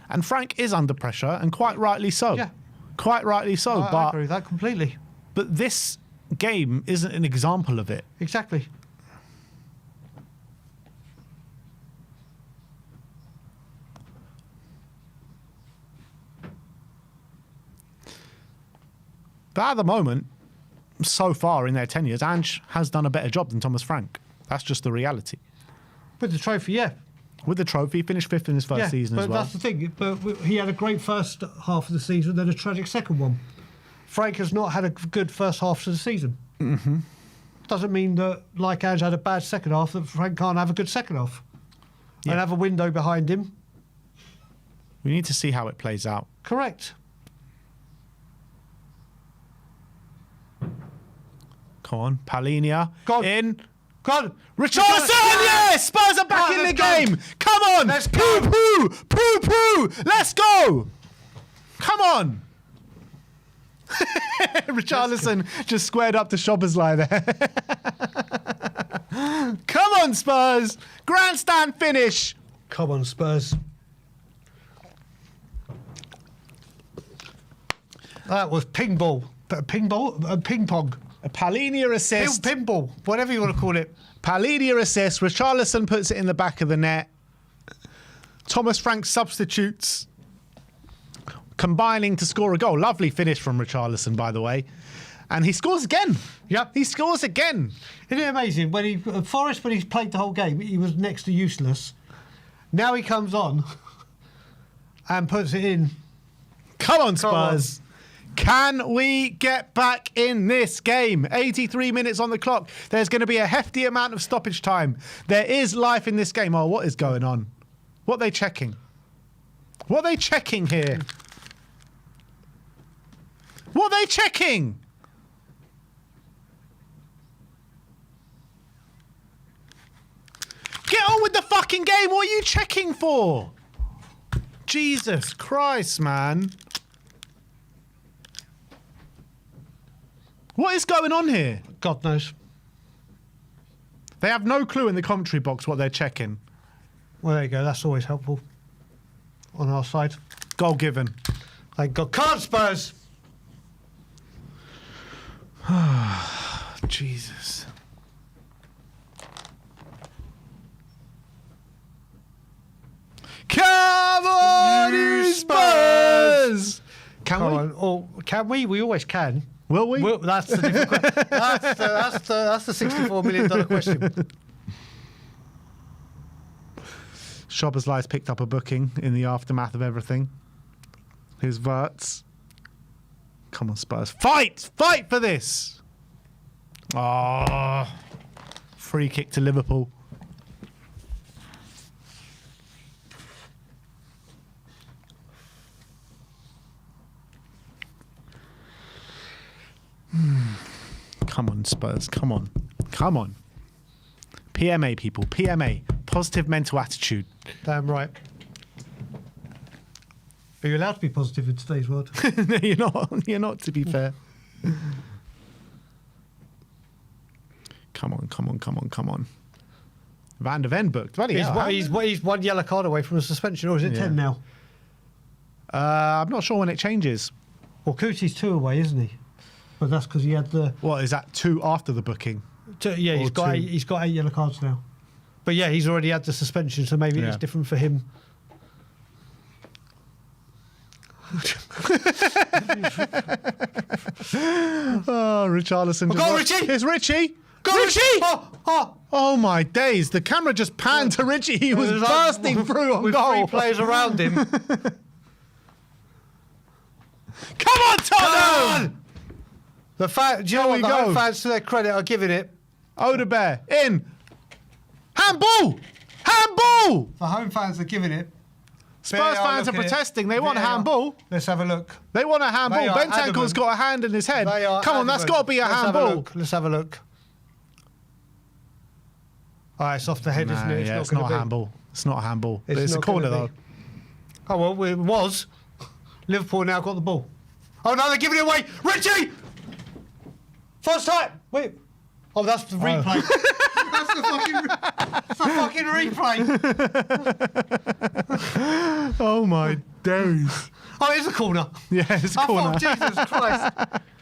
And Frank is under pressure, and quite rightly so. Yeah. Quite rightly so. I agree with that completely. But this game isn't an example of it. Exactly. But at the moment, so far in their tenures, Ange has done a better job than Thomas Frank. That's just the reality. With the trophy, yeah. With the trophy, he finished fifth in his first season as well. But that's the thing. But he had a great first half of the season, then a tragic second one. Frank has not had a good first half of the season. Mm-hmm. Doesn't mean that, like Ange had a bad second half, that Frank can't have a good second half. Yeah. And have a window behind him. We need to see how it plays out. Correct. Come on, Palinia. Go on. In. God, Richarlison! Yes! Spurs are back in the game! Come on! Let's go! Poo-poo! Poo-poo! Let's go! Come on! Richarlison just squared up to Szoboszlai there. Come on, Spurs! Grandstand finish! Come on, Spurs. That was ping ball. Ping pong. A Palinia assist. Pinball, whatever you want to call it. Palinia assist. Richarlison puts it in the back of the net. Thomas Frank substitutes, combining to score a goal. Lovely finish from Richarlison, by the way. And he scores again. Yep. He scores again. Isn't it amazing? Forrest, when he's played the whole game, he was next to useless. Now he comes on and puts it in. Come on, Spurs. Can we get back in this game? 83 minutes on the clock. There's going to be a hefty amount of stoppage time. There is life in this game. Oh, what is going on? What are they checking? What are they checking here? What are they checking? Get on with the fucking game. What are you checking for? Jesus Christ, man. What is going on here? God knows. They have no clue in the commentary box what they're checking. Well, there you go. That's always helpful on our side. Goal given. Thank God. Come on, Spurs! Jesus. Come on, you Spurs! Can we? Oh, can we? We always can. Will we? That's the difficult question. That's the $64 million question. Szoboszlai's picked up a booking in the aftermath of everything. His Verts. Come on, Spurs. Fight! Fight for this! Oh, free kick to Liverpool. on, Spurs. Come on. Come on. PMA, people. PMA. Positive mental attitude. Damn right. Are you allowed to be positive in today's world? No, you're not. You're not, to be fair. Come on, come on, come on, come on. Van der Ven booked. Bloody hell. He's one yellow card away from a suspension, or is it 10 now? I'm not sure when it changes. Well, Cootie's 2 away, isn't he? But that's because he had the... What, is that 2 after the booking? Yeah, he's got 2? he's got 8 yellow cards now. But yeah, he's already had the suspension, so maybe it's different for him. Oh, Richarlison. Go, Richie! Here's Richie! Go, Richie! Oh. Oh my days, the camera just panned to Richie. He was bursting through on with goal. 3 players around him. Come on, Tottenham! Do you know what? The home fans, to their credit, are giving it. Odebear, in. Handball! Handball! The home fans are giving it. Spurs fans are protesting. They want a handball. Let's have a look. They want a handball. Bentancur's got a hand in his head. Come on, that's got to be a handball. Let's have a look. All right, it's off the head, isn't it? It's not a handball. It's not a handball. But it's a corner, though. Oh, well, it was. Liverpool now got the ball. Oh, no, they're giving it away. Richie! First time. Wait. Oh, that's the replay. That's the fucking replay. Oh, my days. Oh, it's a corner. Yeah, it's a corner. Oh, Jesus Christ.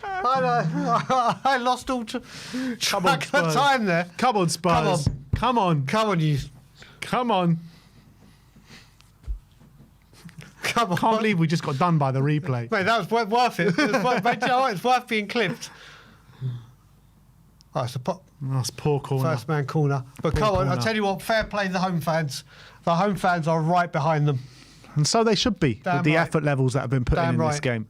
I lost all track of time there. Come on, Spurs. Come on. Come on, you. Come on. Come on. Can't believe we just got done by the replay. Mate, that was worth it. It's worth being clipped. Oh, it's a That's poor corner. First man corner. But come on, I'll tell you what, fair play to the home fans. The home fans are right behind them. And so they should be, with the effort levels that have been put in this game.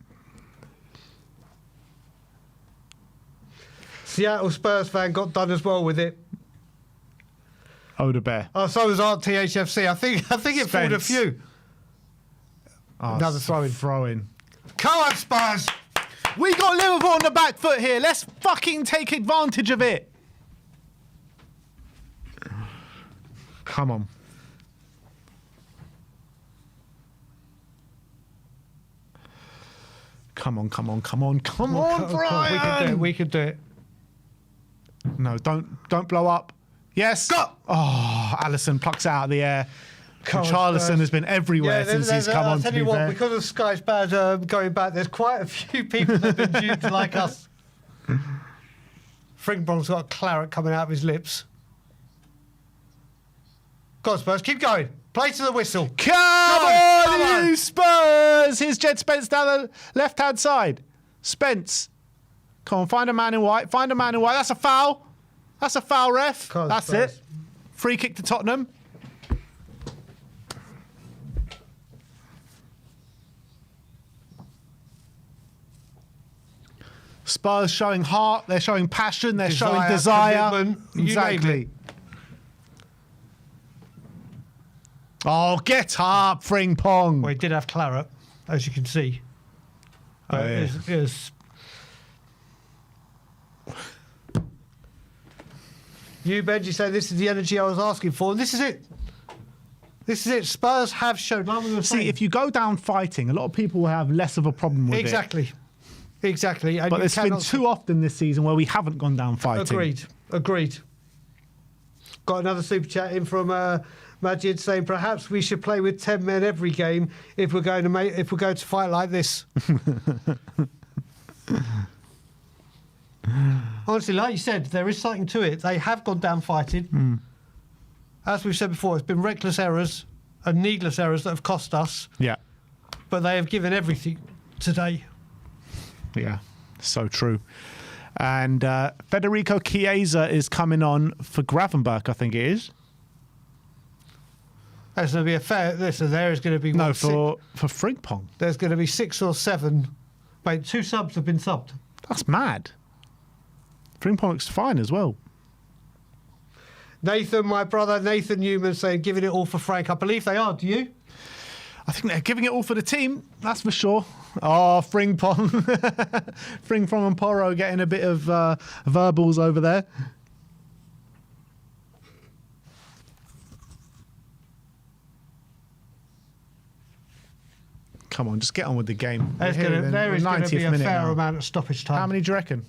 Seattle Spurs fan got done as well with it. Odebear. Oh, so was RTHFC. I think it fooled a few. Oh, another throw-in. Throw-in. Come on, Spurs! We got Liverpool on the back foot here. Let's fucking take advantage of it. Come on. Come on, come on, come on, come on, Brian! We could do it. No, don't blow up. Yes. Go! Oh, Alisson plucks it out of the air. Charlison has been everywhere since he's come on. I'll tell you what, because of Sky's bad going back, there's quite a few people that have been duped like us. Frimpong's got a claret coming out of his lips. Go on, Spurs, keep going. Play to the whistle. Come on, you Spurs! Here's Jed Spence down the left-hand side. Spence. Come on, find a man in white. Find a man in white. That's a foul. That's a foul, ref. That's Spurs. It. Free kick to Tottenham. Spurs showing heart, they're showing passion, they're showing desire. Exactly. Oh, get up, Frimpong. Well, he did have claret, as you can see. It was... You, Benji, say this is the energy I was asking for, and this is it. This is it. Spurs have shown. See, if you go down fighting, a lot of people will have less of a problem with it. Exactly. And but there's been too often this season where we haven't gone down fighting. Agreed. Got another super chat in from Majid saying perhaps we should play with 10 men every game if we're going to fight like this. Honestly, like you said, there is something to it. They have gone down fighting. As we've said before, it's been reckless errors and needless errors that have cost us. Yeah. But they have given everything today. Yeah, so true. And Federico Chiesa is coming on for Gravenberch, I think it is. There's going to be a fair... Listen, there is going to be... No, for Frimpong. There's going to be 6 or 7. Mate, 2 subs have been subbed. That's mad. Frimpong looks fine as well. Nathan, my brother, Nathan Newman saying, giving it all for Frank. I believe they are. Do you? I think they're giving it all for the team, that's for sure. Oh, Frimpong and Porro getting a bit of verbals over there. Come on, just get on with the game. There is going to be a fair amount of stoppage time. How many do you reckon?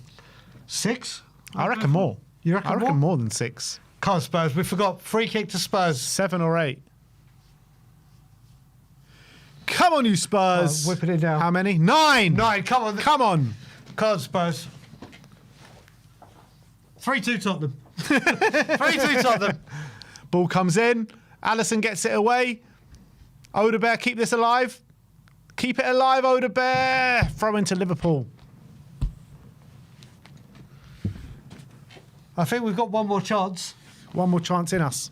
6? I reckon more. You reckon I reckon more? more than 6. Come on, Spurs. We forgot. Free kick to Spurs. 7 or 8. Come on, you Spurs. Whip it in now. How many? 9. 9. Come on. Come on. Come on, Spurs. 3-2 Tottenham. 3-2 Tottenham. Ball comes in. Alisson gets it away. Odebear, keep this alive. Keep it alive, Odebear. Throw into Liverpool. I think we've got one more chance. One more chance in us.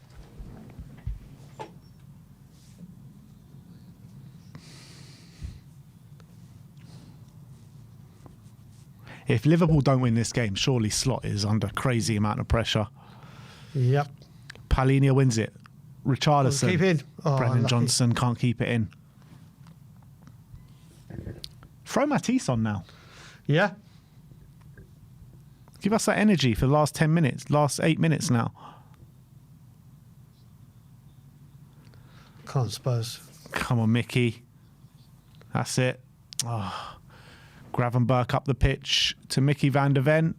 If Liverpool don't win this game, surely Slot is under a crazy amount of pressure. Yep. Palhinha wins it. Richarlison. Keep in. Oh, Brendan unlucky. Johnson can't keep it in. Throw Matisse on now. Yeah. Give us that energy for the last 10 minutes, last 8 minutes now. Come on, Spurs. Come on, Mickey. That's it. Oh. Gravenberch up the pitch to Mickey van der Ven.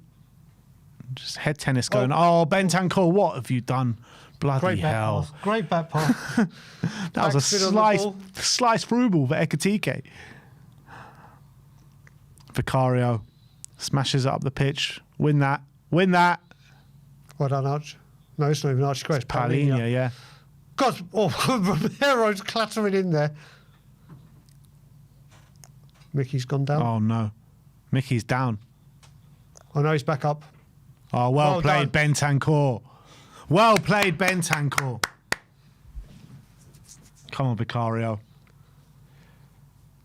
Just head tennis going. Oh, Bentancur, what have you done? Bloody Great back hell. pass. Great back pass. That was a slice through ball for Ekatike. Vicario smashes it up the pitch. Win that. Win that. Well done, Arch. No, it's not even Arch. It's Palhinha, yeah. God, Romero's clattering in there. Mickey's gone down. Oh, no. Mickey's down. Oh, no, he's back up. Oh, well played, Bentancur. Well played, Bentancur. Come on, Vicario.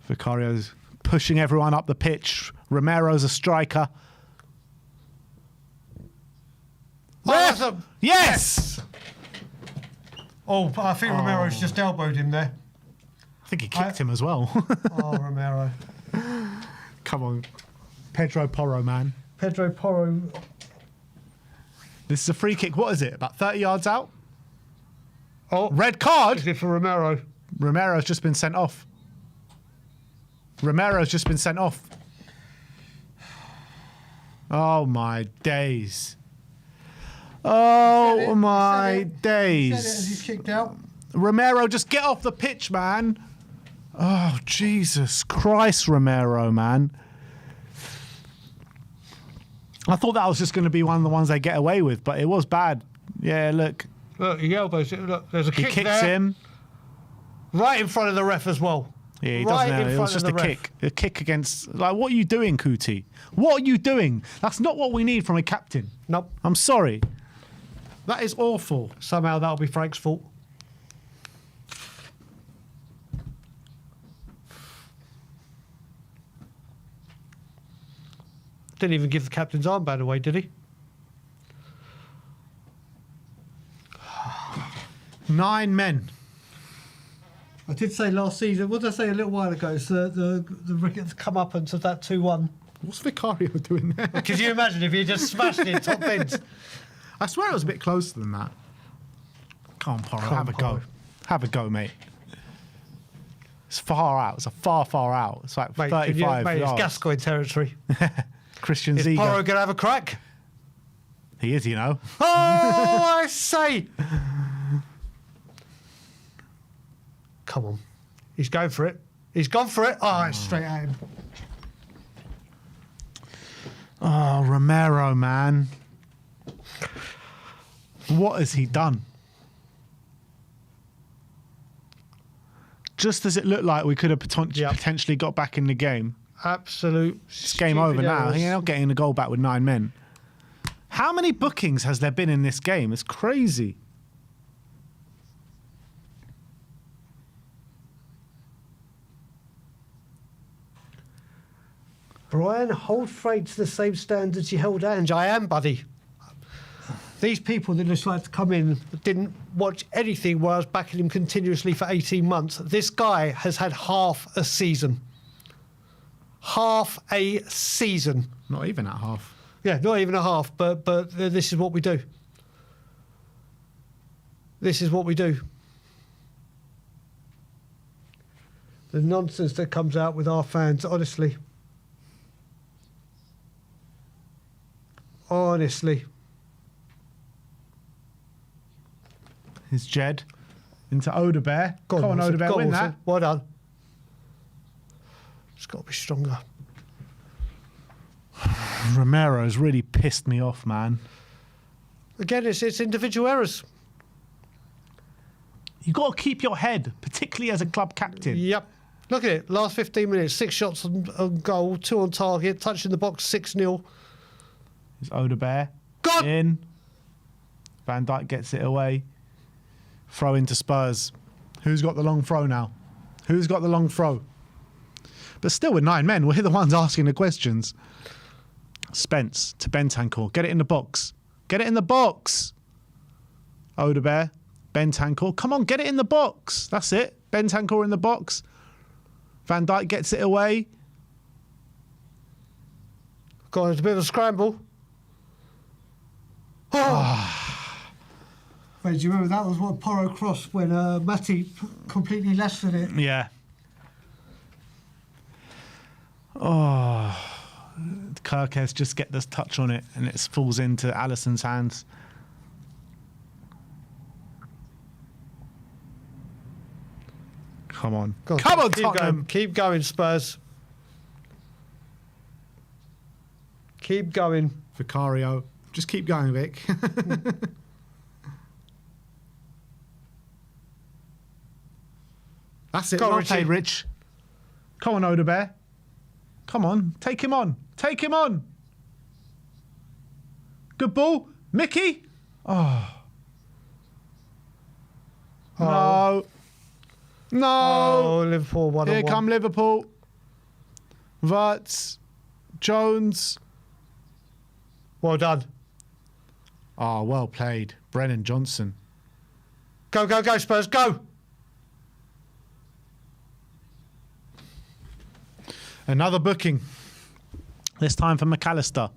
Vicario's pushing everyone up the pitch. Romero's a striker. Oh, yes! Oh, I think Romero's just elbowed him there. I think he kicked him as well. Oh, Romero. Come on. Pedro Porro, man. Pedro Porro. This is a free kick. What is it? About 30 yards out? Oh, Red card? is it for Romero? Romero's just been sent off. Romero's just been sent off. Oh, my days. Oh, my days. Said it as he's kicked out. Romero, just get off the pitch, man. Oh, Jesus Christ, Romero, man. I thought that was just going to be one of the ones they get away with, but it was bad. Yeah, look. Look, he elbows it. Look, there's a He kick kicks there. him. Right in front of the ref as well. Yeah, he Right doesn't know. in It was front just of a the ref. kick. A kick against... Like, what are you doing, Kuti? What are you doing? That's not what we need from a captain. Nope. I'm sorry. That is awful. Somehow that'll be Frank's fault. Didn't even give the captain's armband away, did he? 9 men. I did say last season. What did I say a little while ago? It's the come up into that 2-1. What's Vicario doing there? Could you imagine if he just smashed it top bins? I swear it was a bit closer than that. Come on, Porro, have a go. Have a go, mate. It's far out. It's a far, far out. It's like Mate, 35 it's yards. Gascoigne territory. Christian Is Ziga. Porro going to have a crack? He is, you know. Oh, I say. Come on. He's going for it. He's gone for it. Oh, it's straight at him. Oh, Romero, man. What has he done? Just as it looked like we could have potentially got back in the game. Absolute. It's game over now. You're not getting the goal back with 9 men. How many bookings has there been in this game? It's crazy. Brian, Brian, hold Freight to the same standards you held Ange. I am, buddy. These people that decided to come in didn't watch anything while I was backing him continuously for 18 months. This guy has had half a season. Half a season. Not even at half. Yeah, not even a half, but this is what we do. This is what we do. The nonsense that comes out with our fans, honestly. Honestly. Here's Jed into Odebear. Come on, Odebear, win that. Well done. It's got to be stronger. Romero's really pissed me off, man. Again, it's individual errors. You've got to keep your head, particularly as a club captain. Yep. Look at it. Last 15 minutes, 6 shots on goal, 2 on target, touch in the box, 6-0. Here's Odebear. God! In. Van Dijk gets it away. Throw into Spurs. Who's got the long throw now? Who's got the long throw? But still with 9 men, we're the ones asking the questions. Spence to Bentancur. Get it in the box. Get it in the box. Odebear. Bentancur. Come on, get it in the box. That's it. Bentancur in the box. Van Dijk gets it away. God, it's a bit of a scramble. Oh. Wait, do you remember that was what Porro crossed when Matty completely lessened it? Yeah. Oh. Kirkes just get this touch on it and it falls into Alisson's hands. Come on. Come on, Tottenham. Keep going, Spurs. Keep going. Vicario. Just keep going, Vic. That's it. Well played, Rich. Come on, Odebear. Come on. Take him on. Take him on. Good ball. Mickey. Oh. No. No. Oh, Liverpool 1-1. Here come Liverpool. Wirtz. Jones. Well done. Oh, well played. Brennan Johnson. Go, go, go, Spurs, go. Another booking. This time for McAllister.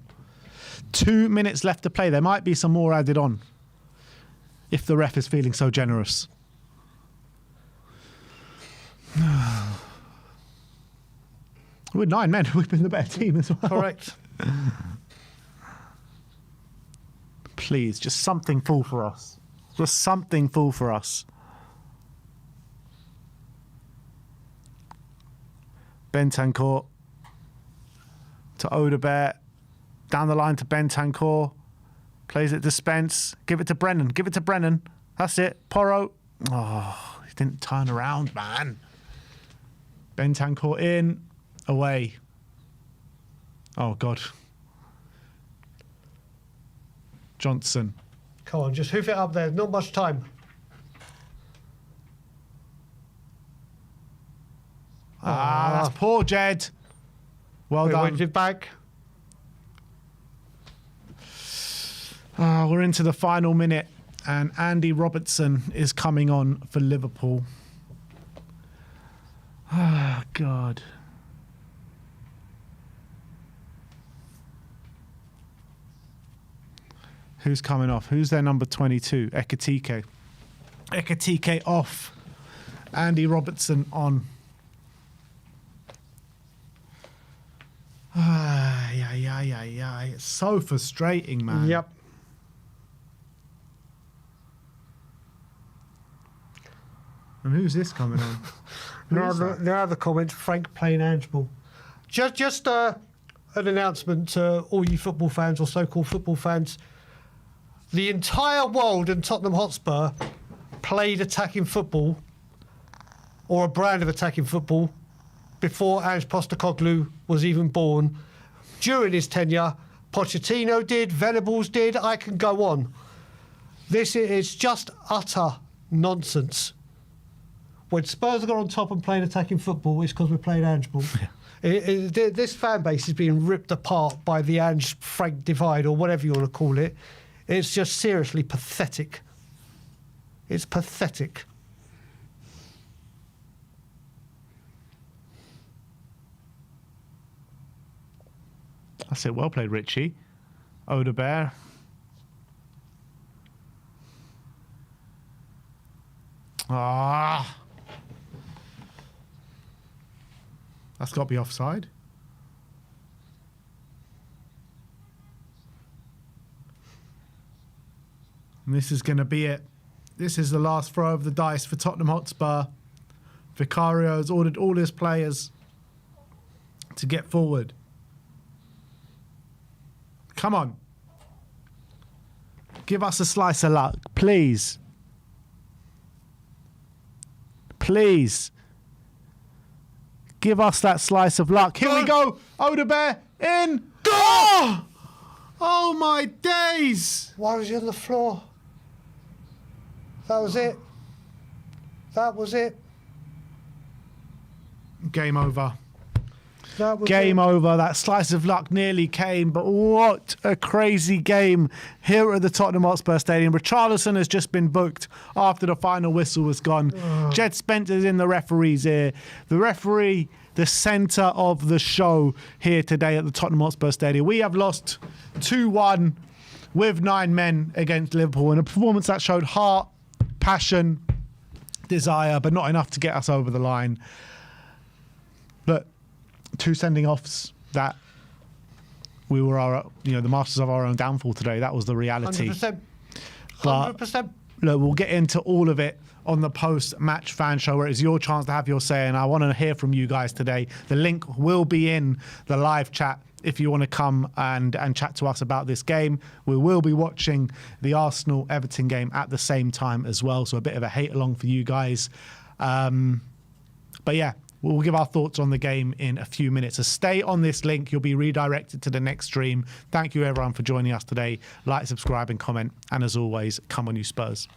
2 minutes left to play. There might be some more added on. If the ref is feeling so generous. With 9 men, we've been the better team as well. Correct. Please, just something fall for us. Just something fall for us. Bentancur to Odebear. Down the line to Bentancur. Plays it to Spence. Give it to Brennan. Give it to Brennan. That's it. Porro. Oh, he didn't turn around, man. Bentancur in. Away. Oh, God. Johnson. Come on, just hoof it up there. Not much time. That's poor, Jed. Well done. Went it back. We're into the final minute, and Andy Robertson is coming on for Liverpool. Ah, God. Who's coming off? Who's their number 22? Ekitike. Ekitike off. Andy Robertson on. Yeah. It's so frustrating, man. Yep. And who's this coming on? Now the comment, Frank playing handball. Just an announcement to all you football fans or so-called football fans. The entire world and Tottenham Hotspur played attacking football, or a brand of attacking football, before Ange Postecoglou was even born. During his tenure, Pochettino did, Venables did, I can go on. This is just utter nonsense. When Spurs got on top and played attacking football, it's because we played Ange ball. This fan base is being ripped apart by the Ange-Frank divide, or whatever you want to call it. It's just seriously pathetic. It's pathetic. That's it. Well played, Richie. Odebear. Ah. That's got to be offside. And this is going to be it. This is the last throw of the dice for Tottenham Hotspur. Vicario has ordered all his players to get forward. Come on. Give us a slice of luck, please. Please. Give us that slice of luck. Here we go. Odebear in. Oh! Oh my days. Why was he on the floor? That was it. That was it. Game over. That was Game it. over. That slice of luck nearly came, but what a crazy game here at the Tottenham Hotspur Stadium. Richarlison has just been booked after the final whistle was gone. Jed Spencer's in the referee's ear. The referee, the centre of the show here today at the Tottenham Hotspur Stadium. We have lost 2-1 with 9 men against Liverpool in a performance that showed heart, passion, desire, but not enough to get us over the line. But 2 sending offs that we were the masters of our own downfall today. That was the reality. 100%. But 100%. look, we'll get into all of it on the post-match fan show, where it's your chance to have your say, and I want to hear from you guys today. The link will be in the live chat if you want to come and chat to us about this game. We will be watching the Arsenal-Everton game at the same time as well, so a bit of a hate-along for you guys. But yeah, we'll give our thoughts on the game in a few minutes. So stay on this link. You'll be redirected to the next stream. Thank you, everyone, for joining us today. Like, subscribe, and comment. And as always, come on, you Spurs.